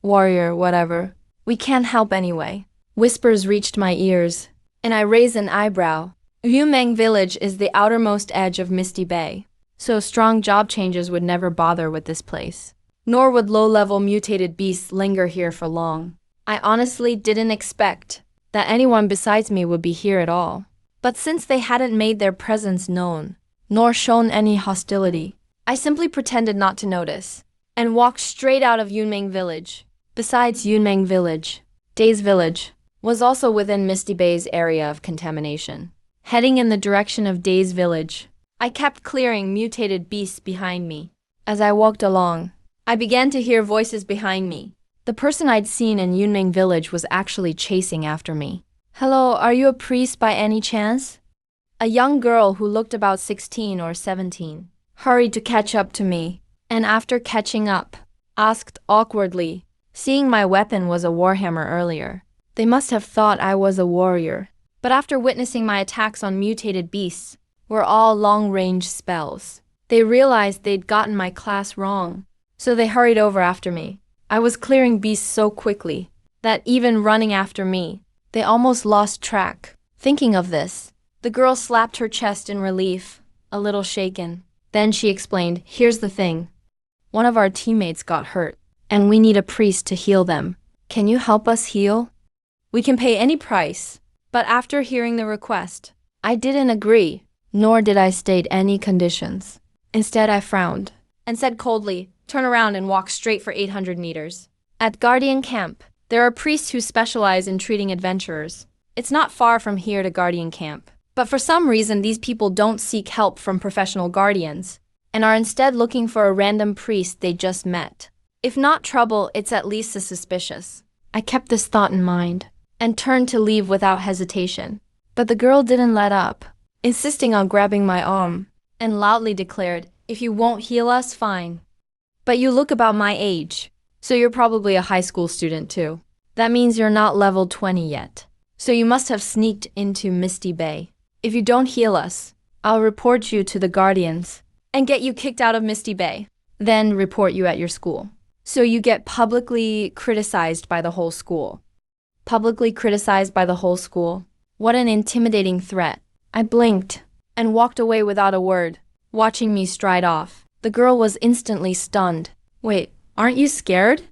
warrior, whatever. We can't help anyway. Whispers reached my ears, and I raised an eyebrow. Yumeng Village is the outermost edge of Misty Bay, so strong job changes would never bother with this place. Nor would low-level mutated beasts linger here for long. I honestly didn't expect that anyone besides me would be here at all. But since they hadn't made their presence known, nor shown any hostility, I simply pretended not to notice, and walked straight out of Yunmeng Village. Besides Yunmeng Village, Days Village was also within Misty Bay's area of contamination. Heading in the direction of Days Village, I kept clearing mutated beasts behind me. As I walked along, I began to hear voices behind me. The person I'd seen in Yunmeng Village was actually chasing after me. "Hello, are you a priest by any chance?" A young girl who looked about 16 or 17 hurried to catch up to me, and after catching up, asked awkwardly, seeing my weapon was a warhammer earlier. They must have thought I was a warrior, but after witnessing my attacks on mutated beasts were all long-range spells, they realized they'd gotten my class wrong, so they hurried over after me. I was clearing beasts so quickly that even running after me, they almost lost track. Thinking of this, the girl slapped her chest in relief, a little shaken. Then she explained, "Here's the thing. One of our teammates got hurt, and we need a priest to heal them. Can you help us heal? We can pay any price." But after hearing the request, I didn't agree, nor did I state any conditions. Instead, I frowned and said coldly, "Turn around and walk straight for 800 meters. At Guardian Camp, there are priests who specialize in treating adventurers. It's not far from here to Guardian Camp. But for some reason, these people don't seek help from professional guardians, and are instead looking for a random priest they just met. If not trouble, it's at least suspicious." I kept this thought in mind and turned to leave without hesitation. But the girl didn't let up, insisting on grabbing my arm, and loudly declared, "If you won't heal us, fine. But you look about my age, so you're probably a high school student too. That means you're not level 20 yet. So you must have sneaked into Misty Bay. If you don't heal us, I'll report you to the guardians and get you kicked out of Misty Bay, then report you at your school. So you get publicly criticized by the whole school." Publicly criticized by the whole school? What an intimidating threat. I blinked and walked away without a word, watching me stride off. The girl was instantly stunned. "Wait, aren't you scared?"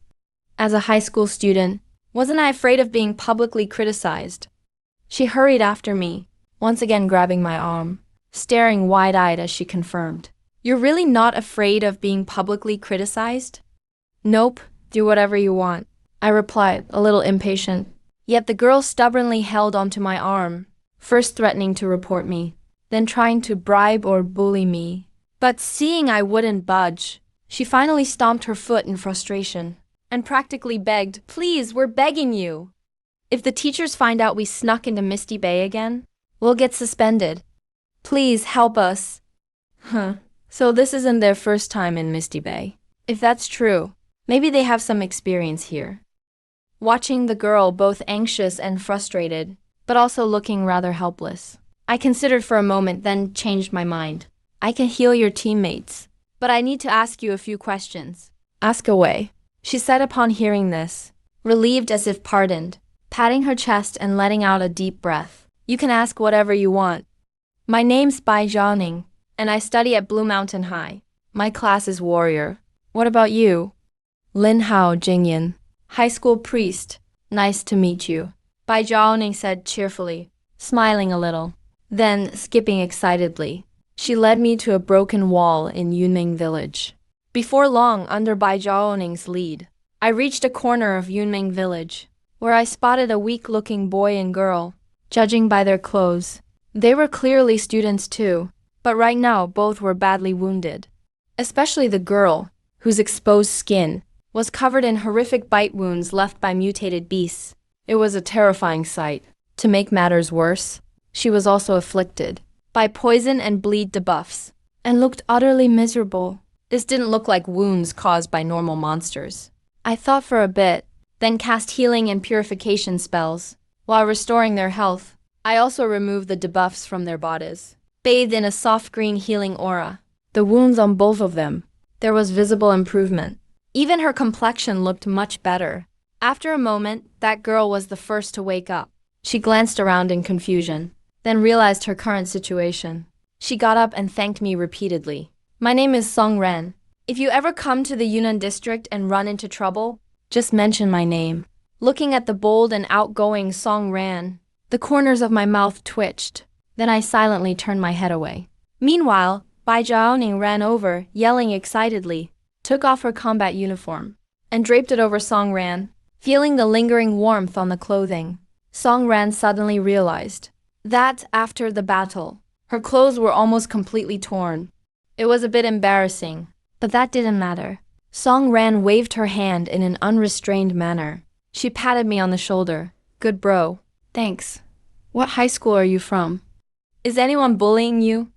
As a high school student, wasn't I afraid of being publicly criticized? She hurried after me, once again grabbing my arm, staring wide-eyed as she confirmed, "You're really not afraid of being publicly criticized?" "Nope, do whatever you want," I replied, a little impatient. Yet the girl stubbornly held onto my arm, first threatening to report me, then trying to bribe or bully me. But seeing I wouldn't budge, she finally stomped her foot in frustration and practically begged, "Please, we're begging you. If the teachers find out we snuck into Misty Bay again, we'll get suspended. Please help us." So this isn't their first time in Misty Bay. If that's true, maybe they have some experience here. Watching the girl both anxious and frustrated, but also looking rather helpless, I considered for a moment, then changed my mind. "I can heal your teammates, but I need to ask you a few questions." "Ask away," she said upon hearing this, relieved as if pardoned, patting her chest and letting out a deep breath. "You can ask whatever you want. My name's Bai Zhaoning, and I study at Blue Mountain High. My class is Warrior. What about you?" "Lin Hao Jingyan, high school priest. Nice to meet you," Bai Zhaoning said cheerfully, smiling a little. Then, skipping excitedly, she led me to a broken wall in Yunming Village. Before long, under Bai Zhaoning's lead, I reached a corner of Yunming Village, where I spotted a weak-looking boy and girl. Judging by their clothes, they were clearly students too, but right now both were badly wounded. Especially the girl, whose exposed skin was covered in horrific bite wounds left by mutated beasts. It was a terrifying sight. To make matters worse, she was also afflicted by poison and bleed debuffs, and looked utterly miserable. This didn't look like wounds caused by normal monsters. I thought for a bit, then cast healing and purification spells. While restoring their health, I also removed the debuffs from their bodies, bathed in a soft green healing aura. The wounds on both of them, there was visible improvement. Even her complexion looked much better. After a moment, that girl was the first to wake up. She glanced around in confusion, then realized her current situation. She got up and thanked me repeatedly. "My name is Song Ren. If you ever come to the Yunnan district and run into trouble, just mention my name." Looking at the bold and outgoing Song Ran, the corners of my mouth twitched. Then I silently turned my head away. Meanwhile, Bai Zhaoning ran over, yelling excitedly, took off her combat uniform, and draped it over Song Ran. Feeling the lingering warmth on the clothing, Song Ran suddenly realized that, after the battle, her clothes were almost completely torn. It was a bit embarrassing, but that didn't matter. Song Ran waved her hand in an unrestrained manner. She patted me on the shoulder. "Good bro. Thanks. What high school are you from? Is anyone bullying you?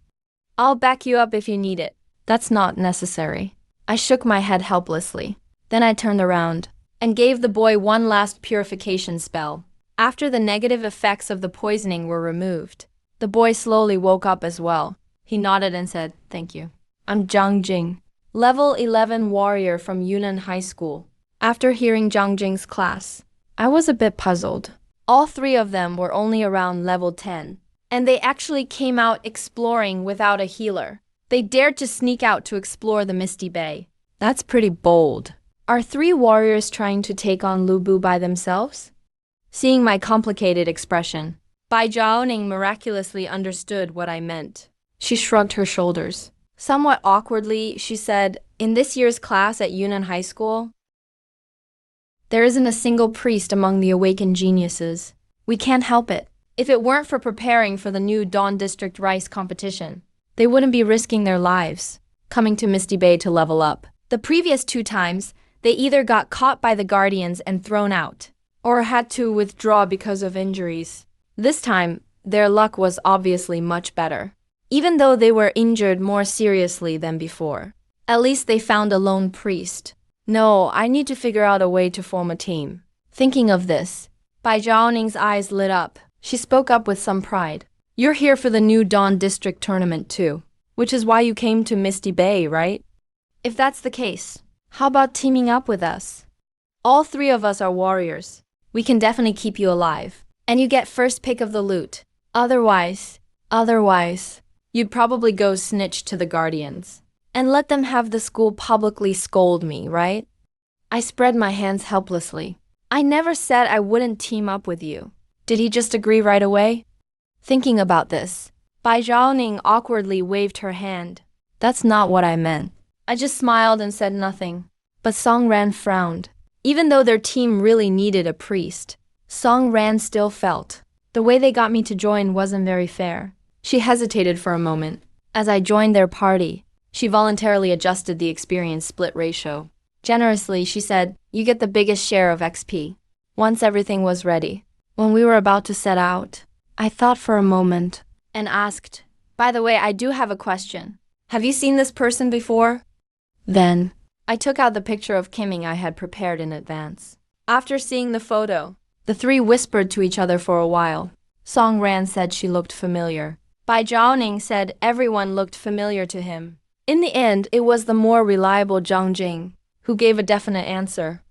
I'll back you up if you need it." "That's not necessary." I shook my head helplessly. Then I turned around and gave the boy one last purification spell. After the negative effects of the poisoning were removed, the boy slowly woke up as well. He nodded and said, "Thank you. I'm Zhang Jing, level 11 warrior from Yunnan High School." After hearing Zhang Jing's class, I was a bit puzzled. All three of them were only around level 10, and they actually came out exploring without a healer. They dared to sneak out to explore the Misty Bay. That's pretty bold. Are three warriors trying to take on Lubu by themselves? Seeing my complicated expression, Bai Zhaoning miraculously understood what I meant. She shrugged her shoulders. Somewhat awkwardly, she said, "In this year's class at Yunnan High School, there isn't a single priest among the awakened geniuses. We can't help it. If it weren't for preparing for the new Dawn District Rice competition, they wouldn't be risking their lives coming to Misty Bay to level up. The previous 2 times, they either got caught by the Guardians and thrown out, or had to withdraw because of injuries. This time, their luck was obviously much better. Even though they were injured more seriously than before, at least they found a lone priest. No, I need to figure out a way to form a team. Thinking of this, Bai Zhaoning's eyes lit up. She spoke up with some pride. You're here for the new Dawn District tournament too, which is why you came to Misty Bay, right? If that's the case, how about teaming up with us? All three of us are warriors. We can definitely keep you alive. And you get first pick of the loot. Otherwise, you'd probably go snitch to the guardians and let them have the school publicly scold me, right? I spread my hands helplessly. I never said I wouldn't team up with you. Did he just agree right away? Thinking about this, Bai Zhaoning awkwardly waved her hand. That's not what I meant. I just smiled and said nothing. But Song Ran frowned. Even though their team really needed a priest, Song Ran still felt the way they got me to join wasn't very fair. She hesitated for a moment. As I joined their party, she voluntarily adjusted the experience split ratio. Generously, she said, "You get the biggest share of XP." Once everything was ready, when we were about to set out, I thought for a moment and asked, "By the way, I do have a question. Have you seen this person before?" Then, I took out the picture of Kimming I had prepared in advance. After seeing the photo, the three whispered to each other for a while. Song Ran said she looked familiar. Bai Zhaoning said everyone looked familiar to him. In the end, it was the more reliable Zhang Jing who gave a definite answer.